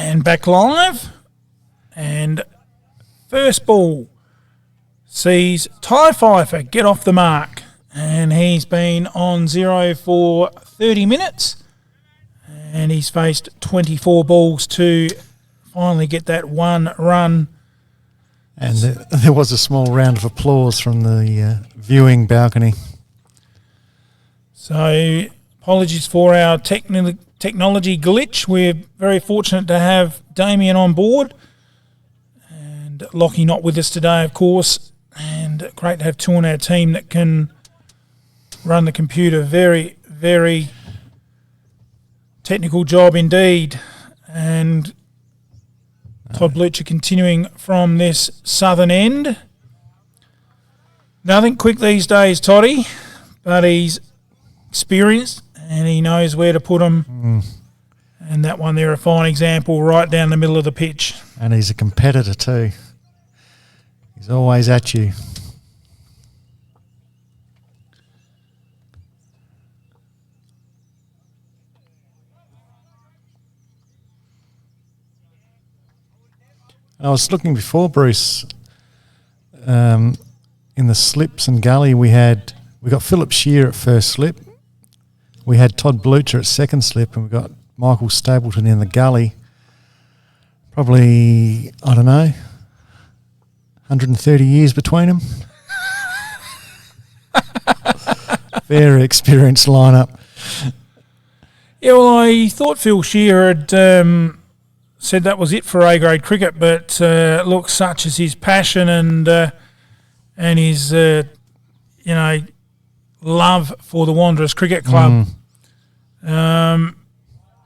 And back live. And first ball sees Ty Pfeiffer get off the mark. And he's been on 0 for 30 minutes. And he's faced 24 balls to finally get that one run. And there was a small round of applause from the viewing balcony. So apologies for our technology glitch. We're very fortunate to have Damien on board. And Lockie not with us today, of course. And great to have two on our team that can run the computer. Very, very technical job indeed. And Todd Blucher continuing from this southern end. Nothing quick these days, Toddy, but he's experienced and he knows where to put them. And that one there, a fine example, right down the middle of the pitch. And he's a competitor too. He's always at you. I was looking before, Bruce, in the slips and gully we got Philip Shear at first slip, we had Todd Blucher at second slip, and we got Michael Stapleton in the gully. Probably, I don't know, 130 years between them. Very experienced lineup. Yeah, well, I thought Phil Shear had said that was it for A-grade cricket, but look, such is his passion and his love for the Wanderers Cricket Club. And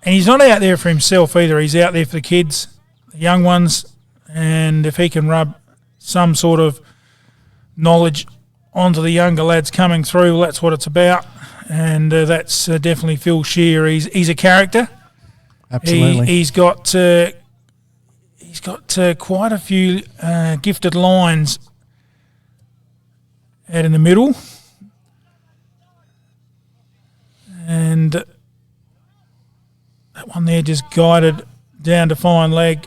he's not out there for himself either. He's out there for the kids, the young ones, and if he can rub some sort of knowledge onto the younger lads coming through, well, that's what it's about. And that's definitely Phil Shear. He's a character. Absolutely. He's got quite a few gifted lines out in the middle. And that one there just guided down to fine leg.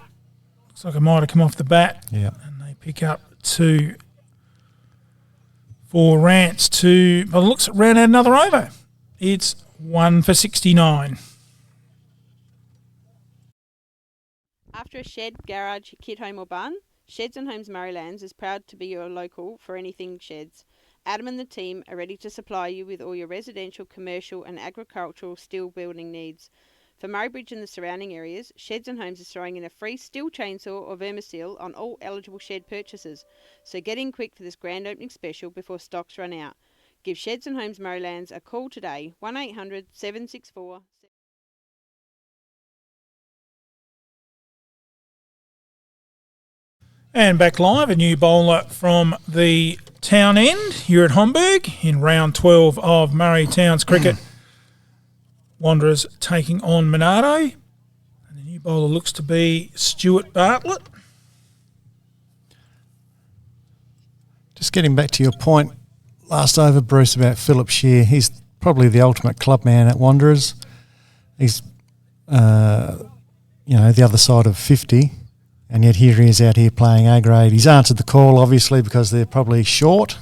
Looks like it might have come off the bat. Yeah. And they pick up 2 for Rance to, by the looks, round out another over. It's 1 for 69. After a shed, garage, kit home or barn, Sheds and Homes Murraylands is proud to be your local for anything sheds. Adam and the team are ready to supply you with all your residential, commercial and agricultural steel building needs. For Murraybridge and the surrounding areas, Sheds and Homes is throwing in a free steel chainsaw or vermisil on all eligible shed purchases. So get in quick for this grand opening special before stocks run out. Give Sheds and Homes Murraylands a call today, 1800 764. And back live, a new bowler from the town end here at Homburg in round 12 of Murray Towns cricket. Wanderers taking on Monarto. And the new bowler looks to be Stuart Bartlett. Just getting back to your point last over, Bruce, about Philip Shear. He's probably the ultimate club man at Wanderers. He's, the other side of 50. And yet here he is out here playing A-grade. He's answered the call, obviously, because they're probably short.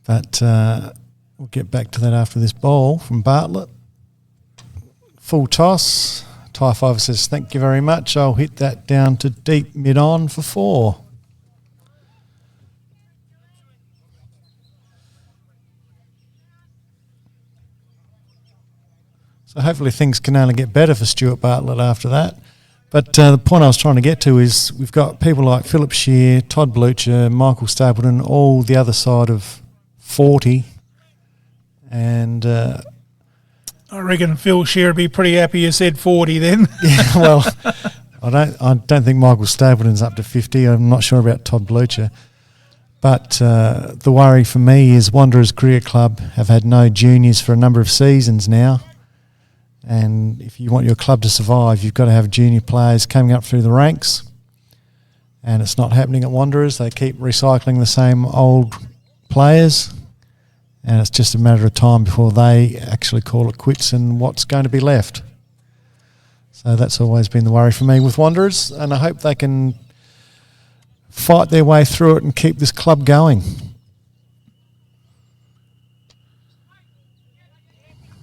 But we'll get back to that after this bowl from Bartlett. Full toss. Ty Pfeiffer says, thank you very much. I'll hit that down to deep mid-on for 4. So hopefully things can only get better for Stuart Bartlett after that. But the point I was trying to get to is we've got people like Philip Shear, Todd Blucher, Michael Stapleton, all the other side of 40. And I reckon Phil Shear would be pretty happy you said 40 then. yeah, well, I don't think Michael Stapleton's up to 50. I'm not sure about Todd Blucher. But the worry for me is Wanderers Cricket Club have had no juniors for a number of seasons now. And if you want your club to survive, you've got to have junior players coming up through the ranks. And it's not happening at Wanderers. They keep recycling the same old players. And it's just a matter of time before they actually call it quits and what's going to be left. So that's always been the worry for me with Wanderers, and I hope they can fight their way through it and keep this club going.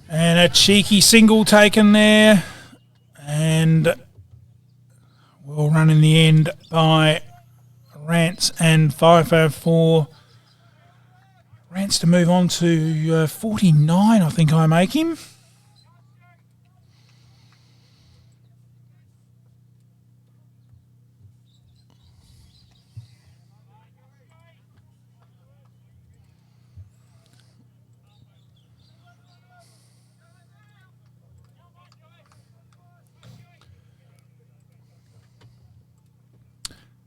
And a cheeky single taken there. And we'll run in the end by Rance and Pfeiffer for Rance to move on to 49, I think I make him.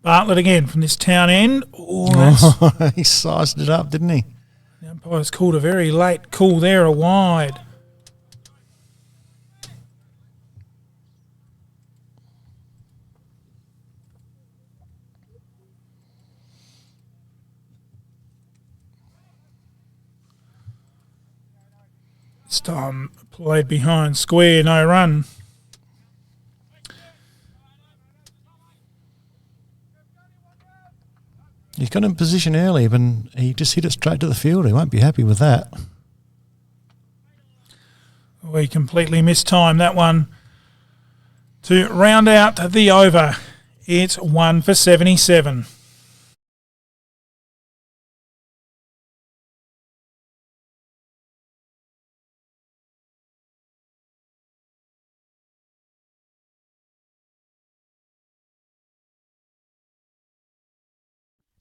Bartlett again from this town end. Oh, he sized it up, didn't he? The umpire's called a very late call there, a wide. This time played behind square, no run. He's got in position early, but he just hit it straight to the field. He won't be happy with that. We completely mistimed that one. To round out the over, it's 1 for 77.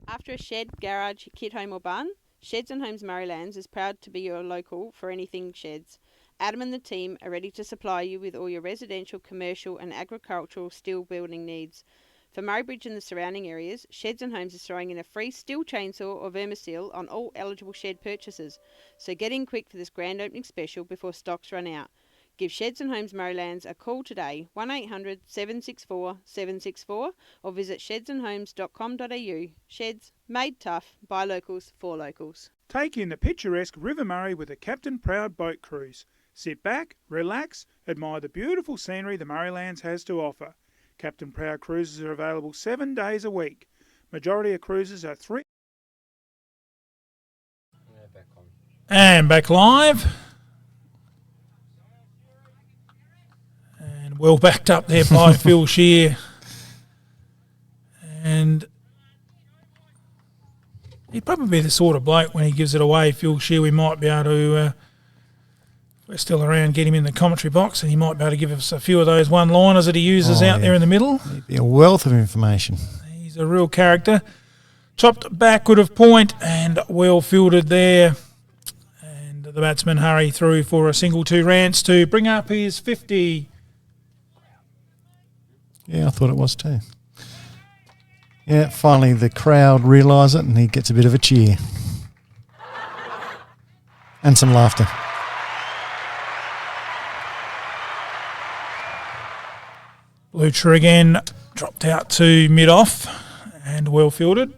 After a shed, garage, kit home or barn, Sheds and Homes Marylands is proud to be your local for anything sheds. Adam and the team are ready to supply you with all your residential, commercial and agricultural steel building needs. For Murraybridge and the surrounding areas, Sheds and Homes is throwing in a free steel chainsaw or Vermisil on all eligible shed purchases. So get in quick for this grand opening special before stocks run out. Give Sheds and Homes Marylands a call today, 1800 764 764, or visit shedsandhomes.com.au. Sheds, made tough, by locals, for locals. Take in the picturesque River Murray with a Captain Proud boat cruise. Sit back, relax, admire the beautiful scenery the Murraylands has to offer. Captain Proud cruises are available 7 days a week. Majority of cruises are 3. And back live. And well backed up there by Phil Shear. And he'd probably be the sort of bloke when he gives it away, Phil Shear, we might be able to, if we're still around, get him in the commentary box and he might be able to give us a few of those one-liners that he uses out there in the middle. He'd be a wealth of information. He's a real character. Chopped backward of point and well fielded there. And the batsmen hurry through for a single 2 Rance to bring up his 50. Yeah, I thought it was too. Yeah, finally the crowd realise it and he gets a bit of a cheer. And some laughter. Blucher again dropped out to mid-off and well fielded.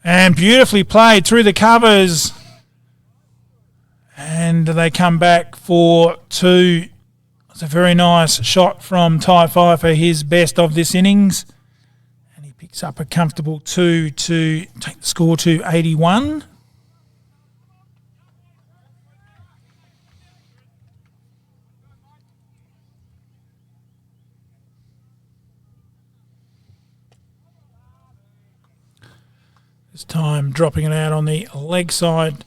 And beautifully played through the covers. And they come back for 2. It's a very nice shot from Ty Pfeiffer, his best of this innings. And he picks up a comfortable 2 to take the score to 81. This time dropping it out on the leg side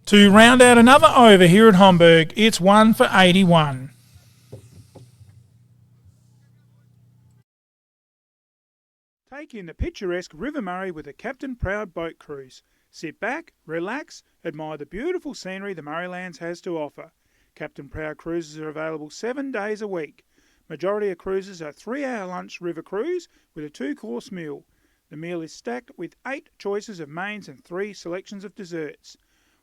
to round out another over here at Homburg. It's 1 for 81. Take in the picturesque River Murray with a Captain Proud boat cruise. Sit back, relax, admire the beautiful scenery the Murraylands has to offer. Captain Proud cruises are available 7 days a week. Majority of cruises are 3-hour lunch river cruise with a 2-course meal. The meal is stacked with 8 choices of mains and 3 selections of desserts.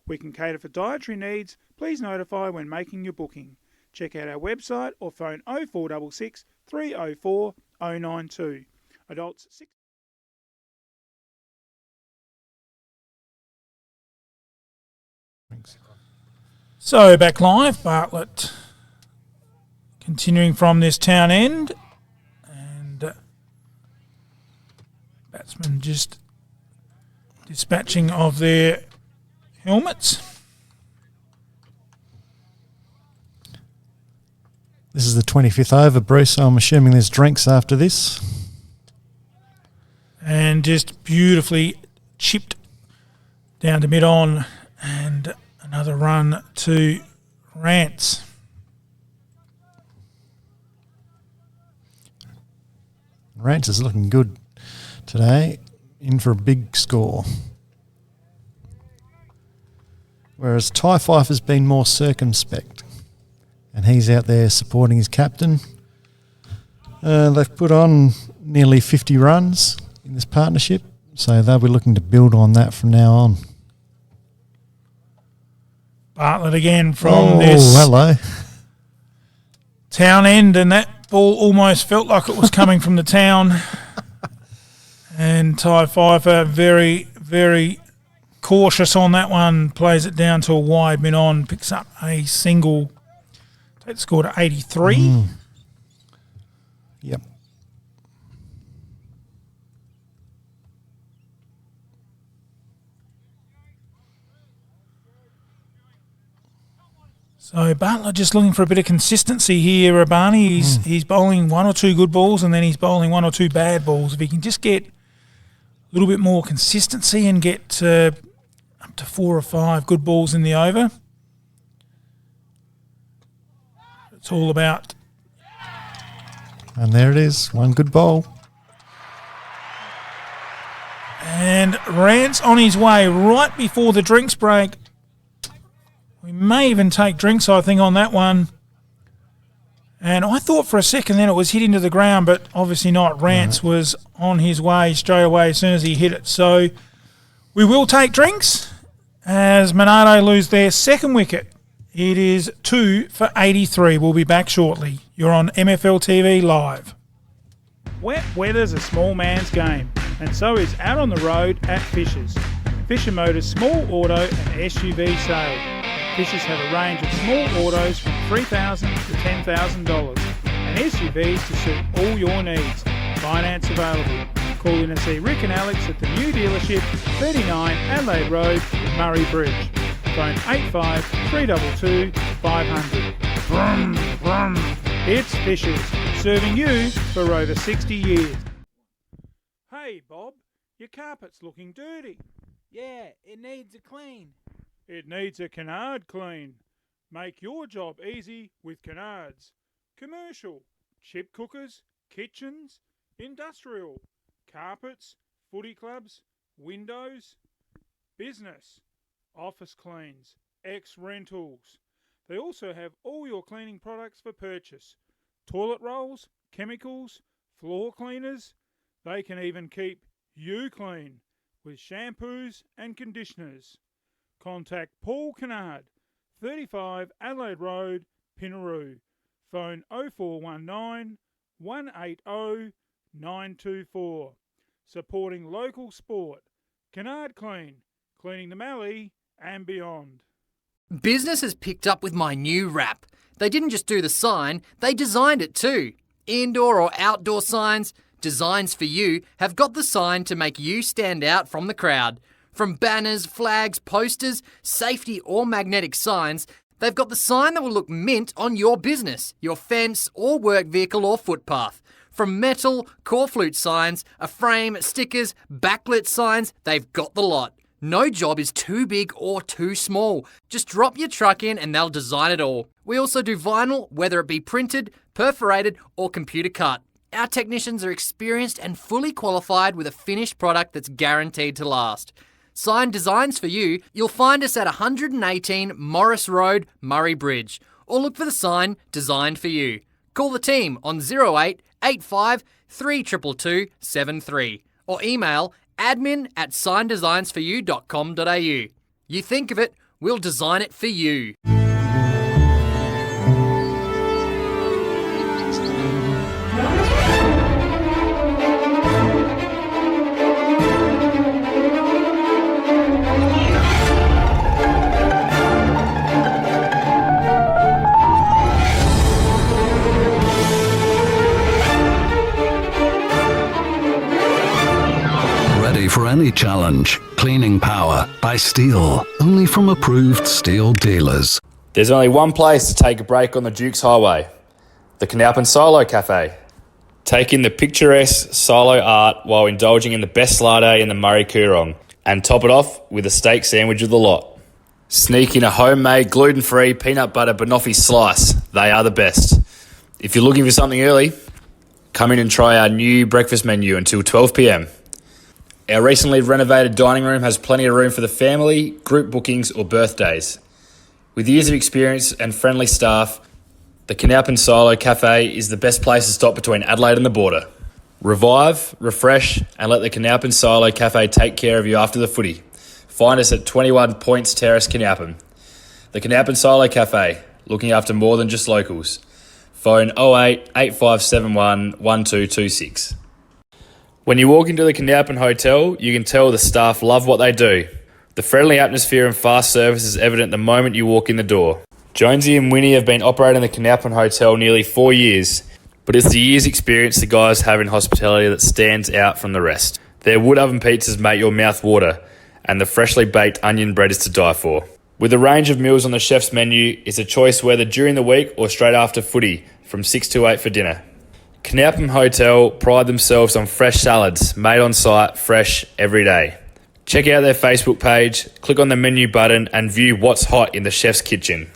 We can cater for dietary needs. Please notify when making your booking. Check out our website or phone 0466 304 092. Adults 6. Thanks. So back live, Bartlett continuing from this town end, and batsmen just dispatching of their helmets. This is the 25th over, Bruce, so I'm assuming there's drinks after this. And just beautifully chipped down to mid-on, and another run to Rance. Rance is looking good today, in for a big score. Whereas Ty Fife has been more circumspect, and he's out there supporting his captain. They've put on nearly 50 runs in this partnership, so they'll be looking to build on that from now on. Bartlett again from this hello. town end, and that ball almost felt like it was coming from the town. And Ty Pfeiffer very, very cautious on that one, plays it down to a wide mid-on, picks up a single, takes the score to 83. Yep. So Bartlett just looking for a bit of consistency here, Barney. He's bowling one or two good balls, and then he's bowling one or two bad balls. If he can just get a little bit more consistency and get up to 4 or 5 good balls in the over, it's all about. And there it is, one good bowl. And Rance on his way right before the drinks break. We may even take drinks, I think, on that one. And I thought for a second then it was hit into the ground, but obviously not. Rance was on his way straight away as soon as he hit it. So we will take drinks as Monarto lose their second wicket. It is 2 for 83. We'll be back shortly. You're on MFL TV Live. Wet weather's a small man's game, and so is out on the road at Fisher's. Fisher Motors small auto and SUV sale. Fisher's have a range of small autos from $3,000 to $10,000 and SUVs to suit all your needs. Finance available. Call in and see Rick and Alex at the new dealership, 39 Adelaide Road, Murray Bridge. Phone 85 322 500. Brum, brum. It's Fisher's, serving you for over 60 years. Hey Bob, your carpet's looking dirty. Yeah, it needs a clean. It needs a canard clean. Make your job easy with canards. Commercial, chip cookers, kitchens, industrial, carpets, footy clubs, windows, business, office cleans, ex-rentals. They also have all your cleaning products for purchase. Toilet rolls, chemicals, floor cleaners. They can even keep you clean with shampoos and conditioners. Contact Paul Kennard, 35 Adelaide Road, Pinaroo. Phone 0419 180 924. Supporting local sport. Kennard Clean, cleaning the Mallee and beyond. Business has picked up with my new wrap. They didn't just do the sign, they designed it too. Indoor or outdoor signs, Designs for You have got the sign to make you stand out from the crowd. From banners, flags, posters, safety or magnetic signs, they've got the sign that will look mint on your business, your fence or work vehicle or footpath. From metal, core flute signs, a frame, stickers, backlit signs, they've got the lot. No job is too big or too small. Just drop your truck in and they'll design it all. We also do vinyl, whether it be printed, perforated or computer cut. Our technicians are experienced and fully qualified with a finished product that's guaranteed to last. Sign Designs for You, you'll find us at 118 Morris Road, Murray Bridge, or look for the sign Designed for You. Call the team on 08 85 322 73 or email admin@signdesignsforyou.com.au. You think of it, we'll design it for you. ready for any challenge. Cleaning power by Steel, only from approved Steel dealers. There's only one place to take a break on the Dukes Highway, the Canalpin Silo Cafe. Take in the picturesque silo art while indulging in the best latte in the Murray Coorong, and top it off with a steak sandwich of the lot. Sneak in a homemade gluten-free peanut butter banoffee slice. They are the best. If you're looking for something early, come in and try our new breakfast menu until 12 p.m. Our recently renovated dining room has plenty of room for the family, group bookings or birthdays. With years of experience and friendly staff, the Canalpin Silo Cafe is the best place to stop between Adelaide and the border. Revive, refresh, and let the Canalpin Silo Cafe take care of you after the footy. Find us at 21 Points Terrace, Canalpin. The Canalpin Silo Cafe, looking after more than just locals. Phone 08 8571 1226. When you walk into the Canalpin Hotel, you can tell the staff love what they do. The friendly atmosphere and fast service is evident the moment you walk in the door. Jonesy and Winnie have been operating the Canalpin Hotel nearly 4 years, but it's the years' experience the guys have in hospitality that stands out from the rest. Their wood oven pizzas make your mouth water, and the freshly baked onion bread is to die for. With a range of meals on the chef's menu, it's a choice whether during the week or straight after footy, from 6 to 8 for dinner. Canalpin Hotel pride themselves on fresh salads, made on site, fresh, every day. Check out their Facebook page, click on the menu button and view what's hot in the chef's kitchen.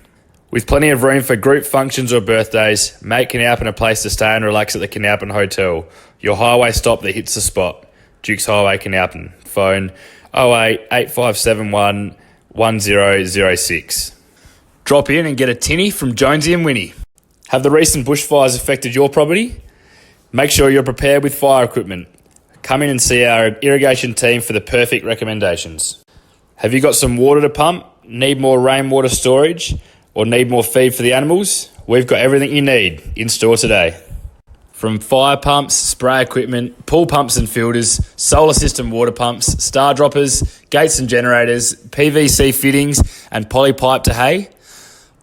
With plenty of room for group functions or birthdays, make Canalpin a place to stay and relax at the Canalpin Hotel, your highway stop that hits the spot. Dukes Highway, Canalpin. Phone 08 8571 1006. Drop in and get a tinny from Jonesy and Winnie. Have the recent bushfires affected your property? Make sure you're prepared with fire equipment. Come in and see our irrigation team for the perfect recommendations. Have you got some water to pump? Need more rainwater storage? Or need more feed for the animals? We've got everything you need in store today. From fire pumps, spray equipment, pool pumps and filters, solar system water pumps, star droppers, gates and generators, PVC fittings and poly pipe to hay,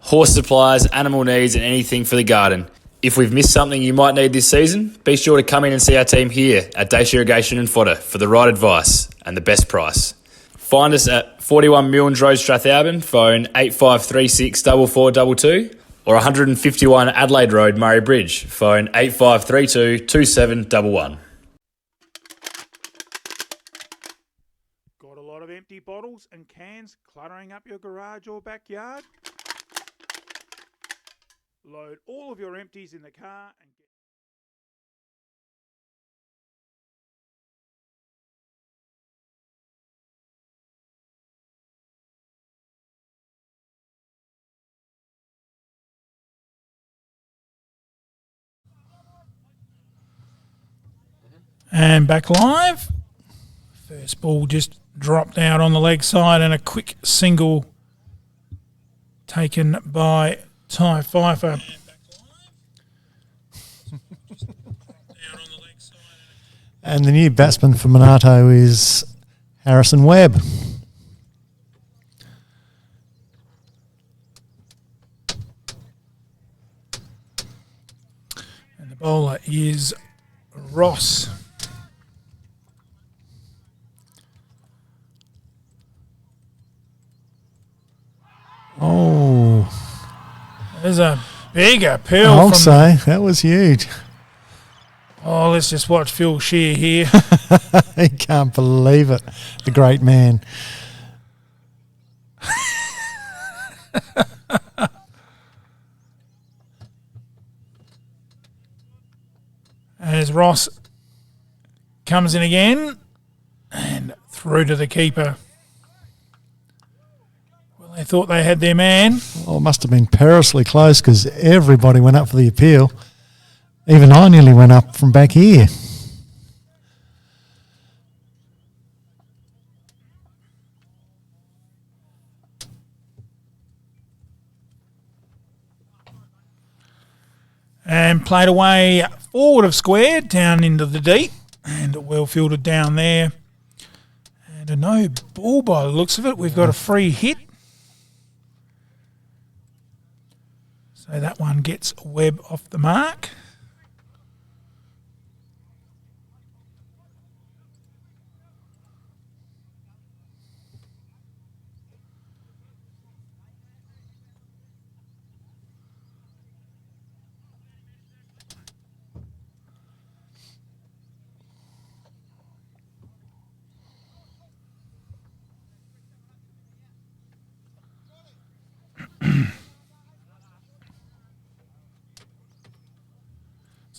horse supplies, animal needs and anything for the garden. If we've missed something you might need this season, be sure to come in and see our team here at Dacia Irrigation and Fodder for the right advice and the best price. Find us at 41 Milnes Road, Strathalbyn, phone 8536 4422, or 151 Adelaide Road, Murray Bridge, phone 8532 2711. Got a lot of empty bottles and cans cluttering up your garage or backyard? Load all of your empties in the car and get... And back live. First ball just dropped out on the leg side and a quick single taken by Ty Pfeiffer. And the new batsman for Monarto is Harrison Webb. And the bowler is Ross. Oh, There's a big appeal. I'll say that was huge. Oh, let's just watch Phil Shear here. He can't believe it. The great man. As Ross comes in again and through to the keeper. Well, they thought they had their man. Oh, it must have been perilously close because everybody went up for the appeal. Even I nearly went up from back here. And played away forward of square, down into the deep. And well fielded down there. And a no ball by the looks of it. We've got a free hit. So that one gets Webb off the mark.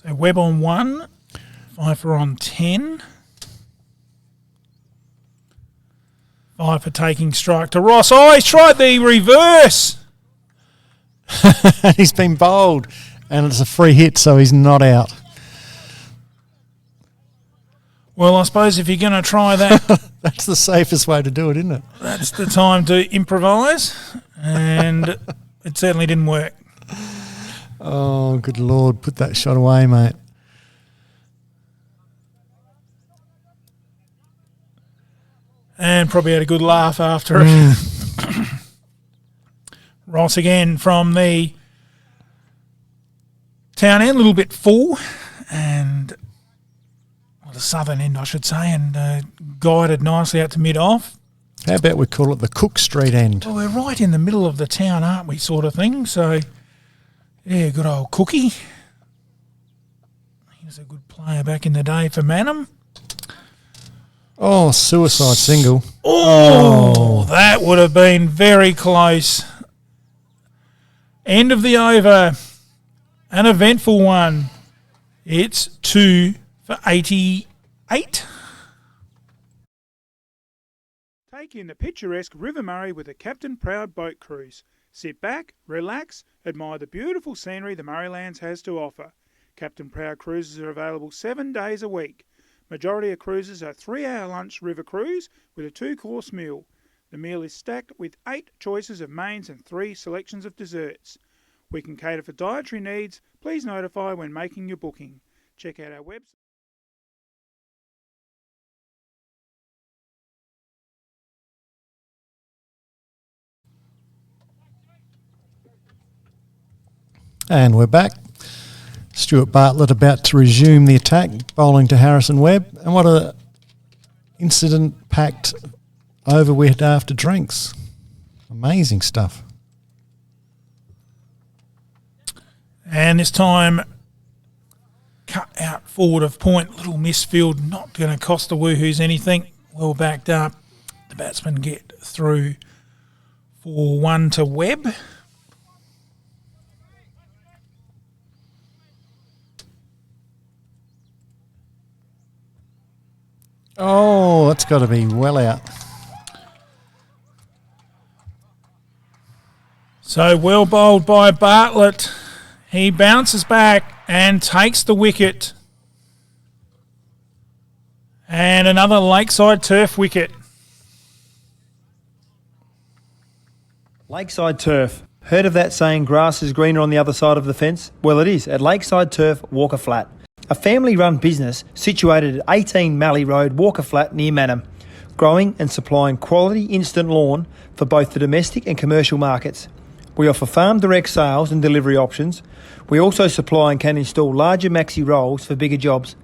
So Webb on 1, Pfeiffer on 10. Pfeiffer taking strike to Ross. Oh, he's tried the reverse. He's been bowled, and it's a free hit, so he's not out. Well, I suppose if you're going to try that, That's the safest way to do it, isn't it? that's the time to improvise, and it certainly didn't work. Oh, good Lord. Put that shot away, mate. And probably had a good laugh after it. Ross again from the town end, a little bit full, and the southern end, I should say, and guided nicely out to mid-off. How about we call it the Cook Street end? Well, we're right in the middle of the town, aren't we, sort of thing. So, yeah, good old Cookie. He was a good player back in the day for Manham. Oh, suicide single. Oh, that would have been very close. End of the over. An eventful one. It's 2 for 88. Take in the picturesque River Murray with a Captain Proud boat cruise. Sit back, relax, admire the beautiful scenery the Murraylands has to offer. Captain Proud cruises are available 7 days a week. Majority of cruises are 3-hour lunch river cruise with a 2-course meal. The meal is stacked with 8 choices of mains and 3 selections of desserts. We can cater for dietary needs. Please notify when making your booking. Check out our website. And we're back. Stuart Bartlett about to resume the attack, bowling to Harrison Webb. And what a incident-packed over we had after drinks. Amazing stuff. And this time, cut out forward of point. Little misfield, not going to cost the Woohoos anything. Well backed up. The batsmen get through for 1 to Webb. Oh, that's got to be well out. So well bowled by Bartlett. He bounces back and takes the wicket. And another Lakeside turf wicket. Lakeside Turf. Heard of that saying, grass is greener on the other side of the fence? Well, it is at Lakeside Turf, Walker Flat. A family-run business situated at 18 Mallee Road, Walker Flat, near Manham. Growing and supplying quality instant lawn for both the domestic and commercial markets. We offer farm direct sales and delivery options. We also supply and can install larger maxi rolls for bigger jobs.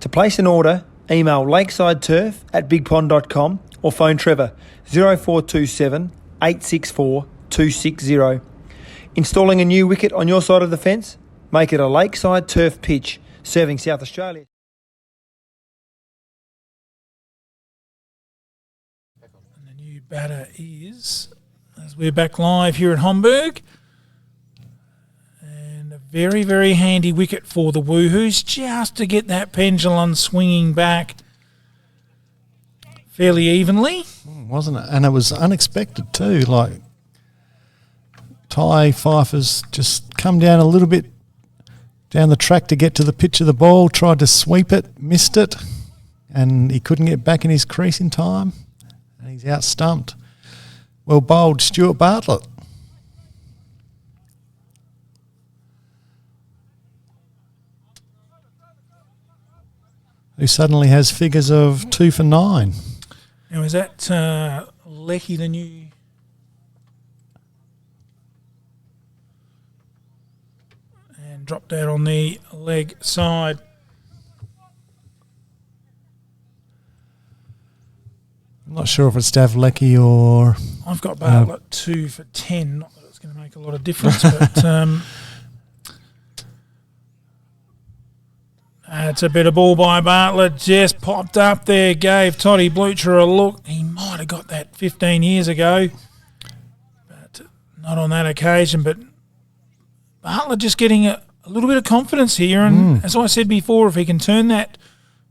To place an order, email lakesideturf@bigpond.com or phone Trevor 0427 864 260. Installing a new wicket on your side of the fence? Make it a Lakeside Turf pitch, serving South Australia. And the new batter is, as we're back live here at Homburg, and a very, very handy wicket for the Woohoos just to get that pendulum swinging back fairly evenly. Wasn't it? And it was unexpected too. Like, Ty Pfeiffer's just come down a little bit down the track to get to the pitch of the ball, tried to sweep it, missed it, and he couldn't get back in his crease in time, and he's out stumped. Well bowled, Stuart Bartlett. Who suddenly has figures of 2 for 9. Now, is that Lecky, the new... And dropped out on the leg side. I'm not sure if it's Dav Lecky or... I've got Bartlett 2 for 10. Not that it's going to make a lot of difference, but... That's a bit of ball by Bartlett. Just popped up there, gave Toddy Blucher a look. He might have got that 15 years ago, but not on that occasion. But Bartlett just getting a a little bit of confidence here. And as I said before, if he can turn that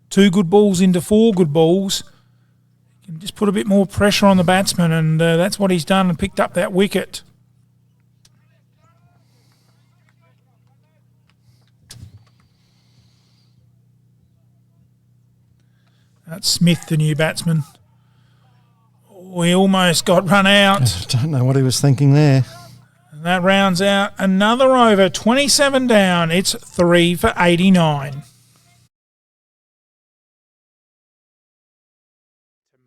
2 good balls into 4 good balls, he can just put a bit more pressure on the batsman, and that's what he's done and picked up that wicket. That's Smith, the new batsman. We almost got run out. I don't know what he was thinking there. And that rounds out another over, 27 down. It's 3 for 89.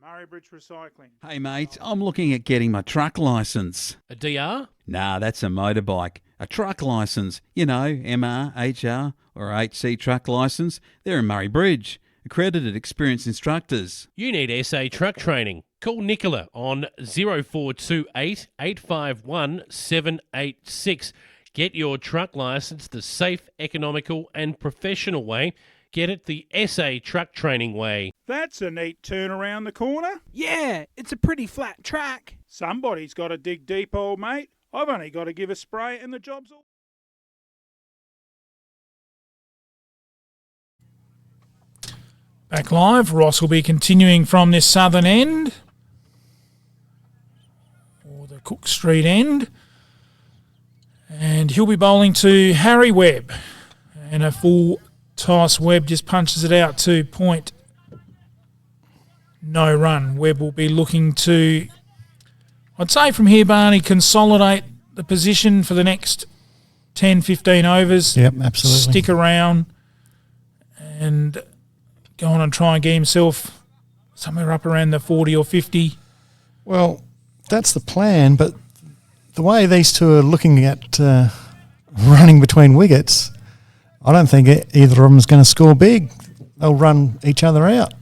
Murray Bridge Recycling. Hey mate, I'm looking at getting my truck licence. A DR? Nah, that's a motorbike. A truck licence. You know, MR, HR or HC truck licence. They're in Murray Bridge. Accredited experienced instructors. You need SA truck training. Call Nicola on 0428 851 786. Get your truck licence the safe, economical and professional way. Get it the SA truck training way. That's a neat turn around the corner. Yeah, it's a pretty flat track. Somebody's got to dig deep, old mate. I've only got to give a spray and the job's all... Back live, Ross will be continuing from this southern end, or the Cook Street end, and he'll be bowling to Harry Webb, and a full toss. Webb just punches it out to point, no run. Webb will be looking to, I'd say from here, Barney, consolidate the position for the next 10, 15 overs. Yep, absolutely. Stick around and go on and try and get himself somewhere up around the 40 or 50. Well, that's the plan, but the way these two are looking at running between wickets, I don't think either of them is going to score big. They'll run each other out.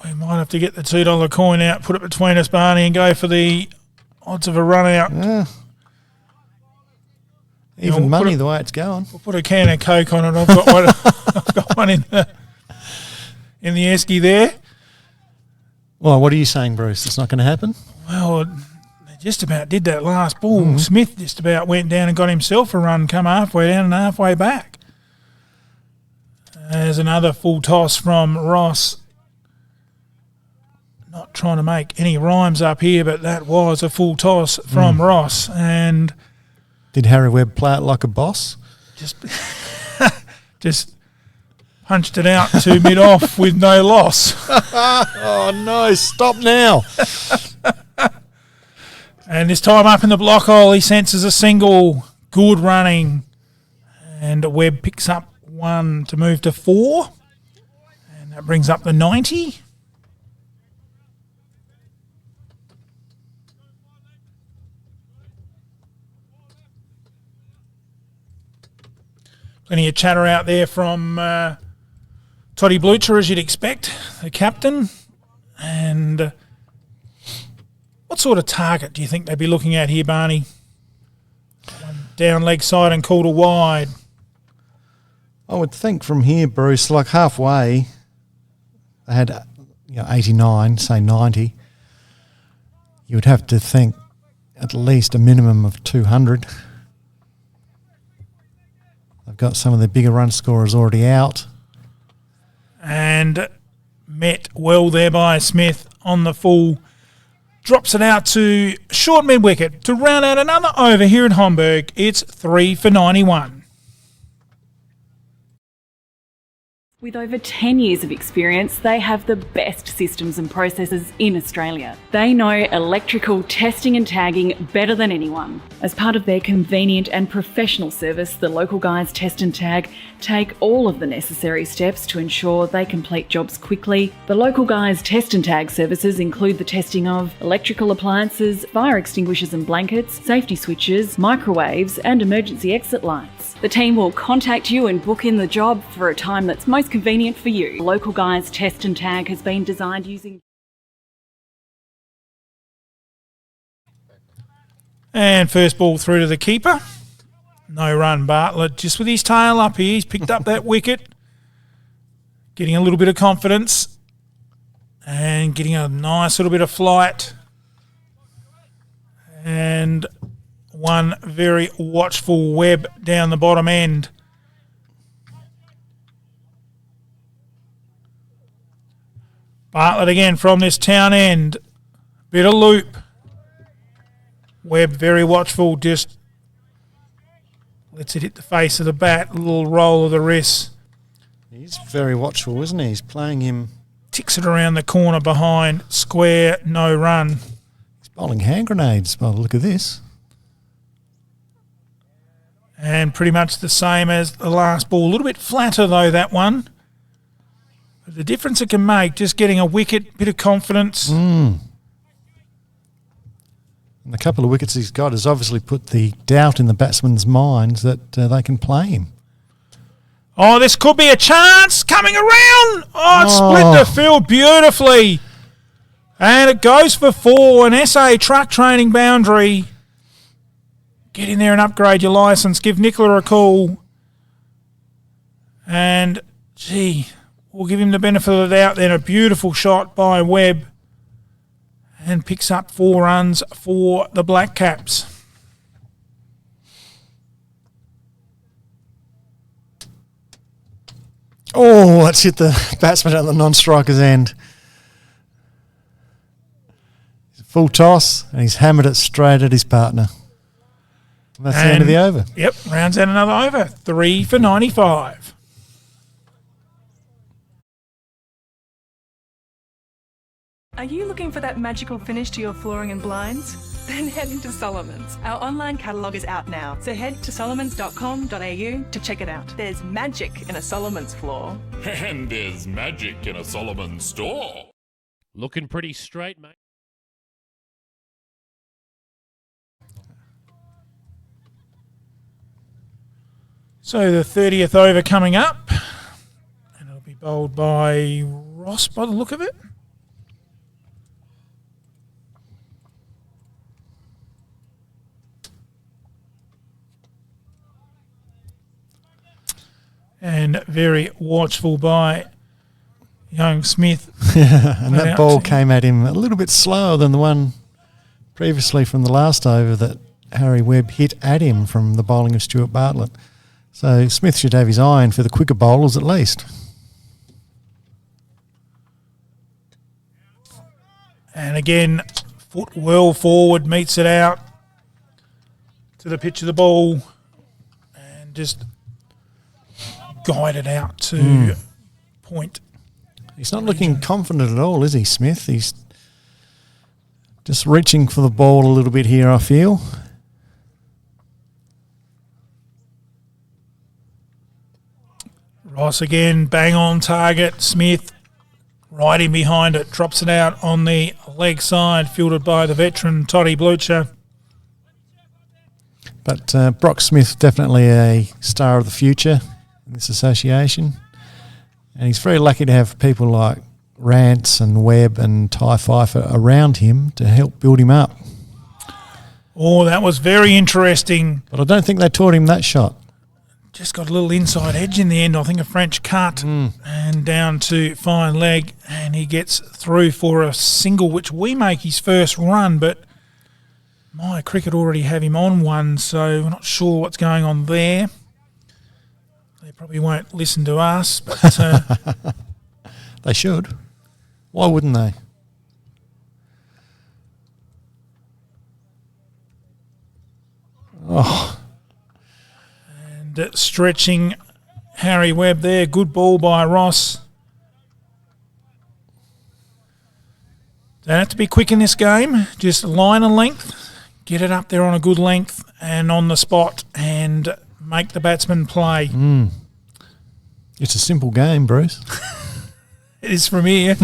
We might have to get the $2 coin out, put it between us, Barney, and go for the odds of a run out. Yeah. Even we'll money the way it's going. We'll put a can of Coke on it. I've got one, I've got one in the esky there. Well, what are you saying, Bruce? It's not going to happen? Well, they just about did that last ball. Smith just about went down and got himself a run, come halfway down and halfway back. There's another full toss from Ross. Not trying to make any rhymes up here, but that was a full toss from Ross. And did Harry Webb play it like a boss? Just punched it out to mid-off with no loss. Oh, no, stop now. And this time up in the block hole, he senses a single. Good running. And Webb picks up 1 to move to 4. And that brings up the 90. Plenty of chatter out there from Toddy Blucher, as you'd expect, the captain. And what sort of target do you think they'd be looking at here, Barney? One down leg side and called a wide. I would think from here, Bruce, like halfway, they had 89, say 90. You would have to think at least a minimum of 200. They've got some of the bigger run scorers already out. And met well there by Smith on the full. Drops it out to short mid-wicket to round out another over here at Homburg. It's 3 for 91. With over 10 years of experience, they have the best systems and processes in Australia. They know electrical testing and tagging better than anyone. As part of their convenient and professional service, the Local Guys Test and Tag take all of the necessary steps to ensure they complete jobs quickly. The Local Guys Test and Tag services include the testing of electrical appliances, fire extinguishers and blankets, safety switches, microwaves and emergency exit lights. The team will contact you and book in the job for a time that's most convenient for you. Local Guys Test and Tag has been designed using... And first ball through to the keeper. No run, Bartlett. Just with his tail up here, he's picked up that wicket. Getting a little bit of confidence. And getting a nice little bit of flight. And one very watchful Webb down the bottom end. Bartlett again from this town end. Bit of loop. Webb very watchful, just lets it hit the face of the bat. A little roll of the wrist. He's very watchful, isn't he? He's playing him. Ticks it around the corner behind. Square, no run. He's bowling hand grenades by the look of this. And pretty much the same as the last ball. A little bit flatter, though, that one. But the difference it can make, just getting a wicket, bit of confidence. And the couple of wickets he's got has obviously put the doubt in the batsman's minds that they can play him. Oh, this could be a chance. Coming around. Oh, it split the field beautifully. And it goes for 4. An SA truck training boundary. Get in there and upgrade your licence. Give Nicola a call. And, gee, we'll give him the benefit of the doubt then. A beautiful shot by Webb. And picks up 4 runs for the Black Caps. Oh, let's hit the batsman at the non-striker's end. Full toss, and he's hammered it straight at his partner. And that's the end of the over. Yep, rounds out another over. 3 for 95. Are you looking for that magical finish to your flooring and blinds? Then head into Solomon's. Our online catalogue is out now, so head to solomons.com.au to check it out. There's magic in a Solomon's floor. And there's magic in a Solomon's store. Looking pretty straight, mate. So the 30th over coming up. And it'll be bowled by Ross by the look of it. And very watchful by young Smith. And that ball came at him a little bit slower than the one previously from the last over that Harry Webb hit at him from the bowling of Stuart Bartlett. So Smith should have his eye in for the quicker bowlers at least. And again, foot well forward, meets it out to the pitch of the ball and just guided out to point. He's not looking confident at all, is he, Smith? He's just reaching for the ball a little bit here, I feel. Ross again, bang on target. Smith right in behind it, drops it out on the leg side, fielded by the veteran Toddy Blucher. But Brock Smith, definitely a star of the future in this association. And he's very lucky to have people like Rance and Webb and Ty Pfeiffer around him to help build him up. Oh, that was very interesting. But I don't think they taught him that shot. Just got a little inside edge in the end. I think a French cut and down to fine leg. And he gets through for a single, which we make his first run. But my cricket already have him on one, so we're not sure what's going on there. They probably won't listen to us, but they should. Why wouldn't they? Oh. And stretching Harry Webb there. Good ball by Ross. Don't have to be quick in this game. Just line and length. Get it up there on a good length and on the spot and make the batsman play. It's a simple game, Bruce. It is from here.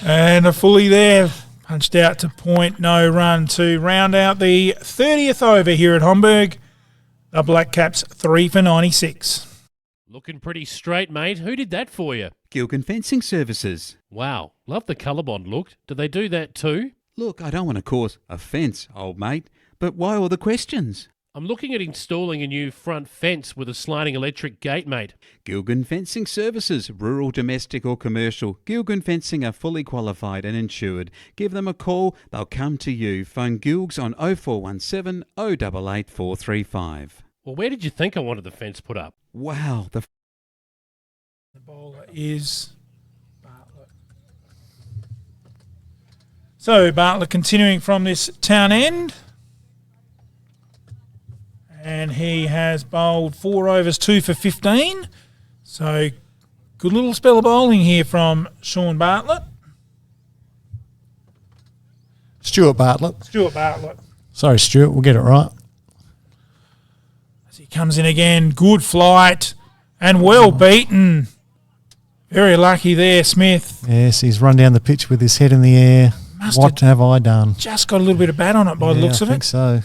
And a fully there. Punched out to point, no run to round out the 30th over here at Homburg. The Black Caps 3 for 96. Looking pretty straight, mate. Who did that for you? Gilgan Fencing Services. Wow, love the colour bond look. Do they do that too? Look, I don't want to cause offence, old mate, but why all the questions? I'm looking at installing a new front fence with a sliding electric gate, mate. Gilgun Fencing Services, rural, domestic or commercial. Gilgun Fencing are fully qualified and insured. Give them a call, they'll come to you. Phone Gilgs on 0417 088 435. Well, where did you think I wanted the fence put up? Wow, The bowler is Bartlett. So Bartlett continuing from this town end. And he has bowled 4 overs, 2 for 15. So good little spell of bowling here from Sean Bartlett. Stuart Bartlett. Stuart Bartlett. Sorry, Stuart, we'll get it right. As he comes in again, good flight and well beaten. Very lucky there, Smith. Yes, he's run down the pitch with his head in the air. What have I done? Just got a little bit of bat on it by the looks of it. I think so.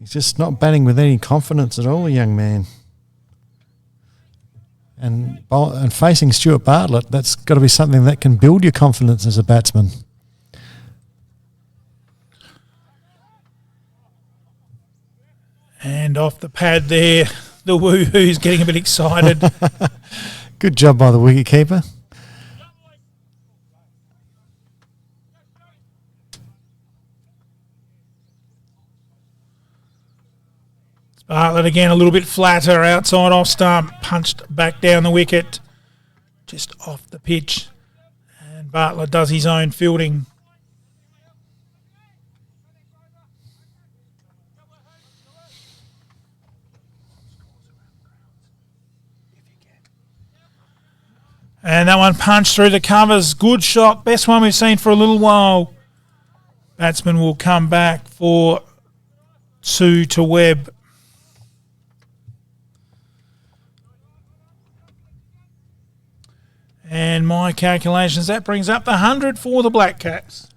He's just not batting with any confidence at all, the young man. And facing Stuart Bartlett, that's got to be something that can build your confidence as a batsman. And off the pad there, the woohoo's getting a bit excited. Good job by the wicketkeeper. Bartlett again a little bit flatter outside off stump, punched back down the wicket, just off the pitch. And Bartlett does his own fielding. And that one punched through the covers. Good shot. Best one we've seen for a little while. Batsman will come back for 2 to Webb. And my calculations, that brings up the 100 for the Black Cats.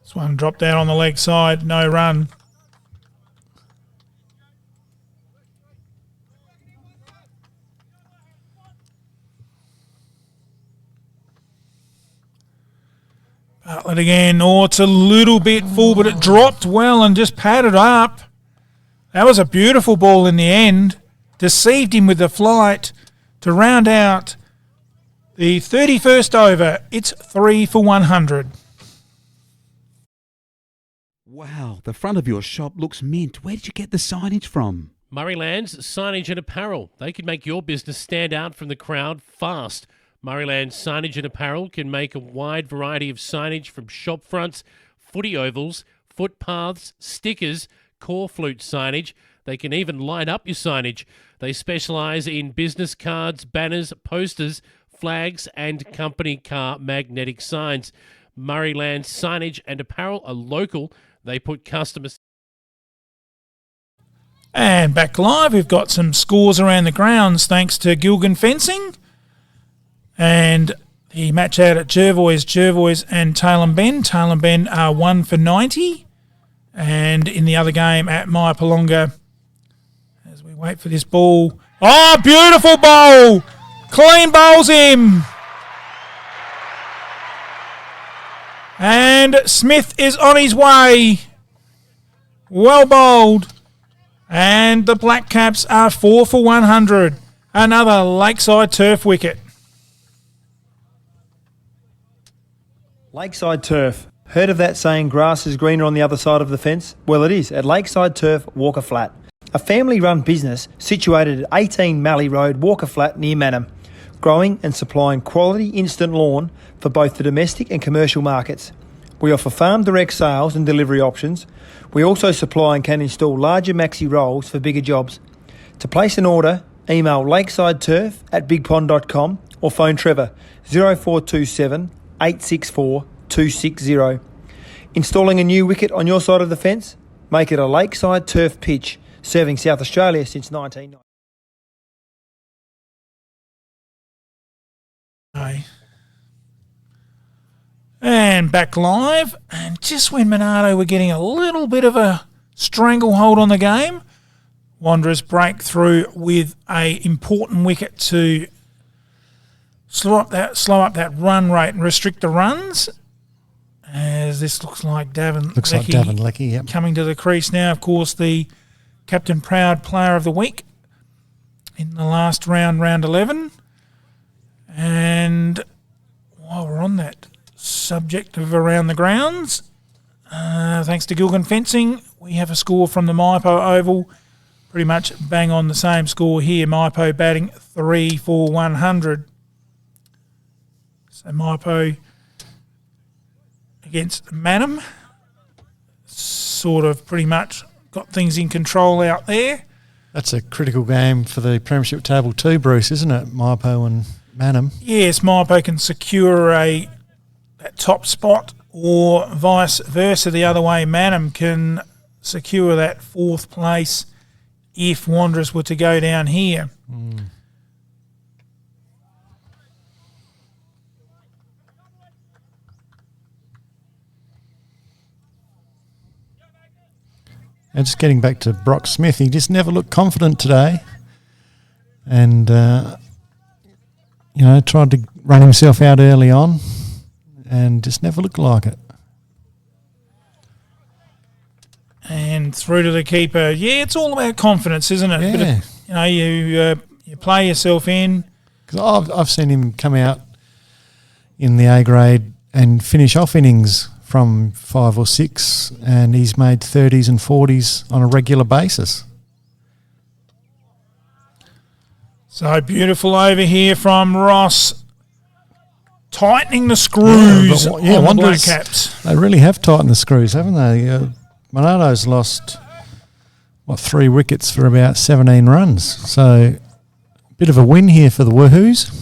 This one dropped out on the leg side, no run. Bartlett again. Oh, it's a little bit full, but it dropped well and just padded up. That was a beautiful ball in the end. Deceived him with the flight to round out the 31st over. It's 3 for 100. Wow, the front of your shop looks mint. Where did you get the signage from? Murrayland's Signage and Apparel. They can make your business stand out from the crowd fast. Murrayland's Signage and Apparel can make a wide variety of signage from shop fronts, footy ovals, footpaths, stickers, core flute signage. They can even light up your signage. They specialise in business cards, banners, posters, flags and company car magnetic signs. Murrayland's Signage and Apparel are local. They put customers... And back live, we've got some scores around the grounds thanks to Gilgun Fencing. And the match out at Jervois and Tailem Bend. Tailem Bend are 1 for 90. And in the other game at Mypolonga, as we wait for this ball. Oh, beautiful bowl! Clean bowls him. And Smith is on his way. Well bowled. And the Black Caps are 4 for 100. Another Lakeside turf wicket. Lakeside Turf. Heard of that saying, grass is greener on the other side of the fence? Well, it is at Lakeside Turf, Walker Flat. A family-run business situated at 18 Mallee Road, Walker Flat, near Manham. Growing and supplying quality instant lawn for both the domestic and commercial markets. We offer farm direct sales and delivery options. We also supply and can install larger maxi rolls for bigger jobs. To place an order, email lakesideturf@bigpond.com or phone Trevor 0427 864 260. Installing a new wicket on your side of the fence? Make it a Lakeside Turf pitch, serving South Australia since 1990. And back live, and just when Monarto were getting a little bit of a stranglehold on the game, Wanderers break through with a important wicket to slow up that run rate and restrict the runs. As this looks like Davin Leckie, yep. Coming to the crease now. Of course, the Captain Proud Player of the Week in the last round 11. And while we're on that subject of around the grounds, thanks to Gilgan Fencing, we have a score from the Maipo Oval. Pretty much bang on the same score here. Maipo batting 3 for 100. So Maipo against Manham, sort of pretty much got things in control out there. That's a critical game for the Premiership table too, Bruce, isn't it? Maipo and Manham. Yes, Maipo can secure that top spot, or vice versa the other way. Manham can secure that 4th place if Wanderers were to go down here. And just getting back to Brock Smith, he just never looked confident today. And, tried to run himself out early on and just never looked like it. And through to the keeper. Yeah, it's all about confidence, isn't it? Yeah. You play yourself in. Because I've seen him come out in the A grade and finish off innings from 5 or 6, and he's made 30s and 40s on a regular basis. So beautiful over here from Ross, tightening the screws on the Black Caps. They really have tightened the screws, haven't they? Monarto's lost, 3 wickets for about 17 runs. So a bit of a win here for the Woohoos.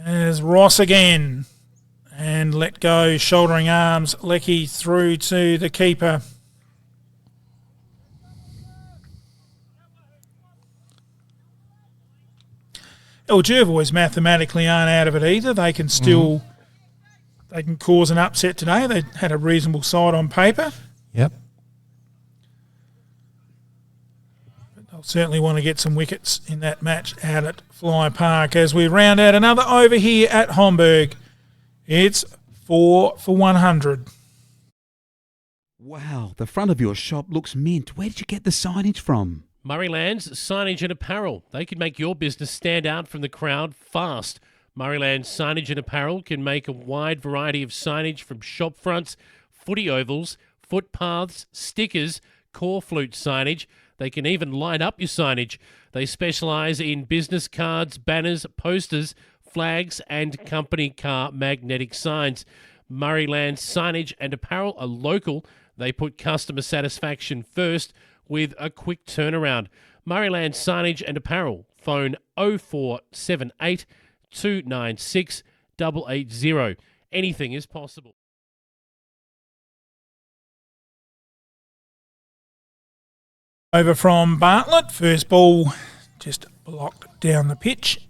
There's Ross again. And let go, shouldering arms. Leckie through to the keeper. El Jervois mathematically aren't out of it either. They can still they can cause an upset today. They had a reasonable side on paper. Yep. But they'll certainly want to get some wickets in that match out at Fly Park as we round out another over here at Homburg. It's 4 for 100. Wow, the front of your shop looks mint. Where did you get the signage from? Murrayland's Signage and Apparel. They can make your business stand out from the crowd fast. Murrayland's Signage and Apparel can make a wide variety of signage from shop fronts, footy ovals, footpaths, stickers, core flute signage. They can even light up your signage. They specialise in business cards, banners, posters, flags and company car magnetic signs. Murrayland's Signage and Apparel are local. They put customer satisfaction first with a quick turnaround. Murrayland Signage and Apparel. Phone 0478 296 880. Anything is possible. Over from Bartlett. First ball just blocked down the pitch.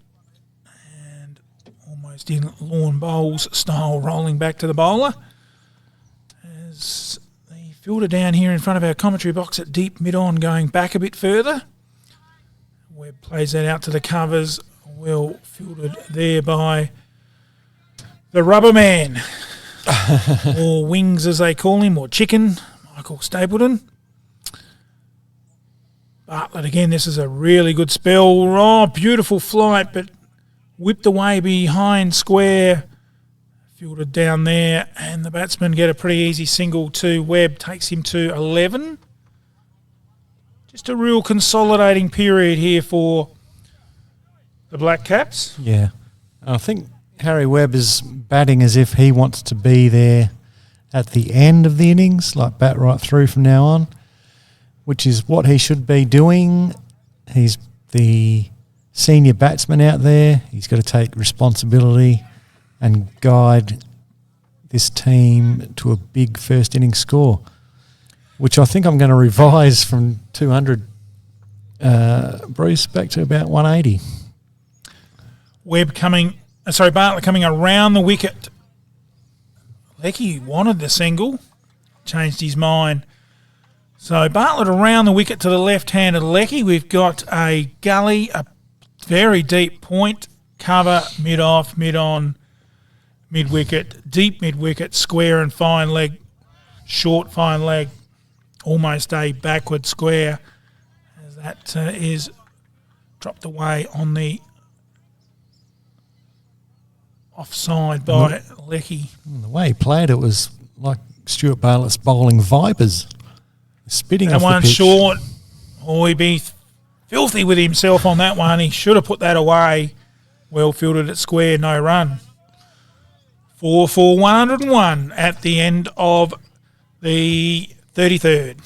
And almost in lawn bowls style, rolling back to the bowler. As the fielder down here in front of our commentary box at deep mid-on going back a bit further. Webb plays that out to the covers. Well fielded there by the rubber man. Or Wings as they call him, or Chicken, Michael Stapleton. Bartlett again, this is a really good spell. Oh, beautiful flight, but whipped away behind square. Fielded down there, and the batsmen get a pretty easy single to Webb. Takes him to 11. Just a real consolidating period here for the Black Caps. Yeah. I think Harry Webb is batting as if he wants to be there at the end of the innings, like bat right through from now on, which is what he should be doing. He's the senior batsman out there. He's got to take responsibility and guide this team to a big first innings score, which I think I'm going to revise from 200, Bruce, back to about 180. Bartlett coming around the wicket. Leckie wanted the single, changed his mind. So Bartlett around the wicket to the left-handed Lecky. We've got a gully, a very deep point, cover, mid-off, mid-on, mid-wicket, deep mid-wicket, square and fine leg, short fine leg, almost a backward square, as that is dropped away on the offside by Lecky. The way he played it was like Stuart Bartlett's bowling vipers, spitting That off the one pitch. short. Oh, he'd be filthy with himself on that one. He should have put that away. Well fielded at square, no run. 4 for 101 at the end of the 33rd.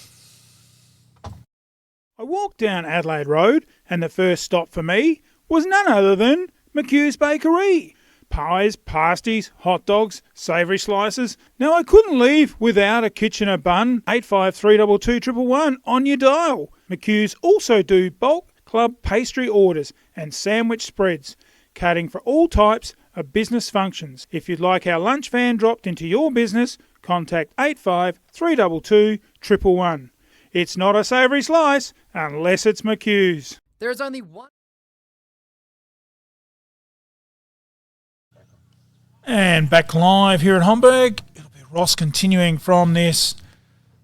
I walked down Adelaide Road and the first stop for me was none other than McHugh's Bakery. Pies, pasties, hot dogs, savoury slices. Now I couldn't leave without a Kitchener bun. 85322111 on your dial. McHugh's also do bulk club pastry orders and sandwich spreads, catering for all types of business functions. If you'd like our lunch van dropped into your business, contact 85322111. It's not a savoury slice unless it's McHugh's. There is only one. And back live here at Homburg. It'll be Ross continuing from this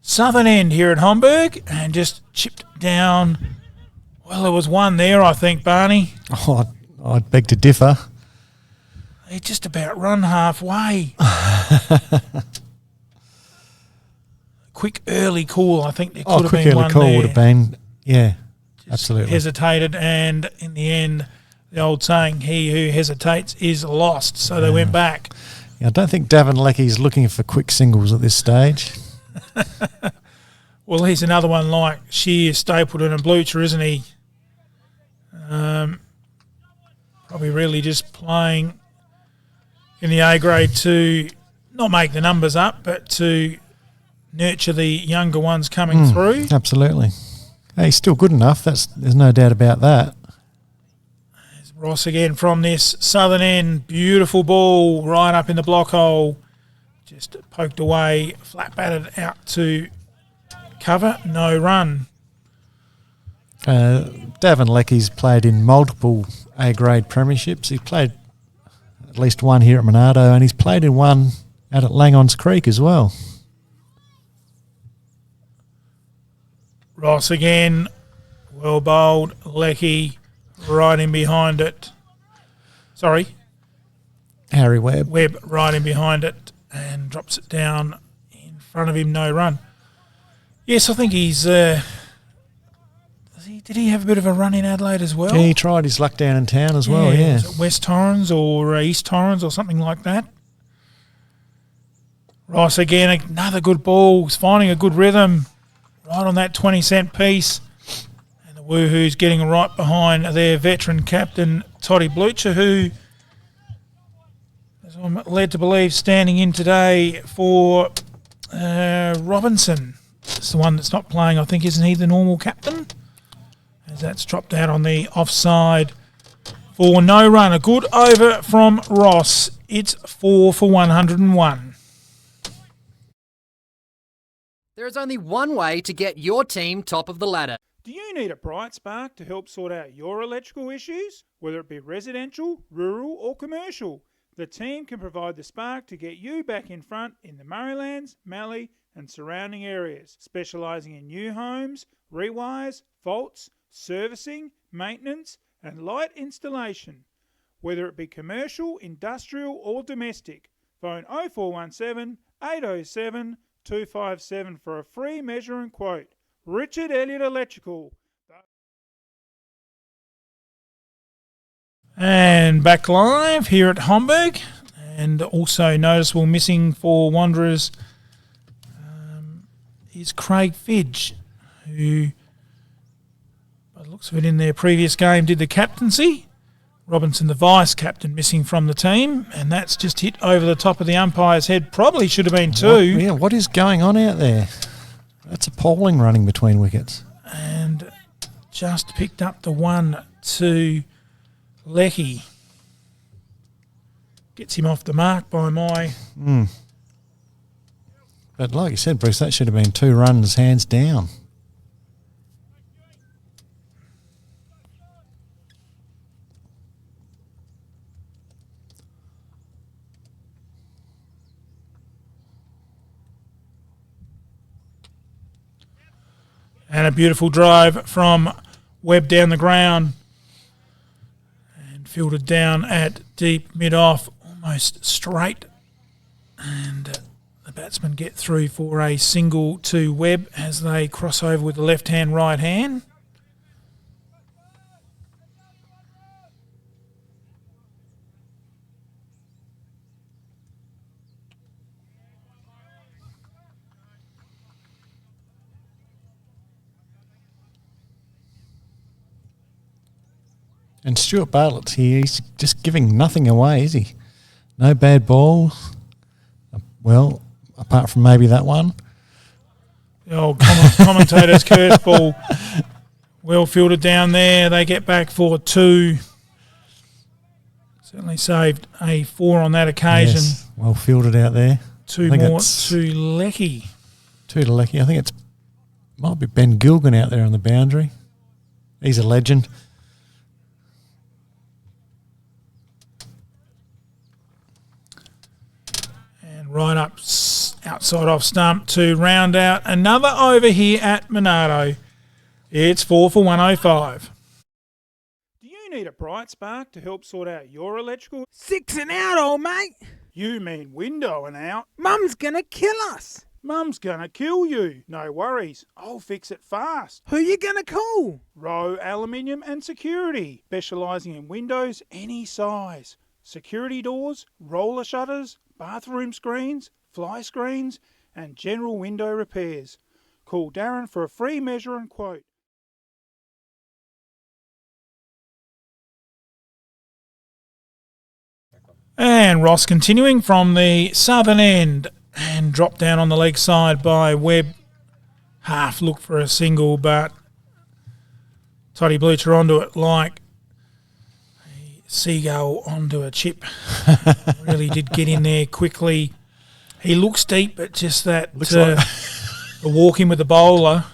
southern end here at Homburg and just chipped down. Well, there was one there, I think, Barney. Oh, I'd beg to differ. He just about run halfway. Quick early call, I think there could have quick been early one call there. would have been, yeah, Just absolutely. hesitated, and in the end, the old saying, he who hesitates is lost. So they went back. Yeah, I don't think Davin Lecky's looking for quick singles at this stage. Well, he's another one like Shear, Stapleton and Blucher, isn't he? Probably really just playing in the A grade to not make the numbers up, but to nurture the younger ones coming through. Absolutely. Hey, he's still good enough. There's no doubt about that. Ross again from this southern end. Beautiful ball right up in the block hole. Just poked away, flat batted out to cover. No run. Davin Lecky's played in multiple A-grade premierships. He's played at least one here at Monarto, and he's played in one out at Langons Creek as well. Ross again. Well bowled. Lecky right in behind it. Sorry. Harry Webb. Webb right in behind it and drops it down in front of him. No run. Yes, I think he's... did he have a bit of a run in Adelaide as well? Yeah, he tried his luck down in town as well, yeah. Was it West Torrens or East Torrens or something like that? Ross again, another good ball. He's finding a good rhythm right on that 20-cent piece. And the Woohoo's getting right behind their veteran captain, Toddy Blucher, who, as I'm led to believe, standing in today for Robinson. It's the one that's not playing, I think, isn't he the normal captain? As that's dropped out on the offside for no run. A good over from Ross. It's 4 for 101. There is only one way to get your team top of the ladder. Do you need a bright spark to help sort out your electrical issues? Whether it be residential, rural or commercial, the team can provide the spark to get you back in front in the Murraylands, Mallee and surrounding areas, specialising in new homes, rewires, faults, servicing, maintenance and light installation. Whether it be commercial, industrial or domestic, phone 0417 807 257 for a free measure and quote. Richard Elliott Electrical. And back live here at Homburg, and also noticeable missing for Wanderers is Craig Fidge, who, by the looks of it in their previous game, did the captaincy. Robinson, the vice-captain, missing from the team, and that's just hit over the top of the umpire's head. Probably should have been two. What is going on out there? That's appalling running between wickets. And just picked up the one to Lecky. Gets him off the mark by my... But like you said, Bruce, that should have been 2 runs hands down. And a beautiful drive from Webb down the ground. And fielded down at deep mid-off, almost straight. And the batsmen get through for a single to Webb as they cross over with the left hand, right hand. And Stuart Bartlett's here. He's just giving nothing away, is he? No bad balls. Well, apart from maybe that one. The old commentator's curse ball. Well fielded down there. They get back for 2. Certainly saved a 4 on that occasion. Yes, well fielded out there. 2 more to Lecky. 2 to Lecky. I think might be Ben Gilgan out there on the boundary. He's a legend. Right up outside off stump to round out another over here at Monarto. It's 4 for 105. Do you need a bright spark to help sort out your electrical? 6 and out, old mate. You mean window and out? Mum's gonna kill us. Mum's gonna kill you. No worries. I'll fix it fast. Who you gonna call? Rowe Aluminium and Security, specialising in windows any size. Security doors, roller shutters, bathroom screens, fly screens, and general window repairs. Call Darren for a free measure and quote. And Ross continuing from the southern end and dropped down on the leg side by Webb. Half look for a single, but Toddy Blucher onto it like seagull onto a chip. Really did get in there quickly. He looks deep, but just that the walk in with the bowler,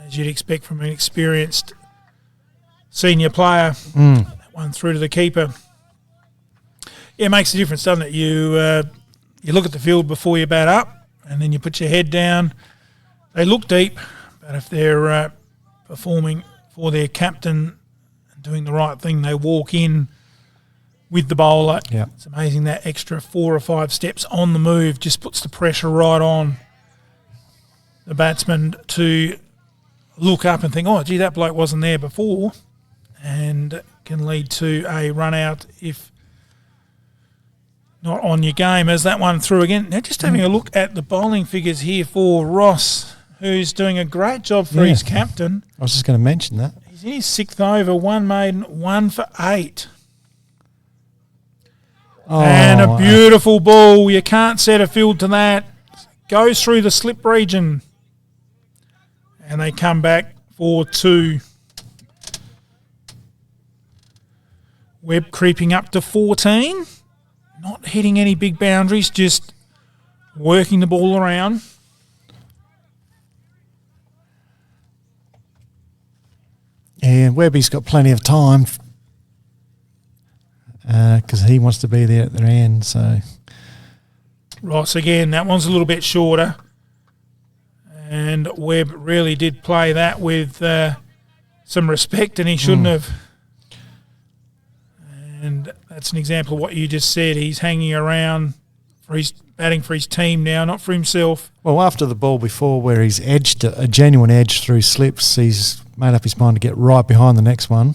as you'd expect from an experienced senior player. That one through to the keeper. Yeah, it makes a difference, doesn't it? You look at the field before you bat up, and then you put your head down. They look deep, but if they're performing for their captain and doing the right thing, they walk in with the bowler. Yeah. It's amazing that extra 4 or 5 steps on the move just puts the pressure right on the batsman to look up and think, oh, gee, that bloke wasn't there before, and can lead to a run out if not on your game, as that one through again. Now just having a look at the bowling figures here for Ross, who's doing a great job for his captain. I was just going to mention that. He's in his 6th over, 1 maiden, 1 for 8. Oh, and a beautiful ball. You can't set a field to that. Goes through the slip region. And they come back for 2. Webb creeping up to 14. Not hitting any big boundaries, just working the ball around. And Webby's got plenty of time because he wants to be there at their end. So Ross again, that one's a little bit shorter. And Webb really did play that with some respect, and he shouldn't have. And that's an example of what you just said. He's hanging around for his batting for his team now, not for himself. Well, after the ball before where he's edged a genuine edge through slips, he's made up his mind to get right behind the next one.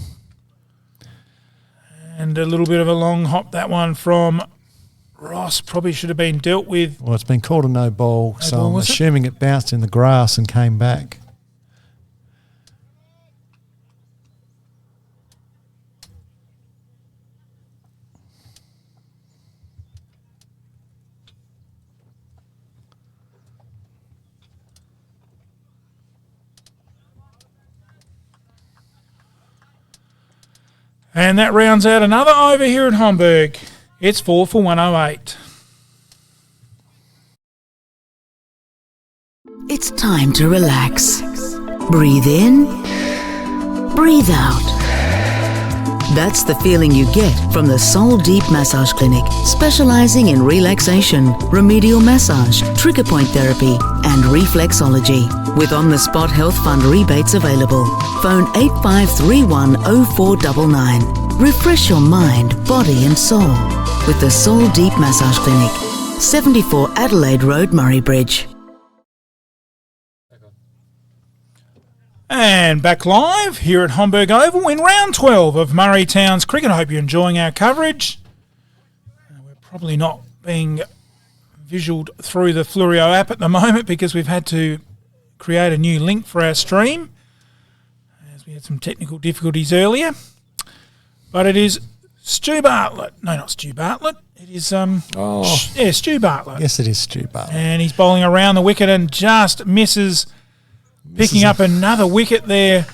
And a little bit of a long hop, that one from Ross. Probably should have been dealt with. Well, it's been called a no ball, so ball, I'm was it? assuming it bounced in the grass and came back. And that rounds out another over here at Homburg. It's 4 for 108. It's time to relax. Breathe in, breathe out. That's the feeling you get from the Soul Deep Massage Clinic, specialising in relaxation, remedial massage, trigger point therapy and reflexology, with on-the-spot health fund rebates available. Phone 8531 0499. Refresh your mind, body and soul with the Soul Deep Massage Clinic, 74 Adelaide Road, Murray Bridge. And back live here at Homburg Oval in round 12 of Murray Town's cricket. I hope you're enjoying our coverage. We're probably not being visualed through the Flurio app at the moment because we've had to create a new link for our stream as we had some technical difficulties earlier. But it is Stu Bartlett. No, not Stu Bartlett. It is Stu Bartlett. Yes, it is Stu Bartlett. And he's bowling around the wicket and just misses picking up another wicket there,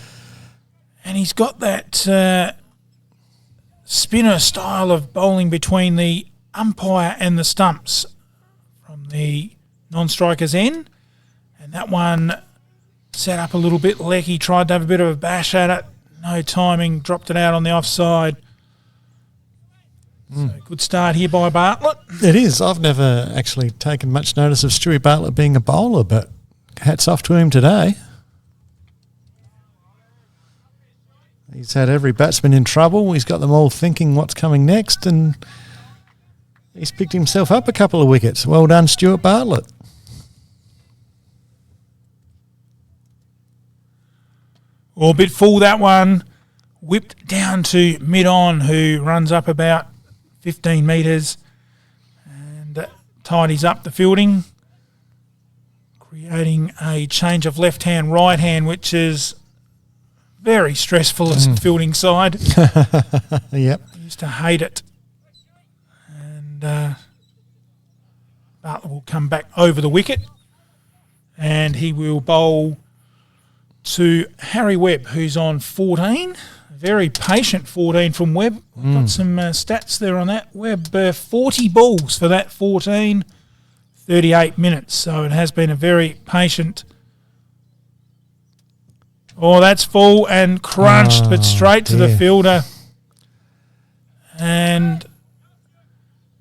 and he's got that spinner style of bowling between the umpire and the stumps from the non-striker's end, and that one set up a little bit. Lecky tried to have a bit of a bash at it, no timing, dropped it out on the offside. So good start here by Bartlett. It is. I've never actually taken much notice of Stewie Bartlett being a bowler, but hats off to him today. He's had every batsman in trouble. He's got them all thinking what's coming next, and he's picked himself up a couple of wickets. Well done, Stuart Bartlett. Well, a bit full that one. Whipped down to mid-on, who runs up about 15 metres and tidies up the fielding, creating a change of left-hand, right-hand, which is very stressful as a fielding side. Yep. I used to hate it. And Bartlett will come back over the wicket and he will bowl to Harry Webb, who's on 14. Very patient 14 from Webb. Got some stats there on that. Webb, 40 balls for that 14, 38 minutes. So it has been a very patient. Oh, that's full and crunched, but straight to the fielder. And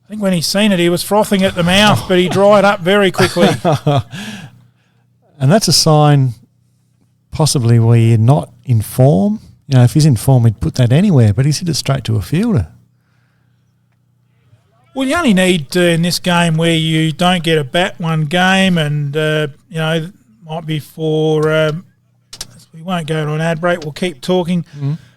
I think when he's seen it, he was frothing at the mouth, but he dried up very quickly. And that's a sign possibly where you're not in form. You know, if he's in form, he'd put that anywhere, but he's hit it straight to a fielder. Well, you only need in this game where you don't get a bat one game and, you know, might be for... we won't go to an ad break. We'll keep talking.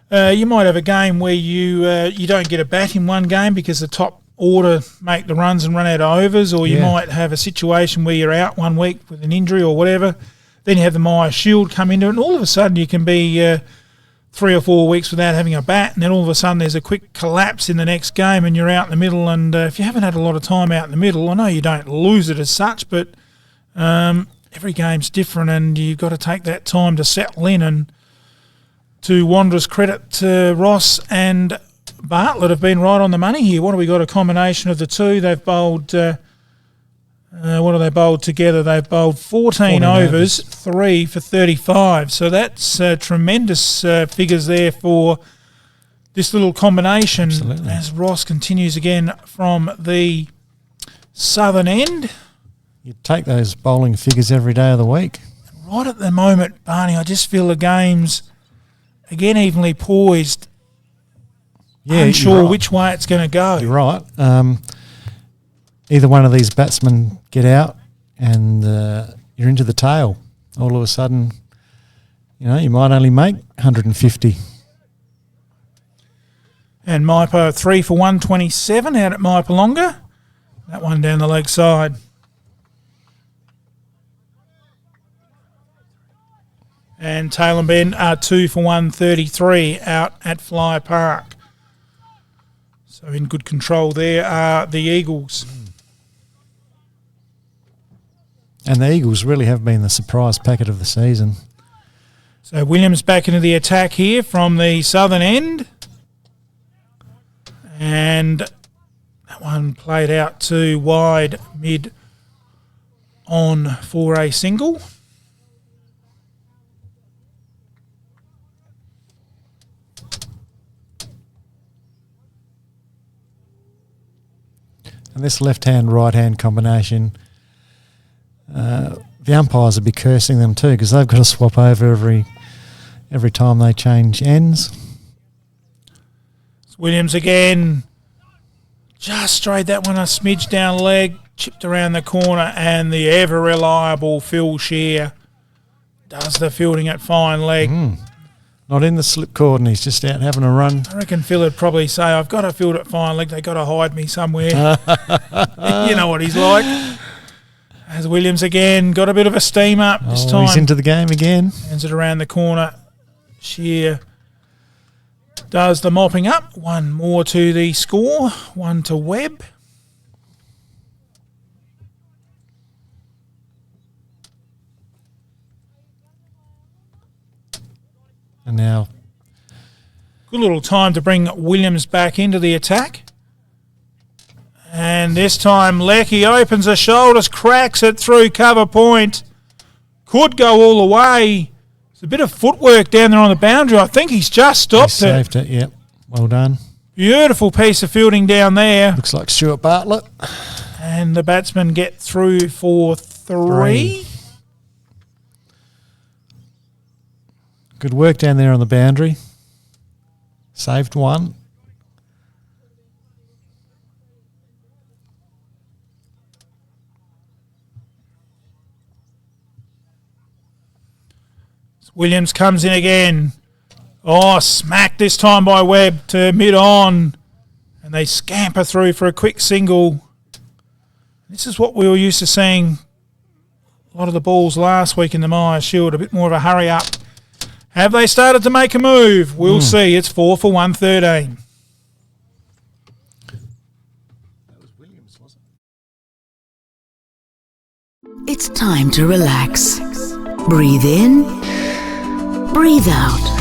You might have a game where you don't get a bat in one game because the top order make the runs and run out of overs, or you might have a situation where you're out 1 week with an injury or whatever. Then you have the Myer Shield come into it, and all of a sudden you can be 3 or 4 weeks without having a bat, and then all of a sudden there's a quick collapse in the next game and you're out in the middle. And if you haven't had a lot of time out in the middle, I know you don't lose it as such, but every game's different and you've got to take that time to settle in. And to Wanderers' credit, Ross and Bartlett have been right on the money here. What have we got? A combination of the two. They've bowled, what have they bowled together? They've bowled 14 overs, 3 for 35. So that's tremendous figures there for this little combination. Absolutely. As Ross continues again from the southern end. You'd take those bowling figures every day of the week. Right at the moment, Barney, I just feel the game's, again, evenly poised. Yeah, unsure right. which way it's going to go. You're right. Either one of these batsmen get out and you're into the tail. All of a sudden, you know, you might only make 150. And Maipa 3 for 127 out at Maipalonga. That one down the leg side. And Tail and Ben are 2 for 133 out at Flyer Park. So in good control there are the Eagles. And the Eagles really have been the surprise packet of the season. So Williams back into the attack here from the southern end. And that one played out to wide mid on for a single. And this left-hand, right-hand combination, the umpires would be cursing them too because they've got to swap over every time they change ends. Williams again. Just straight that one a smidge down leg, chipped around the corner, and the ever-reliable Phil Shear does the fielding at fine leg. Not in the slip cord, and he's just out having a run. I reckon Phil would probably say, I've got to field at fine leg. They've got to hide me somewhere. You know what he's like. As Williams again got a bit of a steam up this time. He's into the game again. Hands it around the corner. Shear does the mopping up. One more to the score. One to Webb. And now, good little time to bring Williams back into the attack. And this time Lecky opens the shoulders, cracks it through cover point. Could go all the way. There's a bit of footwork down there on the boundary. I think he's just stopped it. Saved it, yep. Well done. Beautiful piece of fielding down there. Looks like Stuart Bartlett. And the batsmen get through for three. Good work down there on the boundary. Saved one. Williams comes in again. Oh, smacked this time by Webb to mid-on. And they scamper through for a quick single. This is what we were used to seeing a lot of the balls last week in the Myers Shield. A bit more of a hurry up. Have they started to make a move? We'll see. It's 4 for 113. It's time to relax. Breathe in, breathe out.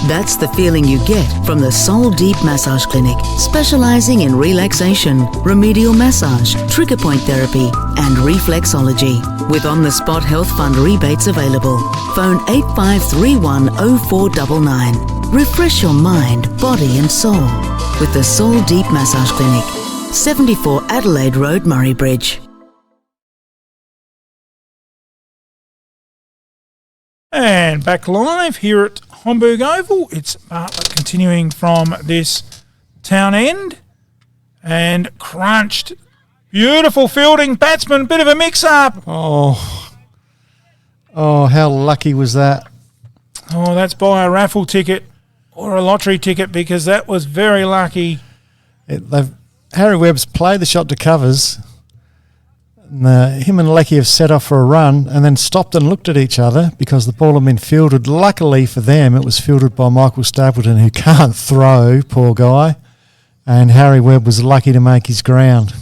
That's the feeling you get from the Soul Deep Massage Clinic, specializing in relaxation, remedial massage, trigger point therapy, and reflexology. With on-the-spot health fund rebates available. Phone 85310499. Refresh your mind, body and soul with the Soul Deep Massage Clinic, 74 Adelaide Road, Murray Bridge. And back live here at Homburg Oval. It's Bartlett continuing from this town end. And crunched. Beautiful fielding. Batsman, bit of a mix-up. Oh, how lucky was that? Oh, that's by a raffle ticket or a lottery ticket because that was very lucky. Harry Webb's played the shot to covers. And, him and Lecky have set off for a run and then stopped and looked at each other because the ball had been fielded. Luckily for them, it was fielded by Michael Stapleton, who can't throw, poor guy. And Harry Webb was lucky to make his ground.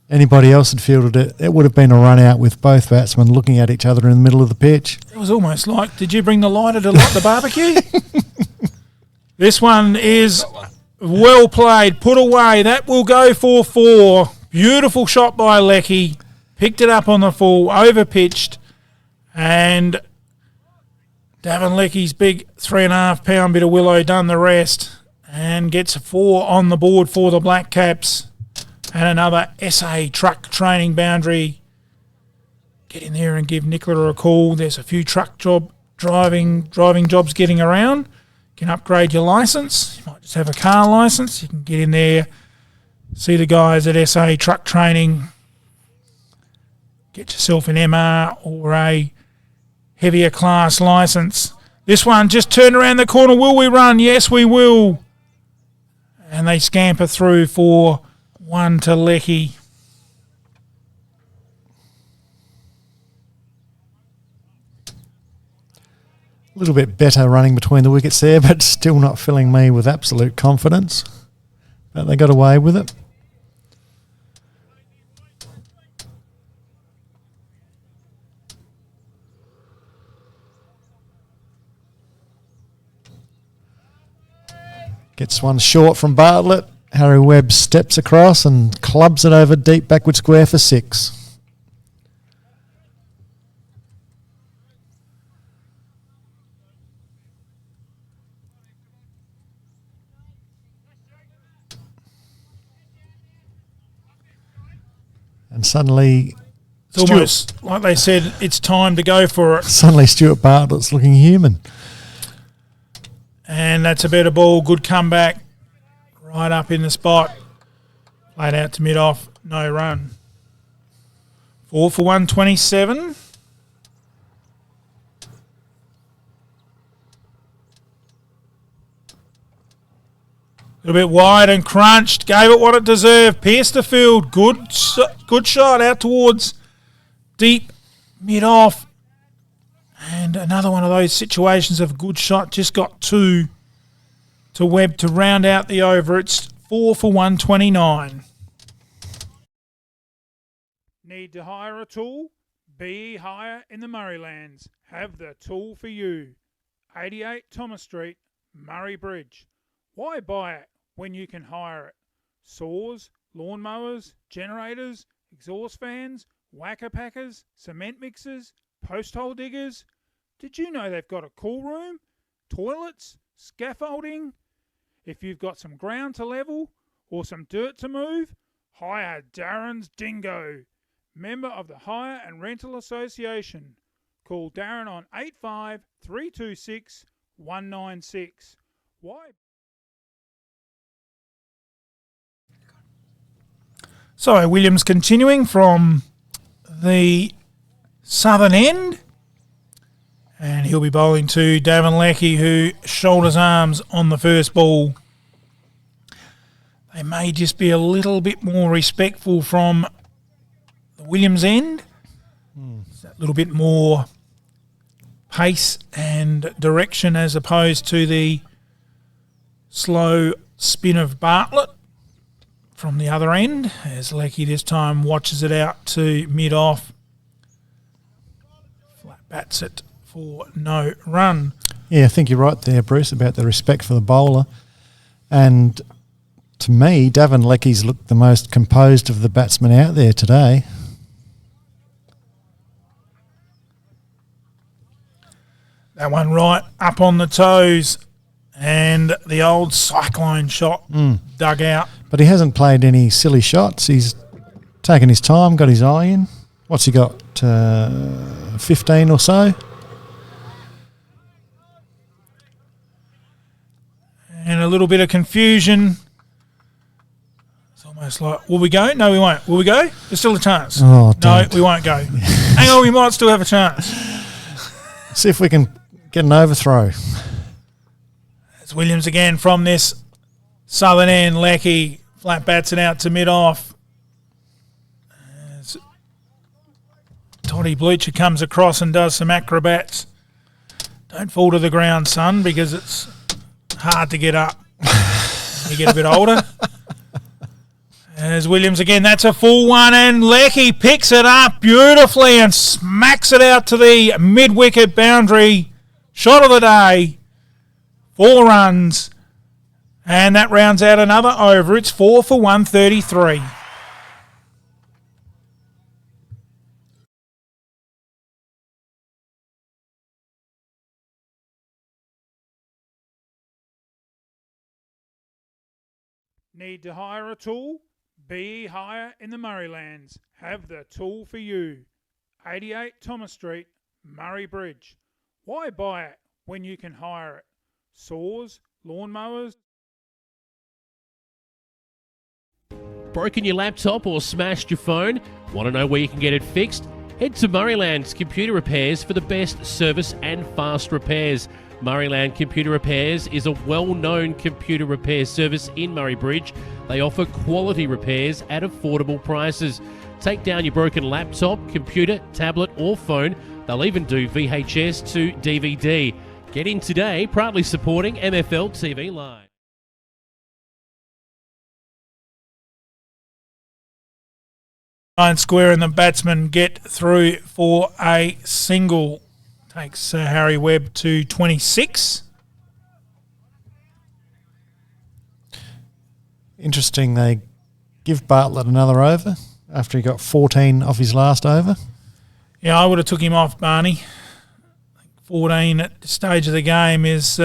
Anybody else had fielded it, it would have been a run out with both batsmen looking at each other in the middle of the pitch. It was almost like, did you bring the lighter to light the barbecue? This one is well played, put away. That will go for 4. Beautiful shot by Lecky. Picked it up on the full, over-pitched. And Davin Lecky's big 3.5-pound bit of willow done the rest. And gets 4 on the board for the Black Caps. And another SA truck training boundary. Get in there and give Nicola a call. There's a few truck driving jobs getting around. You can upgrade your licence. You might just have a car licence. You can get in there, see the guys at SA truck training. Get yourself an MR or a heavier class licence. This one just turned around the corner. Will we run? Yes, we will. And they scamper through for 1 to Lecky. A little bit better running between the wickets there, but still not filling me with absolute confidence. But they got away with it. Gets one short from Bartlett. Harry Webb steps across and clubs it over deep backward square for 6. And suddenly... It's almost like they said, it's time to go for it. Suddenly Stuart Bartlett's looking human. And that's a better ball. Good comeback. Right up in the spot. Played out to mid-off. No run. 4 for 127. A little bit wide and crunched. Gave it what it deserved. Pierced the field. Good shot out towards deep mid-off. And another one of those situations of good shot. Just got 2 to Webb to round out the over. It's 4 for 129. Need to hire a tool? Be Hire in the Murraylands. Have the tool for you. 88 Thomas Street, Murray Bridge. Why buy it when you can hire it? Saws, lawnmowers, generators, exhaust fans, whacker packers, cement mixers, post hole diggers. Did you know they've got a cool room, toilets, scaffolding? If you've got some ground to level or some dirt to move, hire Darren's Dingo. Member of the Hire and Rental Association. Call Darren on 85 326 196. Why? So, Williams continuing from the southern end. And he'll be bowling to Davin Leckie, who shoulders arms on the first ball. They may just be a little bit more respectful from the Williams end. A little bit more pace and direction as opposed to the slow spin of Bartlett from the other end, as Leckie this time watches it out to mid-off. Flat bats it for no run. Yeah, I think you're right there, Bruce, about the respect for the bowler. And to me, Davin Leckie's looked the most composed of the batsmen out there today. That one right up on the toes, and the old cyclone shot dug out. But he hasn't played any silly shots. He's taken his time, got his eye in. What's he got, 15 or so? And a little bit of confusion. It's almost like, will we go? No, we won't. Will we go? There's still a chance. Oh, no, don't. we won't go. Hang on, we might still have a chance. See if we can get an overthrow. It's Williams again from this southern end. Leckie flat bats it out to mid-off. As Toddy Bleacher comes across and does some acrobats. Don't fall to the ground, son, because it's hard to get up. You get a bit older. As Williams again, that's a full one, and Leckie picks it up beautifully and smacks it out to the mid-wicket boundary. Shot of the day. 4 runs. And that rounds out another over. It's 4 for 133. Need to hire a tool? Be Hire in the Murraylands. Have the tool for you. 88 Thomas Street, Murray Bridge. Why buy it when you can hire it? Saws, lawnmowers. Broken your laptop or smashed your phone? Want to know where you can get it fixed? Head to Murrayland's Computer Repairs for the best service and fast repairs. Murrayland Computer Repairs is a well-known computer repair service in Murray Bridge. They offer quality repairs at affordable prices. Take down your broken laptop, computer, tablet or phone. They'll even do VHS to DVD. Get in today, proudly supporting MFL TV Live. Line square and the batsmen get through for a single. Takes Harry Webb to 26. Interesting, they give Bartlett another over after he got 14 off his last over. Yeah, I would have took him off, Barney. 14 at the stage of the game is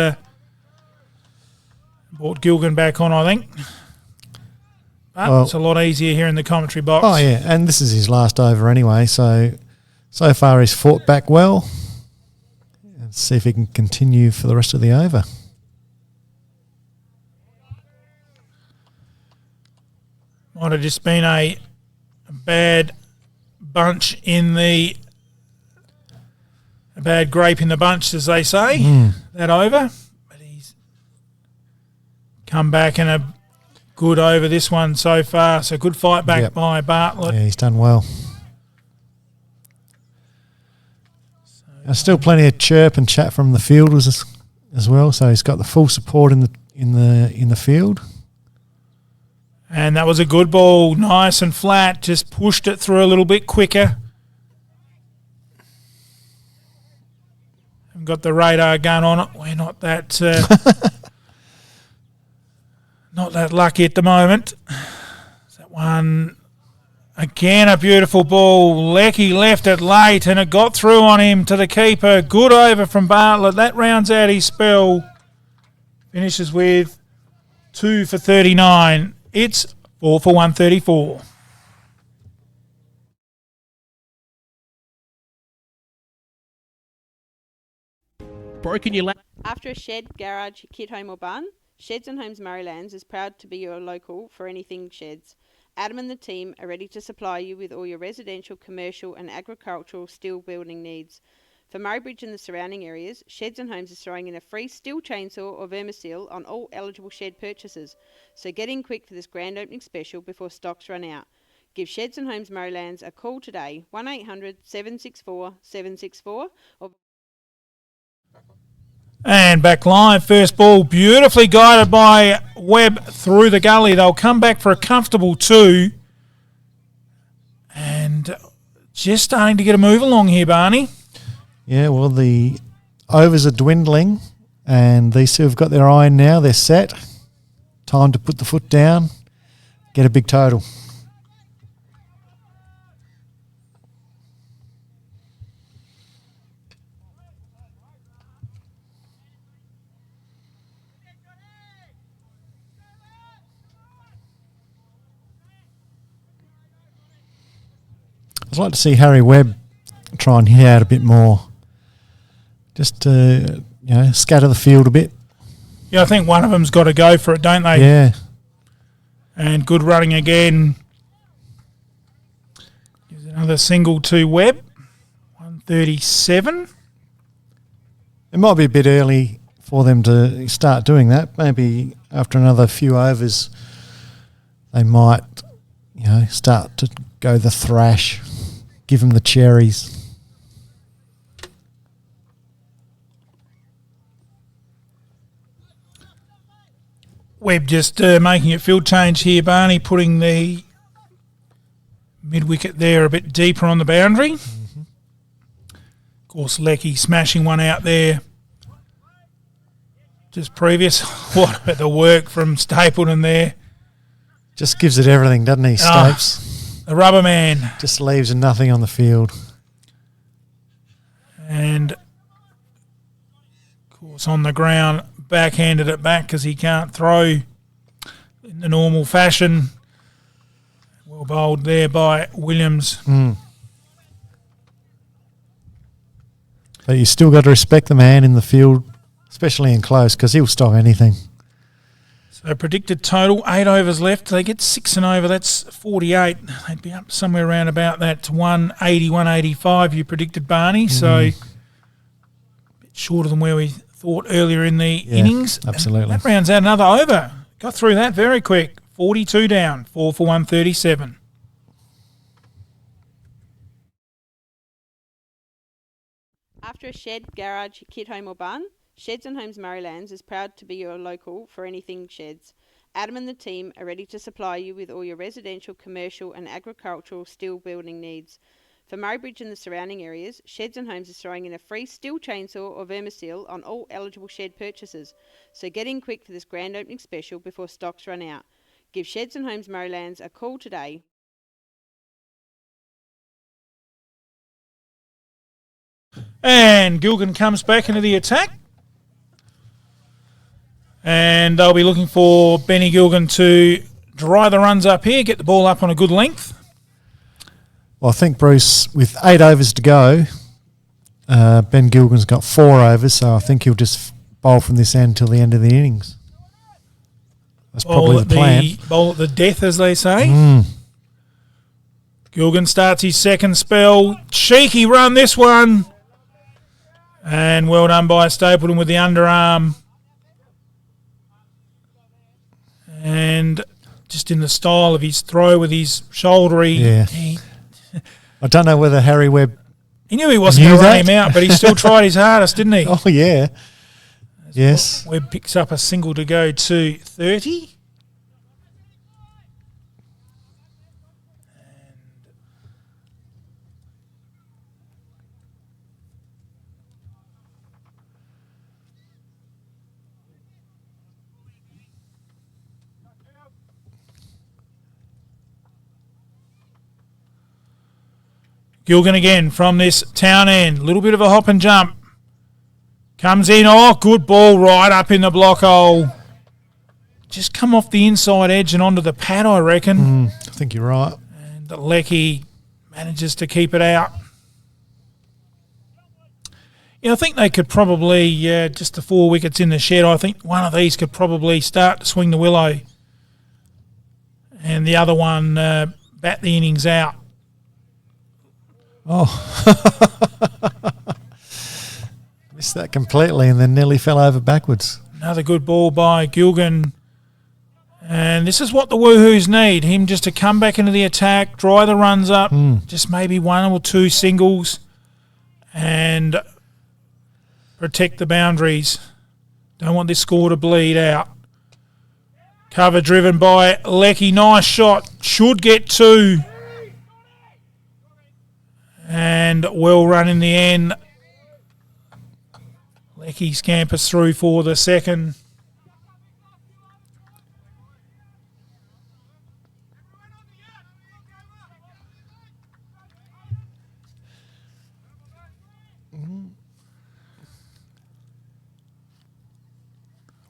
brought Gilgan back on, I think. But Well- it's a lot easier here in the commentary box. Oh, yeah, and this is his last over anyway, so far he's fought back well. Let's see if he can continue for the rest of the over. Might have just been a bad bunch in the... a bad grape in the bunch, as they say, that over. But he's come back in a good over this one so far. So good fight back by Bartlett. Yeah, he's done well. There's still plenty of chirp and chat from the fielders as well, so he's got the full support in the field. And that was a good ball, nice and flat, just pushed it through a little bit quicker. Got the radar gun on it. We're not that not that lucky at the moment. That one again, a beautiful ball. Lecky left it late and it got through on him to the keeper. Good over from Bartlett. That rounds out his spell. Finishes with 2 for 39. It's 4 for 134. Broken your After a shed, garage, kit home or barn, Sheds and Homes Murraylands is proud to be your local for anything sheds. Adam and the team are ready to supply you with all your residential, commercial and agricultural steel building needs. For Murraybridge and the surrounding areas, Sheds and Homes is throwing in a free steel chainsaw or Vermisil on all eligible shed purchases. So get in quick for this grand opening special before stocks run out. Give Sheds and Homes Murraylands a call today, 1800 764 764 or... And back line, first ball, beautifully guided by Webb through the gully. They'll come back for a comfortable 2. And just starting to get a move along here, Barney. Yeah, well, the overs are dwindling, and these two have got their iron now. They're set. Time to put the foot down, get a big total. I'd like to see Harry Webb try and hit out a bit more. Just to, scatter the field a bit. Yeah, I think one of them's got to go for it, don't they? Yeah. And good running again. Gives another single to Webb. 137. It might be a bit early for them to start doing that. Maybe after another few overs, they might, start to go the thrash. Give them the cherries. Webb just making a field change here, Barney, putting the mid-wicket there a bit deeper on the boundary. Mm-hmm. Of course, Lecky smashing one out there just previous. What about the work from Stapleton there? Just gives it everything, doesn't he, Stapes? The rubber man. Just leaves nothing on the field. And, of course, on the ground, backhanded it back because he can't throw in the normal fashion. Well bowled there by Williams. But you still got to respect the man in the field, especially in close, because he'll stop anything. So predicted total, 8 overs left. They get 6 and over. That's 48. They'd be up somewhere around about that 180, 185 you predicted, Barney. So a bit shorter than where we thought earlier in the innings. Absolutely. And that rounds out another over. Got through that very quick. 42 down, 4 for 137. After a shed, garage, kit home or barn, Sheds and Homes Murraylands is proud to be your local for anything sheds. Adam and the team are ready to supply you with all your residential, commercial and agricultural steel building needs. For Murraybridge and the surrounding areas, Sheds and Homes is throwing in a free steel chainsaw or Vermisil on all eligible shed purchases. So get in quick for this grand opening special before stocks run out. Give Sheds and Homes Murraylands a call today. And Gilgan comes back into the attack. And they'll be looking for Benny Gilgan to dry the runs up here, get the ball up on a good length. Well, I think, Bruce, with 8 overs to go, Ben Gilgan's got 4 overs, so I think he'll just bowl from this end till the end of the innings. That's probably the plan. Bowl at the death, as they say. Mm. Gilgan starts his second spell. Cheeky run, this one. And well done by Stapleton with the underarm. And just in the style of his throw with his shoulder, I don't know whether Harry Webb... He knew he wasn't going to run him out, but he still tried his hardest, didn't he? Oh, yeah. Yes. Webb picks up a single to go to 30. Gilgan again from this town end. Little bit of a hop and jump. Comes in. Oh, good ball right up in the block hole. Just come off the inside edge and onto the pad, I reckon. I think you're right. And Lecky manages to keep it out. Yeah, I think they could probably, just the 4 wickets in the shed, I think one of these could probably start to swing the willow. And the other one bat the innings out. Oh, missed that completely and then nearly fell over backwards. Another good ball by Gilgan. And this is what the Woohoos need, him just to come back into the attack, dry the runs up, just maybe 1 or 2 singles and protect the boundaries. Don't want this score to bleed out. Cover driven by Lecky. Nice shot. Should get 2. And well run in the end. Lecky scampers through for the second.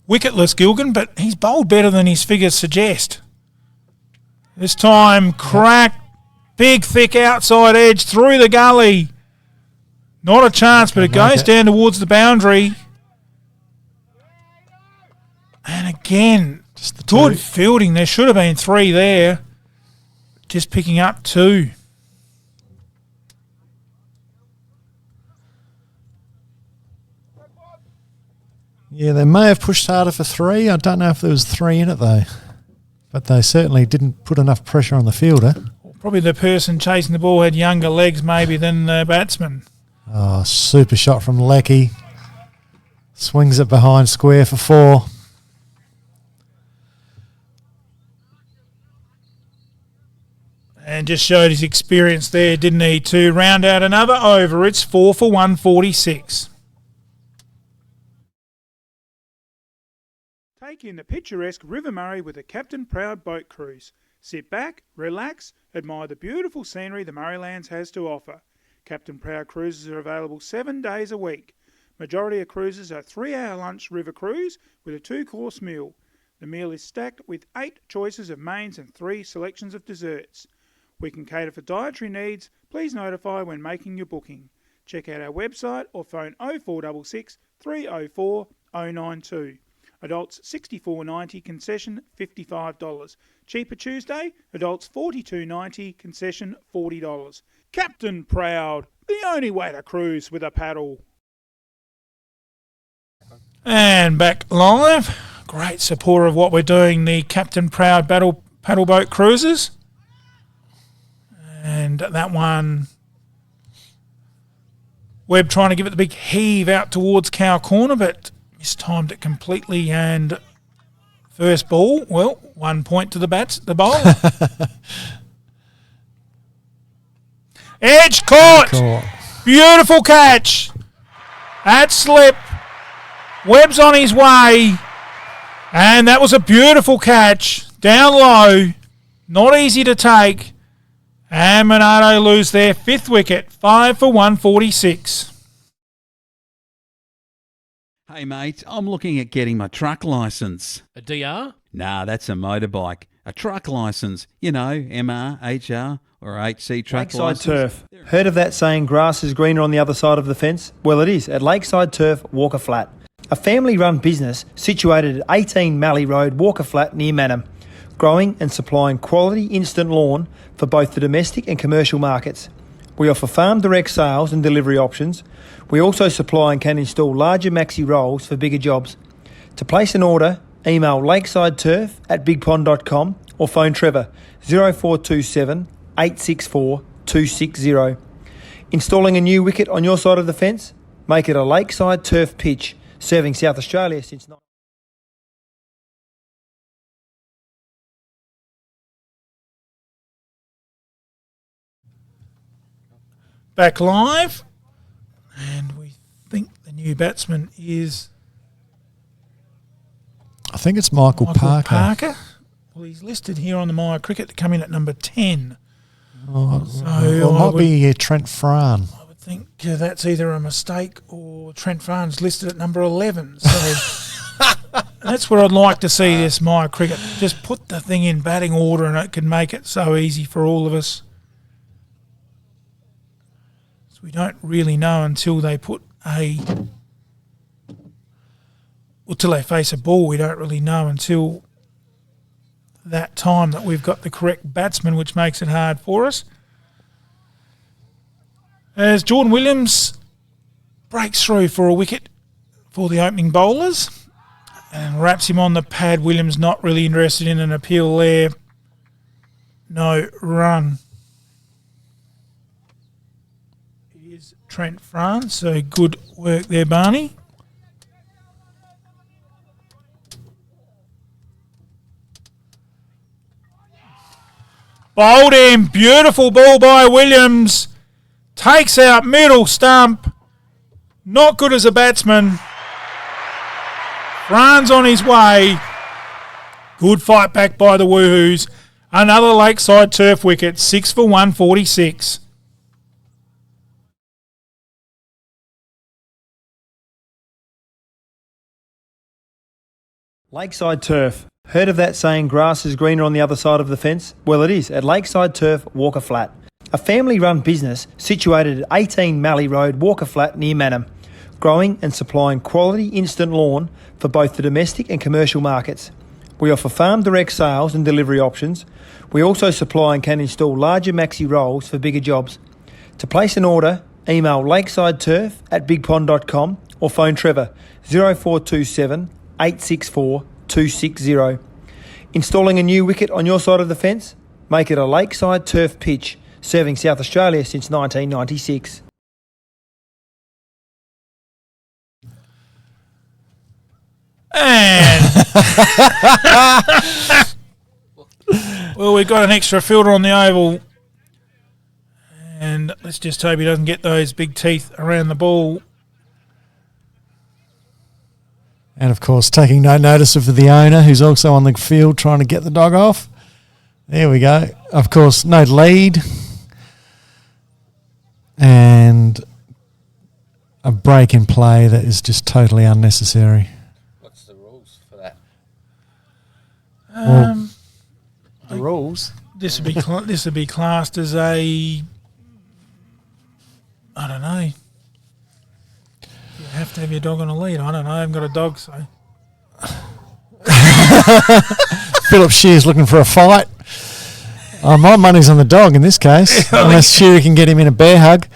Wicketless Gilgan, but he's bowled better than his figures suggest. This time, crack. Big, thick outside edge through the gully. Not a chance, but it goes down towards the boundary. And again, just the good fielding. There should have been 3 there. Just picking up 2. Yeah, they may have pushed harder for 3. I don't know if there was 3 in it, though. But they certainly didn't put enough pressure on the fielder. Probably the person chasing the ball had younger legs maybe than the batsman. Oh, super shot from Lecky. Swings it behind square for 4. And just showed his experience there, didn't he, to round out another over. It's 4 for 146. Take in the picturesque River Murray with a Captain Proud boat cruise. Sit back, relax, admire the beautiful scenery the Murraylands has to offer. Captain Proud cruises are available 7 days a week. Majority of cruises are 3-hour lunch river cruise with a 2-course meal. The meal is stacked with 8 choices of mains and 3 selections of desserts. We can cater for dietary needs. Please notify when making your booking. Check out our website or phone 0466 304 092. Adults $64.90, concession $55. Cheaper Tuesday, adults $42.90, concession $40. Captain Proud, the only way to cruise with a paddle. And back live. Great supporter of what we're doing, the Captain Proud paddle boat cruises. And that one, Webb trying to give it the big heave out towards Cow Corner, but mistimed it completely. And first ball, well, 1 point to the bowler. Edge caught. Beautiful catch. At slip. Webb's on his way. And that was a beautiful catch. Down low. Not easy to take. And Monarto lose their 5th wicket. 5 for 146. Hey mate, I'm looking at getting my truck licence. A DR? Nah, that's a motorbike. A truck licence, you know, MR, HR or HC truck Lakeside licence. Turf. Heard of that saying, grass is greener on the other side of the fence? Well, it is at Lakeside Turf, Walker Flat. A family-run business situated at 18 Mallee Road, Walker Flat, near Manham. Growing and supplying quality instant lawn for both the domestic and commercial markets. We offer farm direct sales and delivery options. We also supply and can install larger maxi rolls for bigger jobs. To place an order, email lakesideturf@bigpond.com or phone Trevor 0427 864 260. Installing a new wicket on your side of the fence? Make it a Lakeside Turf pitch, serving South Australia since... Back live, and we think the new batsman is... I think it's Michael Parker. Well, he's listed here on the Myer Cricket to come in at number 10. Oh, So well, it might be Trent Fran. I would think that's either a mistake or Trent Farn's listed at number 11. So that's where I'd like to see this Myer Cricket. Just put the thing in batting order and it can make it so easy for all of us. So we don't really know until they put till they face a ball. We don't really know until that time that we've got the correct batsman, which makes it hard for us. As Jordan Williams breaks through for a wicket for the opening bowlers and wraps him on the pad. Williams not really interested in an appeal there. No run. Here's Trent Fran, so good work there, Barney. Bowled him. Beautiful ball by Williams. Takes out middle stump. Not good as a batsman. Fran's on his way. Good fight back by the Woohoos. Another Lakeside Turf wicket. 6 for 146. Lakeside Turf. Heard of that saying, grass is greener on the other side of the fence? Well, it is at Lakeside Turf, Walker Flat. A family-run business situated at 18 Mallee Road, Walker Flat, near Manham. Growing and supplying quality instant lawn for both the domestic and commercial markets. We offer farm direct sales and delivery options. We also supply and can install larger maxi rolls for bigger jobs. To place an order, email lakesideturf@bigpond.com or phone Trevor 0427 864 260. Installing a new wicket on your side of the fence? Make it a Lakeside Turf pitch, serving South Australia since 1996. And well, we've got an extra fielder on the oval, and let's just hope he doesn't get those big teeth around the ball. And, of course, taking no notice of the owner, who's also on the field trying to get the dog off. There we go. Of course, no lead. And a break in play that is just totally unnecessary. What's the rules for that? The rules? This would be classed as a... I don't know. You have to have your dog on a lead. I don't know. I haven't got a dog, so... Philip Shear's looking for a fight. Oh, my money's on the dog in this case, unless Shearer can get him in a bear hug.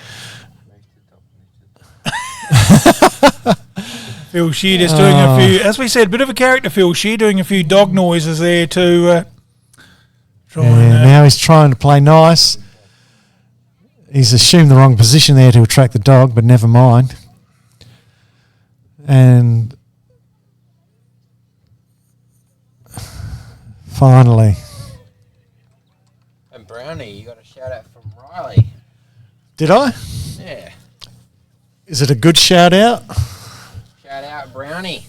Phil Shear just doing a few... As we said, bit of a character, Phil Shear, doing a few dog noises there to try and... now he's trying to play nice. He's assumed the wrong position there to attract the dog, but never mind. And finally. And Brownie, you got a shout out from Riley. Did I? Yeah. Is it a good shout out? Shout out Brownie.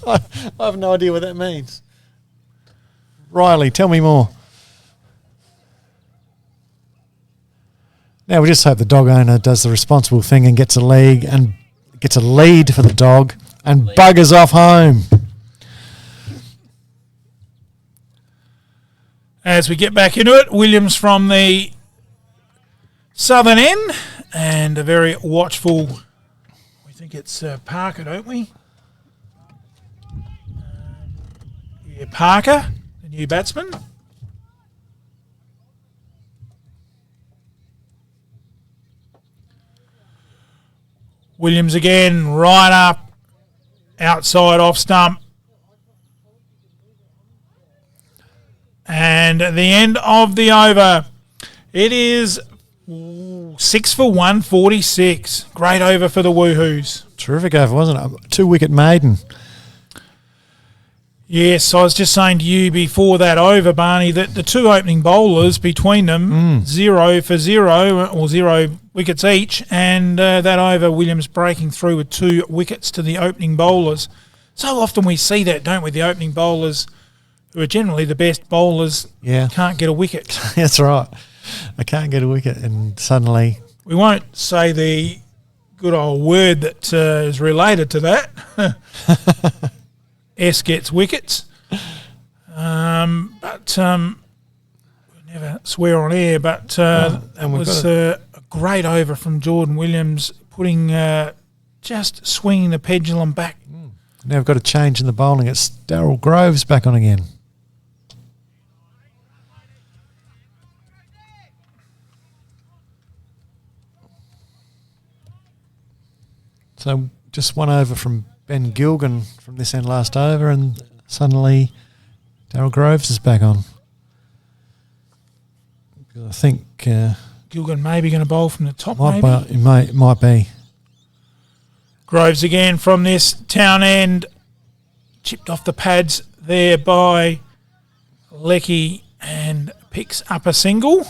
I have no idea what that means. Riley, tell me more. Now we just hope the dog owner does the responsible thing and gets a lead for the dog and buggers off home. As we get back into it, Williams from the southern end and a very watchful, we think it's Parker, don't we? Yeah, Parker, the new batsman. Williams again, right up, outside off stump. And at the end of the over, it is 6 for 146. Great over for the Woohoos. Terrific over, wasn't it? 2-wicket maiden. Yes, I was just saying to you before that over, Barney, that the two opening bowlers between them, 0 for 0, or 0 wickets each, and that over, Williams breaking through with 2 wickets to the opening bowlers. So often we see that, don't we? The opening bowlers, who are generally the best bowlers, can't get a wicket. That's right. I can't get a wicket, and suddenly... We won't say the good old word that is related to that. S gets wickets. But we never swear on air, but that was a great over from Jordan Williams, putting just swinging the pendulum back. Now we've got a change in the bowling. It's Daryl Groves back on again. So just one over from Ben Gilgan from this end last over, and suddenly Daryl Groves is back on. I think Gilgan may be going to bowl from the top, it might be. Groves again from this town end, chipped off the pads there by Lecky and picks up a single.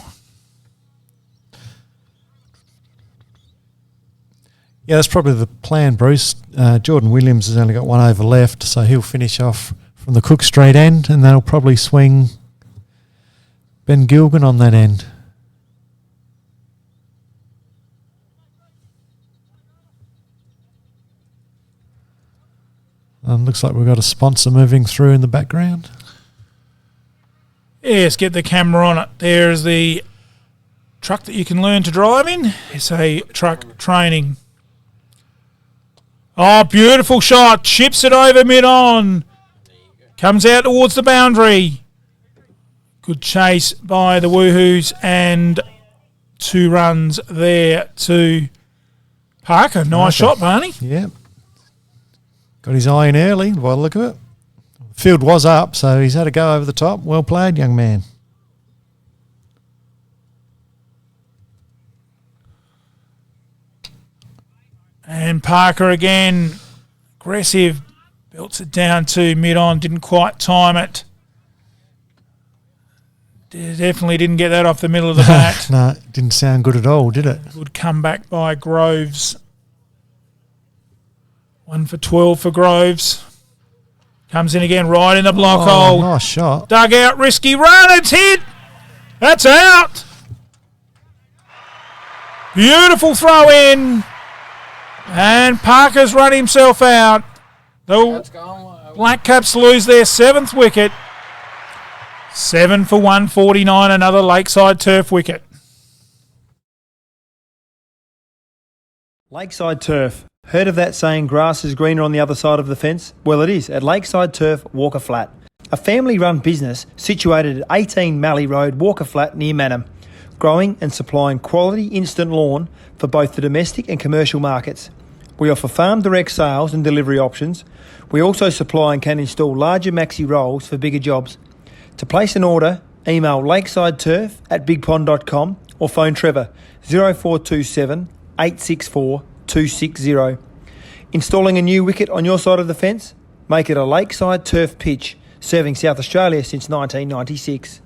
Yeah, that's probably the plan, Bruce. Jordan Williams has only got one over left, so he'll finish off from the Cook Street end, and they'll probably swing Ben Gilgan on that end. Looks like we've got a sponsor moving through in the background. Yes, get the camera on it. There's the truck that you can learn to drive in. It's a truck training. Oh, beautiful shot. Chips it over mid-on. Comes out towards the boundary. Good chase by the Woohoos, and 2 runs there to Parker. Nice shot, Barney. Yeah. Got his eye in early by the look of it. The field was up, so he's had to go over the top. Well played, young man. And Parker again, aggressive, belts it down to mid-on, didn't quite time it. Definitely didn't get that off the middle of the bat. No, it didn't sound good at all, did it? Good comeback by Groves. 1 for 12 for Groves. Comes in again right in the block hole. Nice shot. Dug out, risky run, it's hit. That's out. Beautiful throw in. And Parker's run himself out. The Black Caps lose their 7th wicket. 7 for 149, another Lakeside Turf wicket. Lakeside Turf. Heard of that saying, grass is greener on the other side of the fence? Well, it is at Lakeside Turf, Walker Flat. A family-run business situated at 18 Mallee Road, Walker Flat, near Manham. Growing and supplying quality instant lawn for both the domestic and commercial markets. We offer farm direct sales and delivery options. We also supply and can install larger maxi rolls for bigger jobs. To place an order, email lakesideturf@bigpond.com or phone Trevor 0427 864 260. Installing a new wicket on your side of the fence? Make it a Lakeside Turf pitch, serving South Australia since 1996.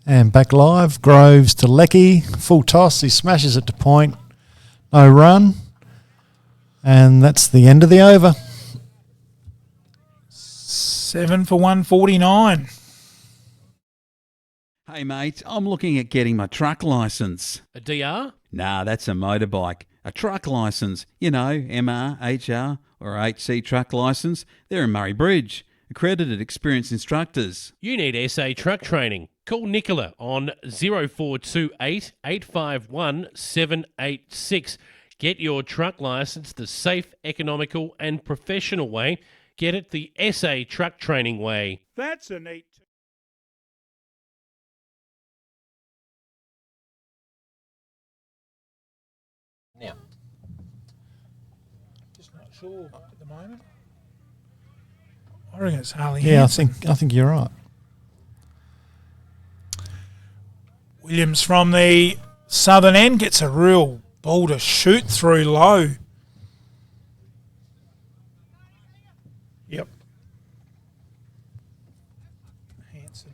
And back live, Groves to Lecky, full toss, he smashes it to point, no run, and that's the end of the over. 7 for 149. Hey mate, I'm looking at getting my truck licence. A DR? Nah, that's a motorbike. A truck licence, MR, HR or HC truck licence, they're in Murray Bridge. Accredited experienced instructors. You need SA truck training. Call Nicola on 0428 851 786. Get your truck licence the safe, economical and professional way. Get it the SA truck training way. That's a neat... Now. Just not sure at the moment. I reckon it's Harley Yeah, Hansen. I think you're right. Williams from the southern end gets a real ball to shoot through low. Yep. Hansen.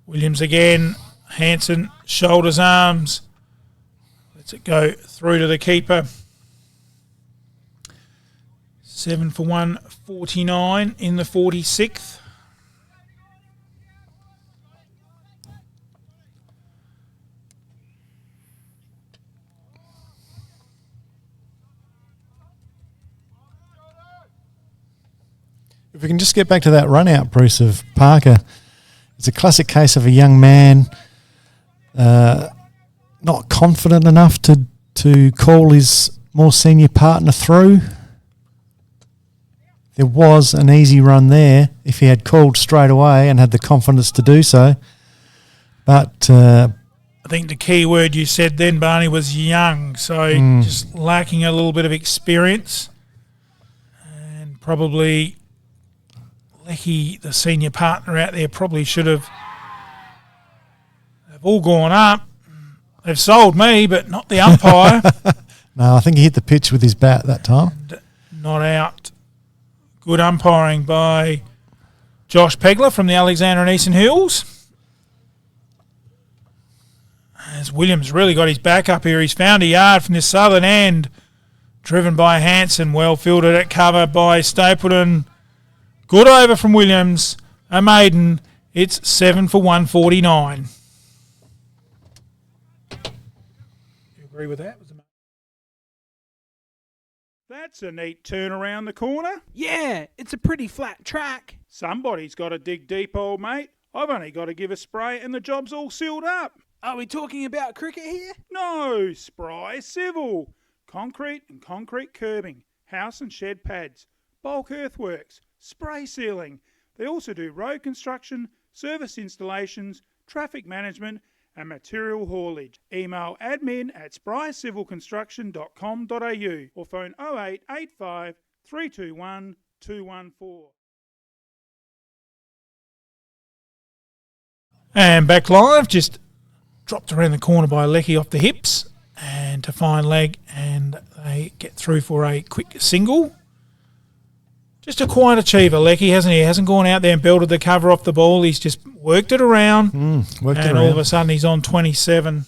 Williams again. Hansen, shoulders, arms. Lets it go through to the keeper. 7 for 149 in the 46th. If we can just get back to that run out, Bruce, of Parker, it's a classic case of a young man not confident enough to call his more senior partner through. There was an easy run there if he had called straight away and had the confidence to do so. But I think the key word you said then, Barney, was young. So just lacking a little bit of experience. And probably Lecky, the senior partner out there, probably should have... They've all gone up. They've sold me, but not the umpire. no, I think he hit the pitch with his bat that time. And not out. Good umpiring by Josh Pegler from the Alexander and Eastern Hills. As Williams really got his back up here. He's found a yard from the southern end. Driven by Hansen. Well fielded at cover by Stapleton. Good over from Williams. A maiden. It's 7 for 149. You agree with that? That's a neat turn around the corner. Yeah, it's a pretty flat track. Somebody's got to dig deep, old mate. I've only got to give a spray and the job's all sealed up. Are we talking about cricket here? No, Spry Civil. Concrete and concrete curbing, house and shed pads, bulk earthworks, spray sealing. They also do road construction, service installations, traffic management and material haulage. Email admin@sprycivilconstruction.com.au or phone 0885 321 214. And back live, just dropped around the corner by Lecky off the hips and to fine leg, and they get through for a quick single. Just a quiet achiever, Lecky, hasn't he? He hasn't gone out there and belted the cover off the ball. He's just worked it around. And all of a sudden he's on 27.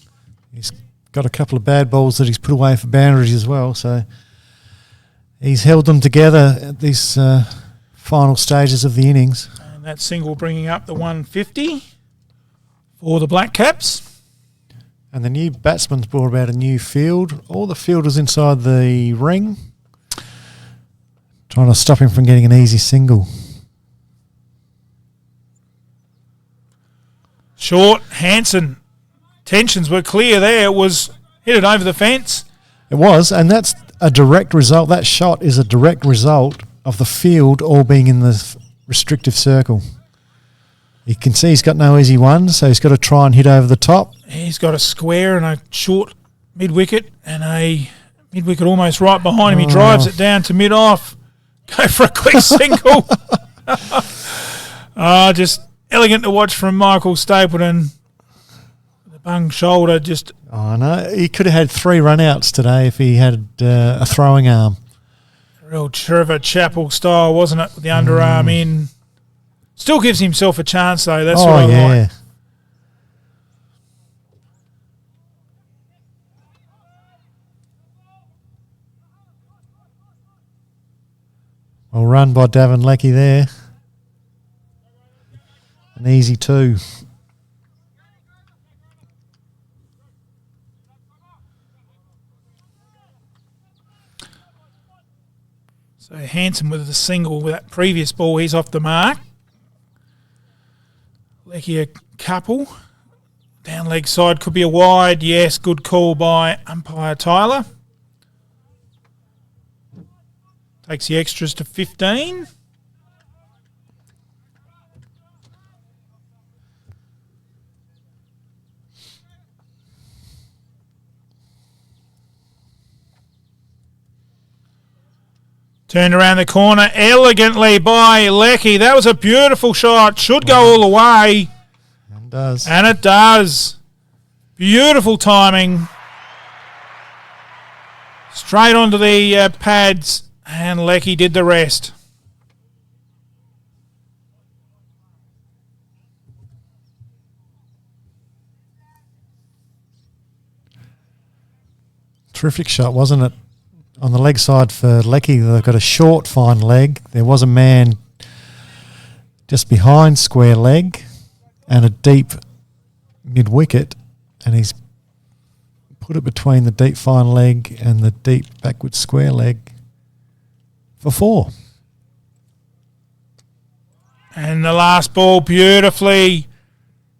He's got a couple of bad balls that he's put away for boundaries as well. So he's held them together at these final stages of the innings. And that single bringing up the 150 for the Black Caps. And the new batsman's brought about a new field. All the fielders inside the ring, trying to stop him from getting an easy single. Short, Hansen. Tensions were clear there. It was hit it over the fence. It was, and that's a direct result. That shot is a direct result of the field all being in the restrictive circle. You can see he's got no easy ones, so he's got to try and hit over the top. He's got a square and a short mid-wicket and a mid-wicket almost right behind him. He drives it down to mid-off. Go for a quick single. Just elegant to watch from Michael Stapleton. The bung shoulder just... Oh, no. He could have had 3 run-outs today if he had a throwing arm. Real Trevor Chappell style, wasn't it, with the underarm in. Still gives himself a chance, though. That's what I like. Well run by Davin Lecky there. An easy 2. So Hanson with the single with that previous ball, he's off the mark. Lecky a couple. Down leg side, could be a wide. Yes, good call by umpire Tyler. Takes the extras to 15. Turned around the corner elegantly by Lecky. That was a beautiful shot. Should go all the way. And does. And it does. Beautiful timing. Straight onto the pads. And Lecky did the rest. Terrific shot, wasn't it? On the leg side for Lecky, they've got a short, fine leg. There was a man just behind square leg and a deep mid-wicket, and he's put it between the deep, fine leg and the deep backward square leg for 4. And the last ball beautifully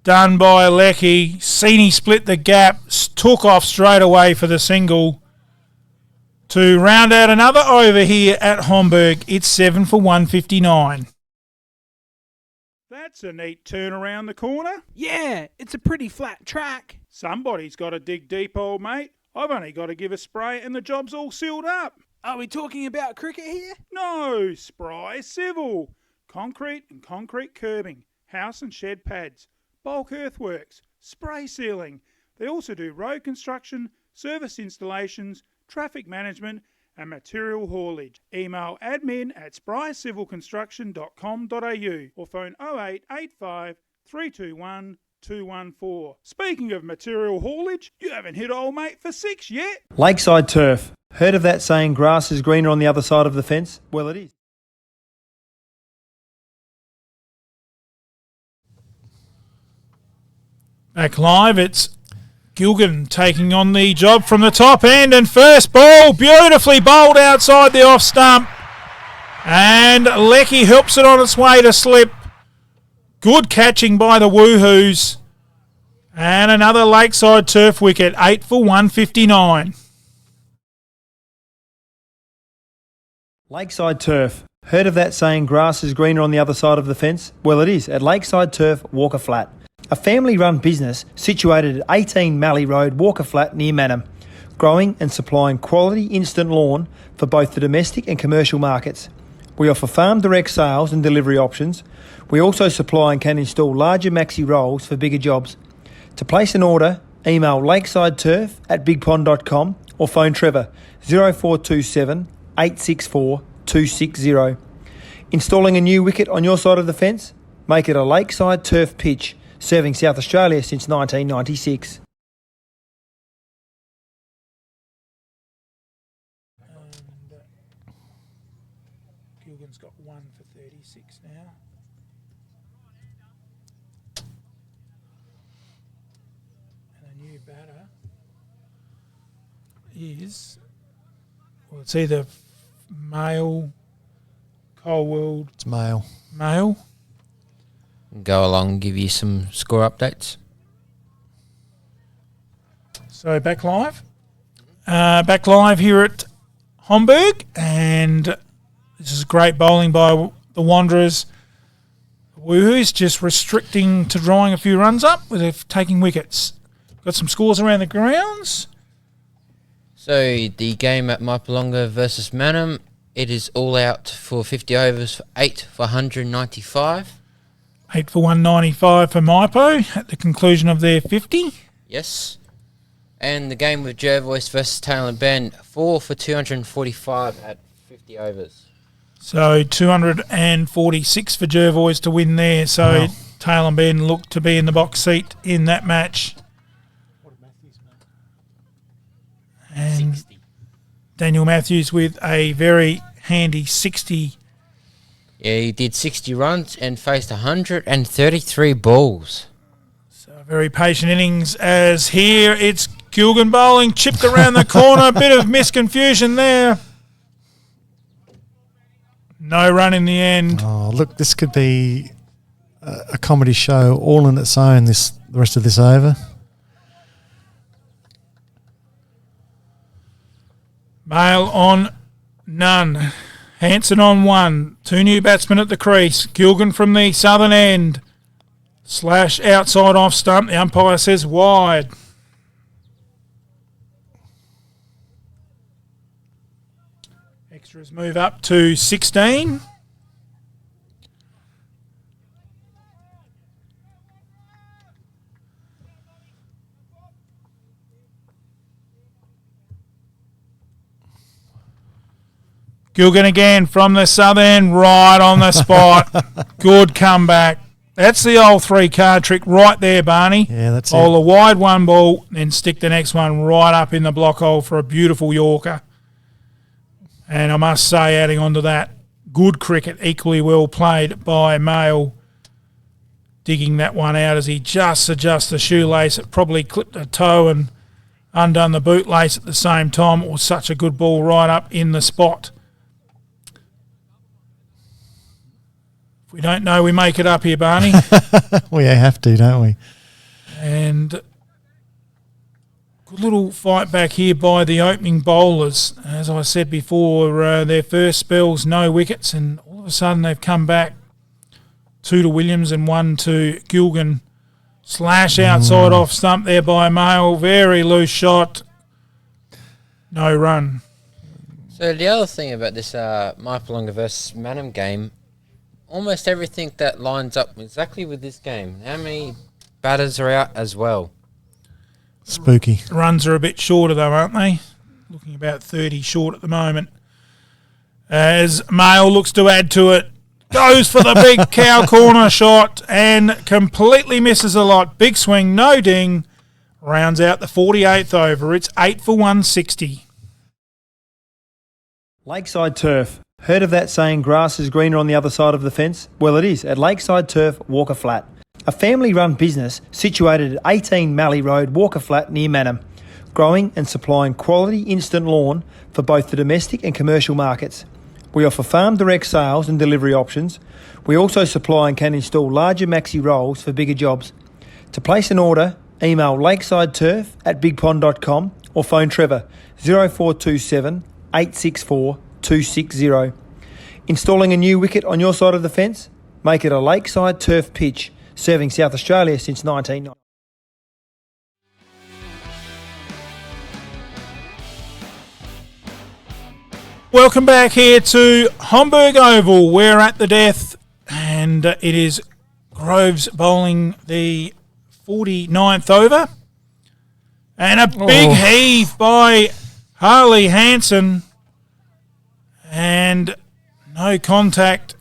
done by Lecky. Sini split the gap, took off straight away for the single. To round out another over here at Homburg, it's 7 for 159. That's a neat turn around the corner. Yeah, it's a pretty flat track. Somebody's got to dig deep, old mate. I've only got to give a spray and the job's all sealed up. Are we talking about cricket here? No, Spry Civil. Concrete and concrete curbing, house and shed pads, bulk earthworks, spray sealing. They also do road construction, service installations, traffic management and material haulage. Email admin@sprycivilconstruction.com.au or phone 0885 321 214. Speaking of material haulage, you haven't hit old mate for 6 yet. Lakeside turf. Heard of that saying, grass is greener on the other side of the fence? Well, it is. Back live, it's Gilgan taking on the job from the top end, and first ball beautifully bowled outside the off stump, and Lecky helps it on its way to slip. Good catching by the Woohoos, and another Lakeside turf wicket, 8 for 159. Lakeside turf. Heard of that saying, grass is greener on the other side of the fence? Well, it is at Lakeside Turf, Walker Flat. A family-run business situated at 18 Mallee Road, Walker Flat, near Manham, growing and supplying quality instant lawn for both the domestic and commercial markets. We offer farm direct sales and delivery options. We also supply and can install larger maxi rolls for bigger jobs. To place an order, email lakesideturf@bigpond.com or phone Trevor 0427 864 260. Installing a new wicket on your side of the fence? Make it a Lakeside Turf pitch, serving South Australia since 1996. Gilgan's got 1 for 36 now. And a new batter is, well, it's either male, Colwell. It's male. Male. Go along and give you some score updates. So back live. Back live here at Homburg, and this is great bowling by the Wanderers. Woohoo's just restricting to drawing a few runs up with taking wickets. Got some scores around the grounds. So the game at Maipalonga versus Manham, it is all out for 50 overs for 8 for 195. 8 for 195 for Maipo at the conclusion of their 50. Yes. And the game with Jervois versus Taylor and Ben, 4 for 245 at 50 overs. So 246 for Jervois to win there. So Wow. Taylor and Ben look to be in the box seat in that match. And 60. Daniel Matthews with a very handy 60. Yeah, he did 60 runs and faced 133 balls. So a very patient innings as here it's Gilgan bowling, chipped around the corner, a bit of misconfusion there. No run in the end. Oh, look, this could be a comedy show all in its own, the rest of this over. Mail on none. Hanson on 1. 2 new batsmen at the crease. Gilgan from the southern end. Slash outside off stump. The umpire says wide. Extras move up to 16. Gilgan again from the southern, right on the spot. Good comeback. That's the old 3-card trick right there, Barney. Yeah, that's it. Bowl a wide one ball, then stick the next one right up in the block hole for a beautiful Yorker. And I must say, adding on to that, good cricket, equally well played by Mail, digging that one out as he just adjusts the shoelace. It probably clipped a toe and undone the bootlace at the same time. It was such a good ball right up in the spot. We don't know, we make it up here, Barney. We have to, don't we? And good little fight back here by the opening bowlers. As I said before, their first spells, no wickets, and all of a sudden they've come back. 2 to Williams and 1 to Gilgan. Slash outside off stump there by Mail. Very loose shot. No run. So the other thing about this Maipalonga versus Manham game, almost everything that lines up exactly with this game. How many batters are out as well? Spooky. Runs are a bit shorter though, aren't they? Looking about 30 short at the moment. As Mail looks to add to it. Goes for the big cow corner shot and completely misses a lot. Big swing, no ding. Rounds out the 48th over. It's 8 for 160. Lakeside Turf. Heard of that saying, grass is greener on the other side of the fence? Well, it is at Lakeside Turf, Walker Flat. A family-run business situated at 18 Mallee Road, Walker Flat, near Manham. Growing and supplying quality instant lawn for both the domestic and commercial markets. We offer farm direct sales and delivery options. We also supply and can install larger maxi rolls for bigger jobs. To place an order, email lakesideturf@bigpond.com or phone Trevor 0427 864 260. Installing a new wicket on your side of the fence? Make it a Lakeside Turf pitch, serving South Australia since 1990. Welcome back here to Homburg Oval. We're at the death, and it is Groves bowling the 49th over. And a big heave by Harley Hanson. And no contact.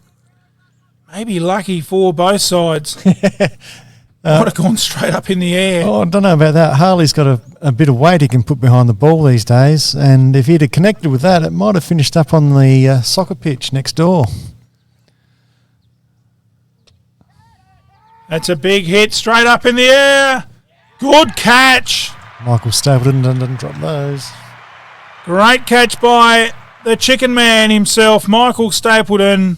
Maybe lucky for both sides. Might have gone straight up in the air. Oh, I don't know about that. Harley's got a bit of weight he can put behind the ball these days, and if he'd have connected with that, it might have finished up on the soccer pitch next door. That's a big hit, straight up in the air. Good catch. Michael Stapleton doesn't drop those. Great catch by the chicken man himself, Michael Stapleton.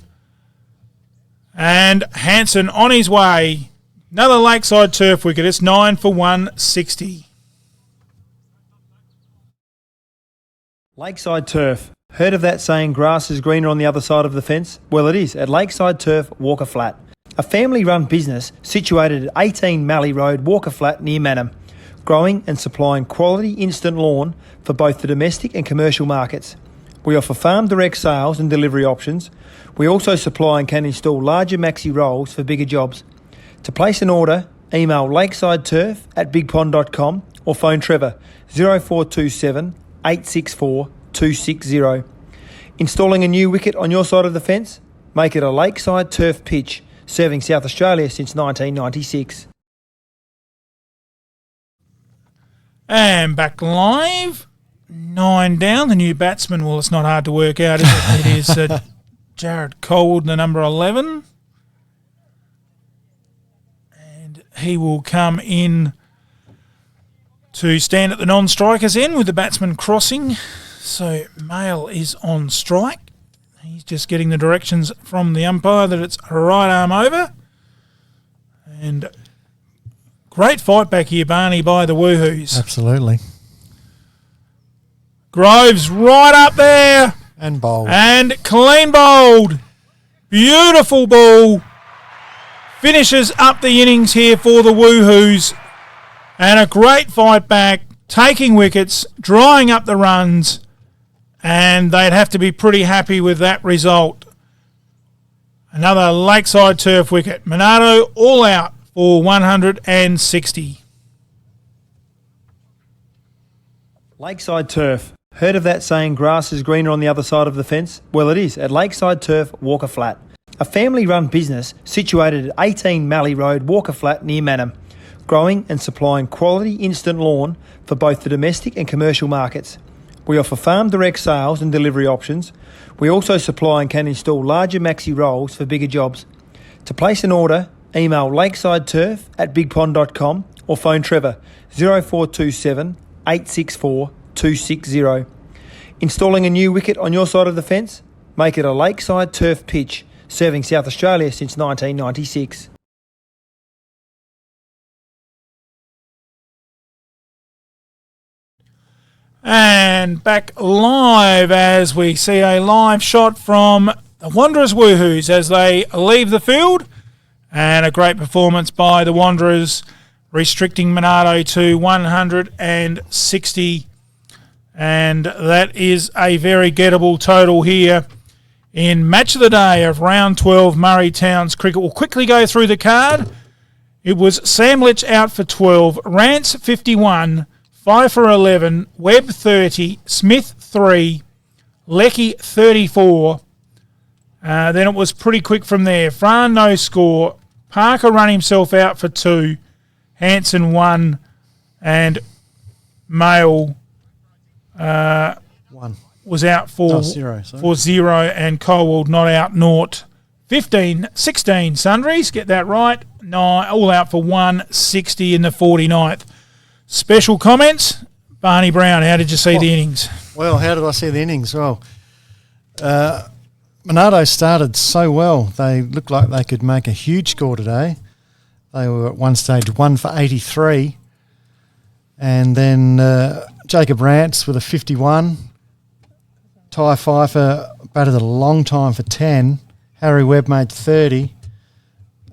And Hanson on his way. Another Lakeside Turf wicket. It's 9 for 160. Lakeside Turf. Heard of that saying, grass is greener on the other side of the fence? Well, it is at Lakeside Turf, Walker Flat. A family-run business situated at 18 Mallee Road, Walker Flat, near Manham. Growing and supplying quality instant lawn for both the domestic and commercial markets. We offer farm direct sales and delivery options. We also supply and can install larger maxi rolls for bigger jobs. To place an order, email lakesideturf@bigpond.com or phone Trevor 0427 864 260. Installing a new wicket on your side of the fence? Make it a Lakeside Turf pitch, serving South Australia since 1996. And back live. 9 down. The new batsman, well, it's not hard to work out, is it? It is Jared Colwood, the number 11. And he will come in to stand at the non-strikers end with the batsman crossing. So Mail is on strike. He's just getting the directions from the umpire that it's right arm over. And great fight back here, Barney, by the Woohoos. Absolutely. Groves right up there. And bowled. And clean bowled. Beautiful ball. Finishes up the innings here for the Woohoos. And a great fight back, taking wickets, drying up the runs, and they'd have to be pretty happy with that result. Another Lakeside Turf wicket. Monarto all out for 160. Lakeside Turf. Heard of that saying, grass is greener on the other side of the fence? Well, it is at Lakeside Turf, Walker Flat. A family-run business situated at 18 Mallee Road, Walker Flat, near Manham. Growing and supplying quality instant lawn for both the domestic and commercial markets. We offer farm direct sales and delivery options. We also supply and can install larger maxi rolls for bigger jobs. To place an order, email lakesideturf@bigpond.com or phone Trevor 0427 864 260. Installing a new wicket on your side of the fence? Make it a Lakeside Turf pitch, serving South Australia since 1996. And back live as we see a live shot from the Wanderers Woohoos as they leave the field. And a great performance by the Wanderers, restricting Monarto to 160. And that is a very gettable total here in Match of the Day of Round 12 Murray Towns Cricket. We'll quickly go through the card. It was Samlich out for 12, Rance 51, Pfeiffer 11, Webb 30, Smith 3, Leckie 34. Then it was pretty quick from there. Fran no score. Parker run himself out for 2, Hanson 1, and Mail was out for 0, and Colwell not out, naught. 15, 16 sundries, get that right. 9, all out for 160 in the 49th. Special comments, Barney Brown, how did you see the innings? Well, how did I see the innings? Well, Monarto started so well. They looked like they could make a huge score today. They were at one stage 1 for 83. And then Jacob Rance with a 51. Ty Pfeiffer batted a long time for 10. Harry Webb made 30.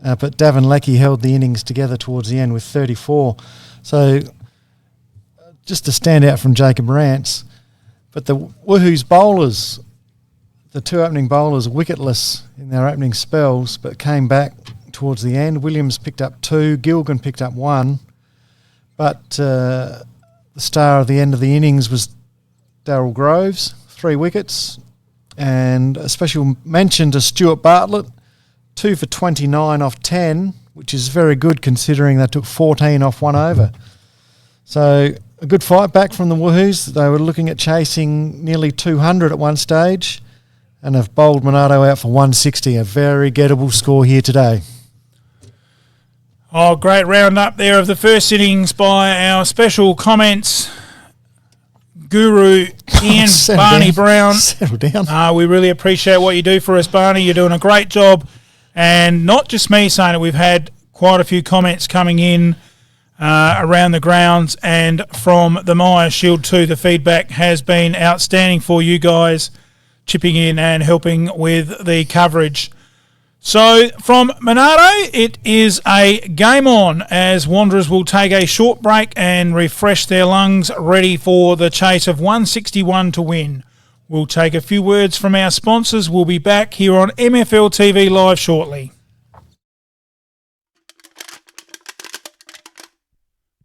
But Davin Leckie held the innings together towards the end with 34. So just to stand out from Jacob Rance. But the Woohoos bowlers, the two opening bowlers, wicketless in their opening spells, but came back towards the end. Williams picked up 2. Gilgan picked up 1. But the star of the end of the innings was Darryl Groves, 3 wickets. And a special mention to Stuart Bartlett, 2 for 29 off 10, which is very good considering they took 14 off 1 over. So a good fight back from the Woohoos. They were looking at chasing nearly 200 at one stage and have bowled Monarto out for 160, a very gettable score here today. Oh, great round up there of the first innings by our special comments guru Ian Barney Brown. Settle down. We really appreciate what you do for us, Barney. You're doing a great job. And not just me saying it, we've had quite a few comments coming in around the grounds and from the Myer Shield too. The feedback has been outstanding for you guys chipping in and helping with the coverage. So from Monarto, it is a game on as Wanderers will take a short break and refresh their lungs ready for the chase of 161 to win. We'll take a few words from our sponsors. We'll be back here on MFL TV Live shortly.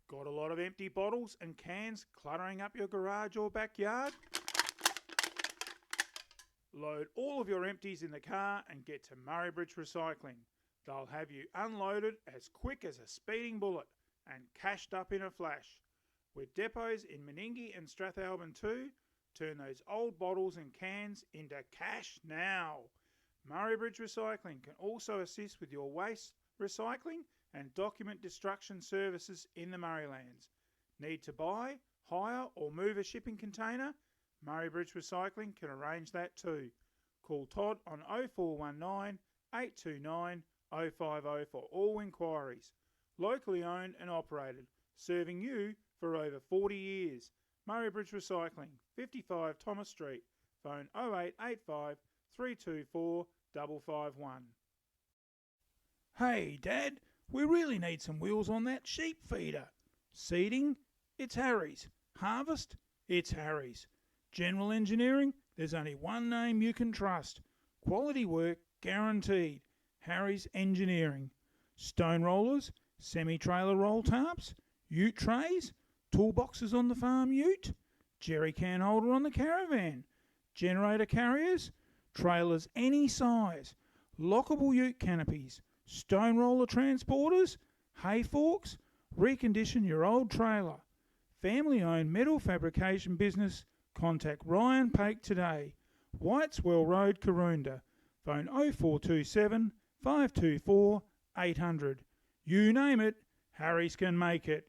Got a lot of empty bottles and cans cluttering up your garage or backyard? Load all of your empties in the car and get to Murray Bridge Recycling. They'll have you unloaded as quick as a speeding bullet and cashed up in a flash. With depots in Meningie and Strathalbyn too, turn those old bottles and cans into cash now. Murray Bridge Recycling can also assist with your waste recycling and document destruction services in the Murraylands. Need to buy, hire or move a shipping container? Murray Bridge Recycling can arrange that too. call Todd on 0419 829 050 for all inquiries. Locally owned and operated, serving you for over 40 years. Murray Bridge Recycling, 55 Thomas Street. Phone 0885 324 551. Hey, Dad, we really need some wheels on that sheep feeder. Seeding? It's Harry's. Harvest? It's Harry's. General engineering? There's only one name you can trust. Quality work guaranteed. Harry's Engineering. Stone rollers? Semi-trailer roll tarps? Ute trays? Toolboxes on the farm ute? Jerry can holder on the caravan? Generator carriers? Trailers any size? Lockable ute canopies? Stone roller transporters? Hay forks? Recondition your old trailer. Family-owned metal fabrication business. Contact Ryan Pake today. Whiteswell Road, Karoonda. Phone 0427 524 800. You name it, Harry's can make it.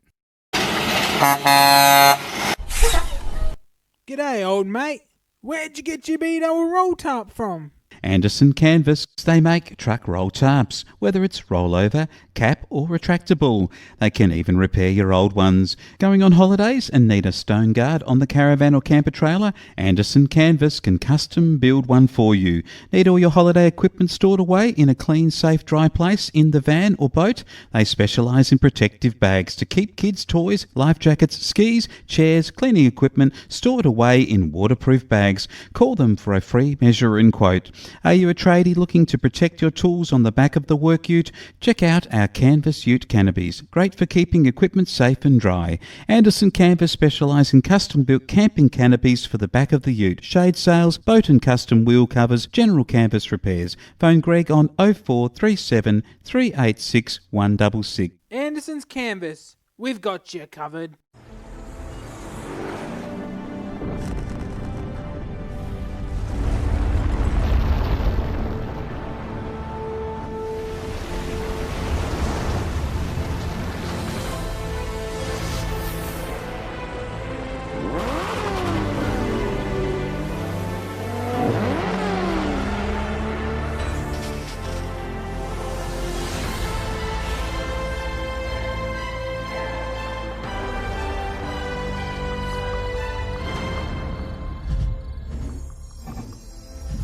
G'day, old mate. Where'd you get your beat old roll top from? Anderson Canvas, they make truck roll tarps, whether it's rollover, cap or retractable. They can even repair your old ones. Going on holidays and need a stone guard on the caravan or camper trailer? Anderson Canvas can custom build one for you. Need all your holiday equipment stored away in a clean, safe, dry place in the van or boat? They specialise in protective bags to keep kids' toys, life jackets, skis, chairs, cleaning equipment stored away in waterproof bags. Call them for a free measure and quote. Are you a tradie looking to protect your tools on the back of the work ute? Check out our Canvas Ute canopies. Great for keeping equipment safe and dry. Anderson Canvas specialise in custom-built camping canopies for the back of the ute, shade sails, boat and custom wheel covers, general canvas repairs. Phone Greg on 0437 386 166. Anderson's Canvas. We've got you covered.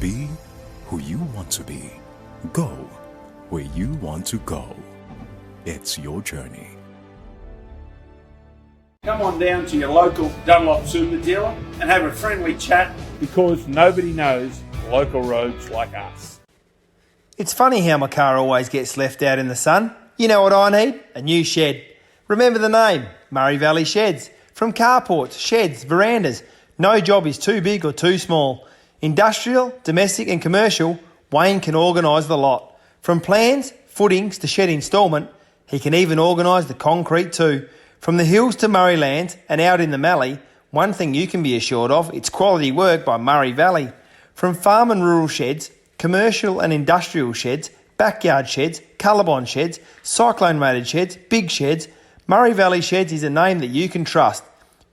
Be who you want to be. Go where you want to go. It's your journey. Come on down to your local Dunlop super dealer and have a friendly chat, because nobody knows local roads like us. It's funny how my car always gets left out in the sun. You know what I need? A new shed. Remember the name, Murray Valley Sheds. From carports, sheds, verandas, no job is too big or too small. Industrial, domestic and commercial, Wayne can organise the lot. From plans, footings to shed instalment, he can even organise the concrete too. From the hills to Murraylands and out in the Mallee, one thing you can be assured of, it's quality work by Murray Valley. From farm and rural sheds, commercial and industrial sheds, backyard sheds, colorbond sheds, cyclone rated sheds, big sheds, Murray Valley Sheds is a name that you can trust.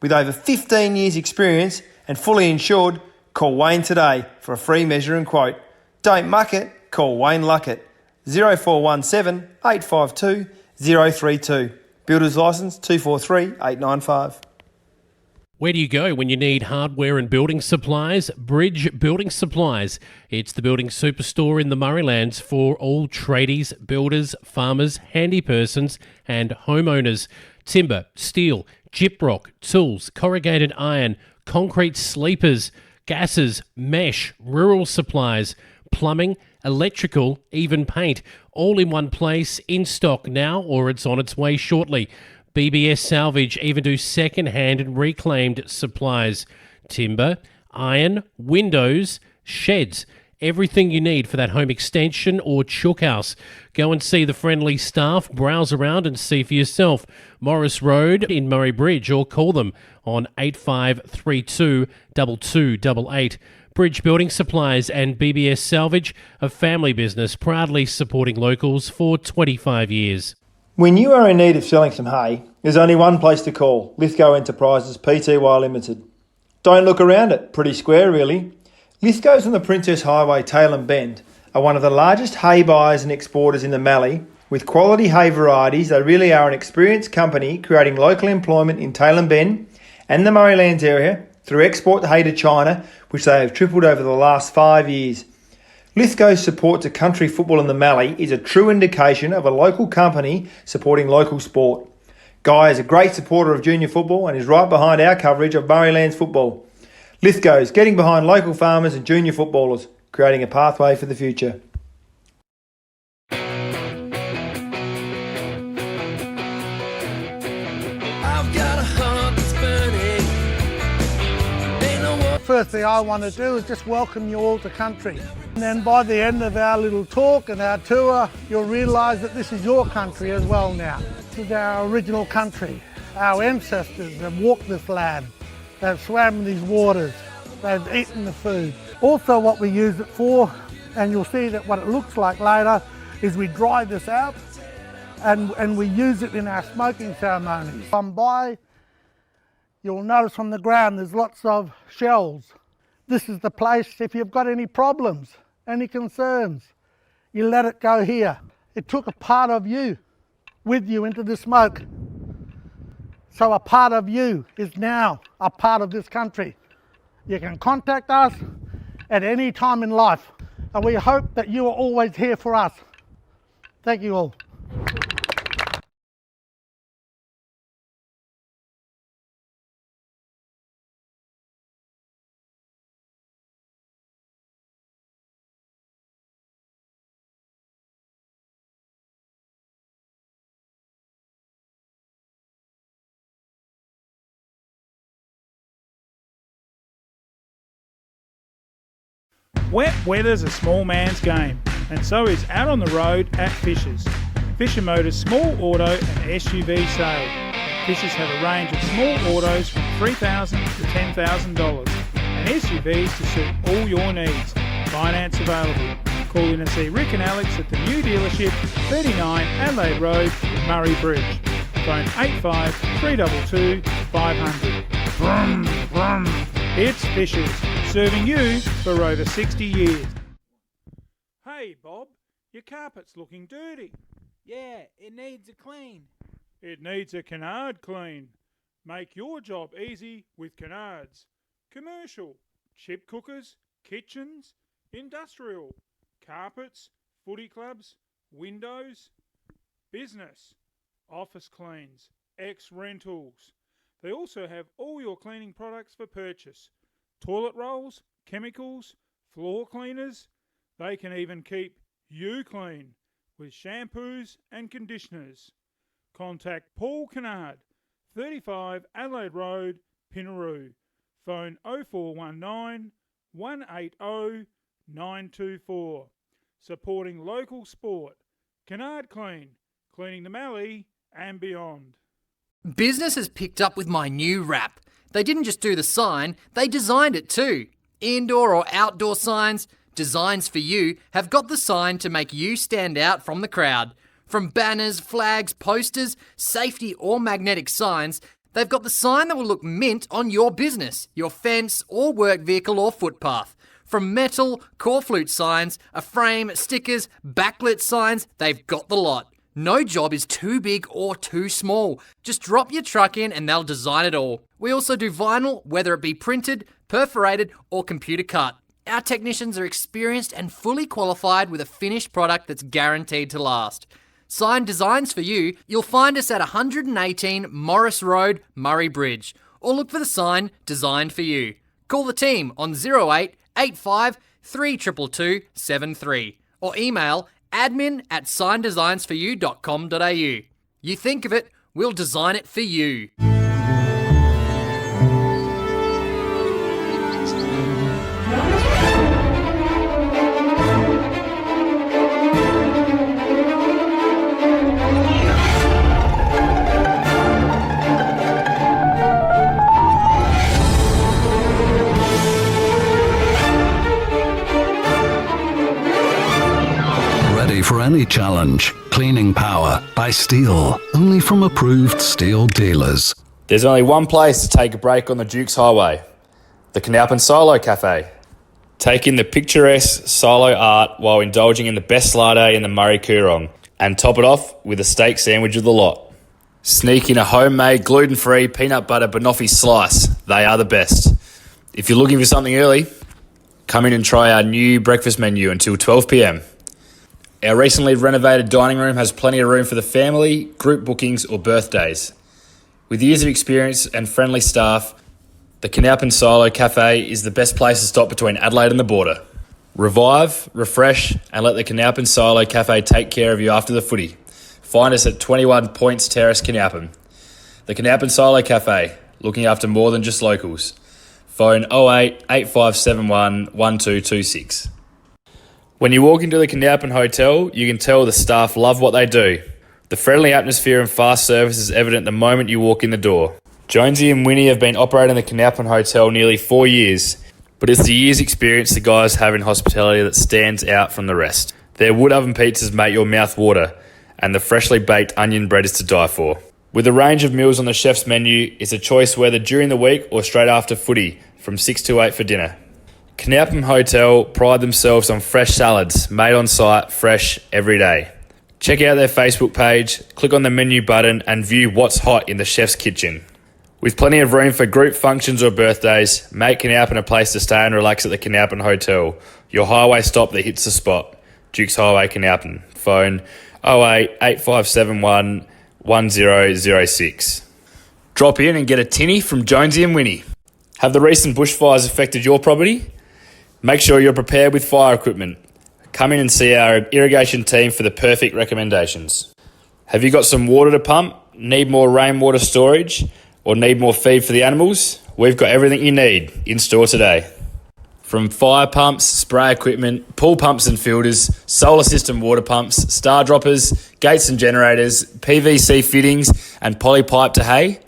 With over 15 years experience and fully insured, call Wayne today for a free measure and quote. Don't muck it, call Wayne Luckett. 0417 852 032. Builder's licence 243895. Where do you go when you need hardware and building supplies? Bridge Building Supplies. It's the building superstore in the Murraylands for all tradies, builders, farmers, handy persons and homeowners. Timber, steel, gyprock, tools, corrugated iron, concrete sleepers, gases, mesh, rural supplies, plumbing, electrical, even paint, all in one place, in stock now or it's on its way shortly. BBS Salvage even do second-hand and reclaimed supplies. Timber, iron, windows, sheds, everything you need for that home extension or chook house. Go and see the friendly staff, browse around and see for yourself. Morris Road in Murray Bridge, or call them on 8532 2288. Bridge Building Supplies and BBS Salvage, a family business proudly supporting locals for 25 years. When you are in need of selling some hay, there's only one place to call, Lithgow Enterprises Pty Limited. Don't look around it, pretty square really. Lithgow's on the Princess Highway, Tailem Bend, are one of the largest hay buyers and exporters in the Mallee. With quality hay varieties, they really are an experienced company creating local employment in Tailem Bend and the Murraylands area through export hay to China, which they have tripled over the last 5 years. Lithgow's support to country football in the Mallee is a true indication of a local company supporting local sport. Guy is a great supporter of junior football and is right behind our coverage of Murraylands football. Lithgow's getting behind local farmers and junior footballers, creating a pathway for the future. First thing I want to do is just welcome you all to country. And then by the end of our little talk and our tour, you'll realise that this is your country as well now. This is our original country. Our ancestors have walked this land. They've swam these waters. They've eaten the food. Also what we use it for, and you'll see that what it looks like later, is we dry this out and we use it in our smoking ceremonies. Come by, you'll notice on the ground there's lots of shells. This is the place, if you've got any problems, any concerns, you let it go here. It took a part of you with you into the smoke. So a part of you is now a part of this country. You can contact us at any time in life, and we hope that you are always here for us. Thank you all. Wet weather's a small man's game, and so is out on the road at Fisher's. Fisher Motors small auto and SUV sale. Fisher's have a range of small autos from $3,000 to $10,000 and SUVs to suit all your needs. Finance available. Call in and see Rick and Alex at the new dealership, 39 Adelaide Road, Murray Bridge. Phone 85 322 500. Brum, brum. It's Fisher's, serving you for over 60 years. Hey Bob, your carpet's looking dirty. Yeah, it needs a clean. It needs a canard clean. Make your job easy with canards. Commercial, chip cookers, kitchens, industrial, carpets, footy clubs, windows, business, office cleans, ex-rentals. They also have all your cleaning products for purchase. Toilet rolls, chemicals, floor cleaners. They can even keep you clean with shampoos and conditioners. Contact Paul Kennard, 35 Adelaide Road, Pinaroo. Phone 0419 180 924. Supporting local sport. Kennard Clean, cleaning the Mallee and beyond. Business has picked up with my new wrap. They didn't just do the sign, they designed it too. Indoor or outdoor signs, Designs for You have got the sign to make you stand out from the crowd. From banners, flags, posters, safety or magnetic signs, they've got the sign that will look mint on your business, your fence or work vehicle or footpath. From metal, core flute signs, a frame, stickers, backlit signs, they've got the lot. No job is too big or too small. Just drop your truck in and they'll design it all. We also do vinyl, whether it be printed, perforated or computer cut. Our technicians are experienced and fully qualified with a finished product that's guaranteed to last. Sign Designs for You, you'll find us at 118 Morris Road, Murray Bridge. Or look for the sign Designed for You. Call the team on 08 85 322 73 or email admin@signdesignsforyou.com.au. You think of it, we'll design it for you. For any challenge, cleaning power by Steel, only from approved Steel dealers. There's only one place to take a break on the Duke's Highway, the Canalpin Silo Cafe. Take in the picturesque solo art while indulging in the best latte in the Murray Coorong, and top it off with a steak sandwich of the lot. Sneak in a homemade gluten-free peanut butter banoffee slice. They are the best. If you're looking for something early, come in and try our new breakfast menu until 12 p.m. Our recently renovated dining room has plenty of room for the family, group bookings or birthdays. With years of experience and friendly staff, the Canalpin Silo Cafe is the best place to stop between Adelaide and the border. Revive, refresh and let the Canalpin Silo Cafe take care of you after the footy. Find us at 21 Points Terrace, Canalpin. The Canalpin Silo Cafe, looking after more than just locals. Phone 08 8571 1226. When you walk into the Canalpin Hotel, you can tell the staff love what they do. The friendly atmosphere and fast service is evident the moment you walk in the door. Jonesy and Winnie have been operating the Canalpin Hotel nearly 4 years, but it's the year's experience the guys have in hospitality that stands out from the rest. Their wood oven pizzas make your mouth water, and the freshly baked onion bread is to die for. With a range of meals on the chef's menu, it's a choice whether during the week or straight after footy, from 6 to 8 for dinner. Canalpin Hotel pride themselves on fresh salads, made on site, fresh every day. Check out their Facebook page, click on the menu button and view what's hot in the chef's kitchen. With plenty of room for group functions or birthdays, make Canalpin a place to stay and relax at the Canalpin Hotel, your highway stop that hits the spot. Dukes Highway, Canalpin. Phone 08 8571 1006. Drop in and get a tinny from Jonesy and Winnie. Have the recent bushfires affected your property? Make sure you're prepared with fire equipment. Come in and see our irrigation team for the perfect recommendations. Have you got some water to pump? Need more rainwater storage? Or need more feed for the animals? We've got everything you need in store today. From fire pumps, spray equipment, pool pumps and filters, solar system water pumps, star droppers, gates and generators, PVC fittings and poly pipe to hay,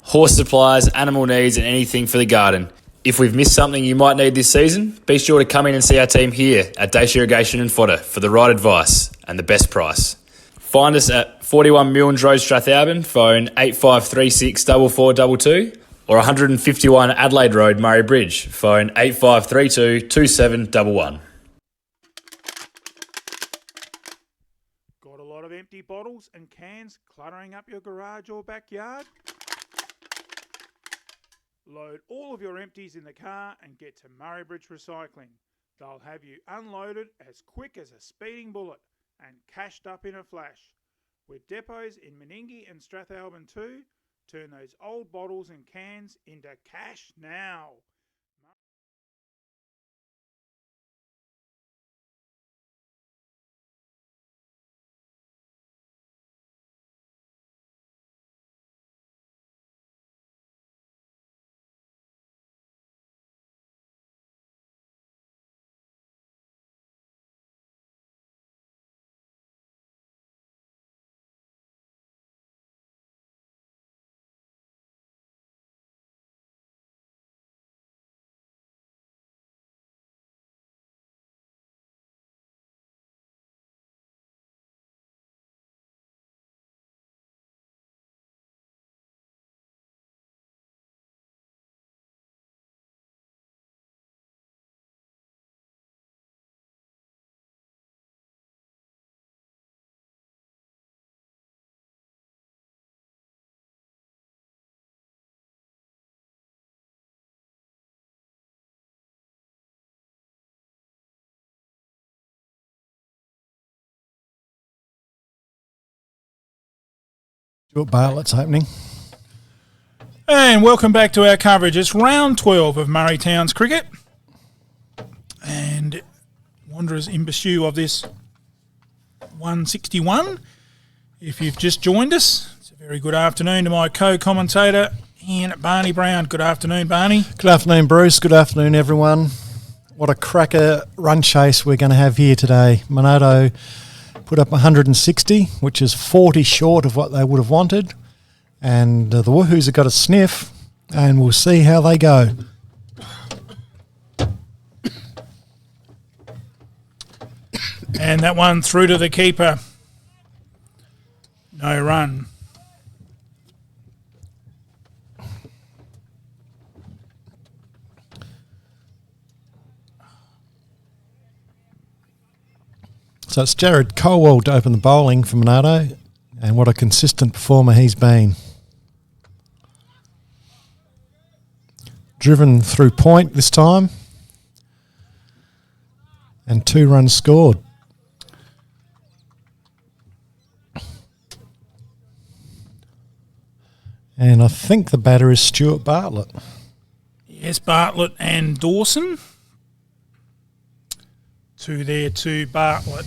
horse supplies, animal needs and anything for the garden. If we've missed something you might need this season, be sure to come in and see our team here at Dacia Irrigation and Fodder for the right advice and the best price. Find us at 41 Milnes Road, Strathalbyn, phone 8536 4422, or 151 Adelaide Road, Murray Bridge, phone 8532 2711. Got a lot of empty bottles and cans cluttering up your garage or backyard? Load all of your empties in the car and get to Murray Bridge Recycling. They'll have you unloaded as quick as a speeding bullet and cashed up in a flash. With depots in Meningie and Strathalbyn too, turn those old bottles and cans into cash now. Stuart Bartlett's opening. And welcome back to our coverage. It's round 12 of Murray Towns cricket. And Wanderers in pursuit of this 161. If you've just joined us, it's a very good afternoon to my co-commentator, Ian Barney Brown. Good afternoon, Barney. Good afternoon, Bruce. Good afternoon, everyone. What a cracker run chase we're going to have here today. Monarto put up 160, which is 40 short of what they would have wanted. And the Woohoos have got a sniff, and we'll see how they go. And that one through to the keeper. No run. So it's Jared Colwell to open the bowling for Monarto, and what a consistent performer he's been. Driven through point this time, and 2 runs scored. And I think the batter is Stuart Bartlett. Yes, Bartlett and Dawson. 2 there to Bartlett.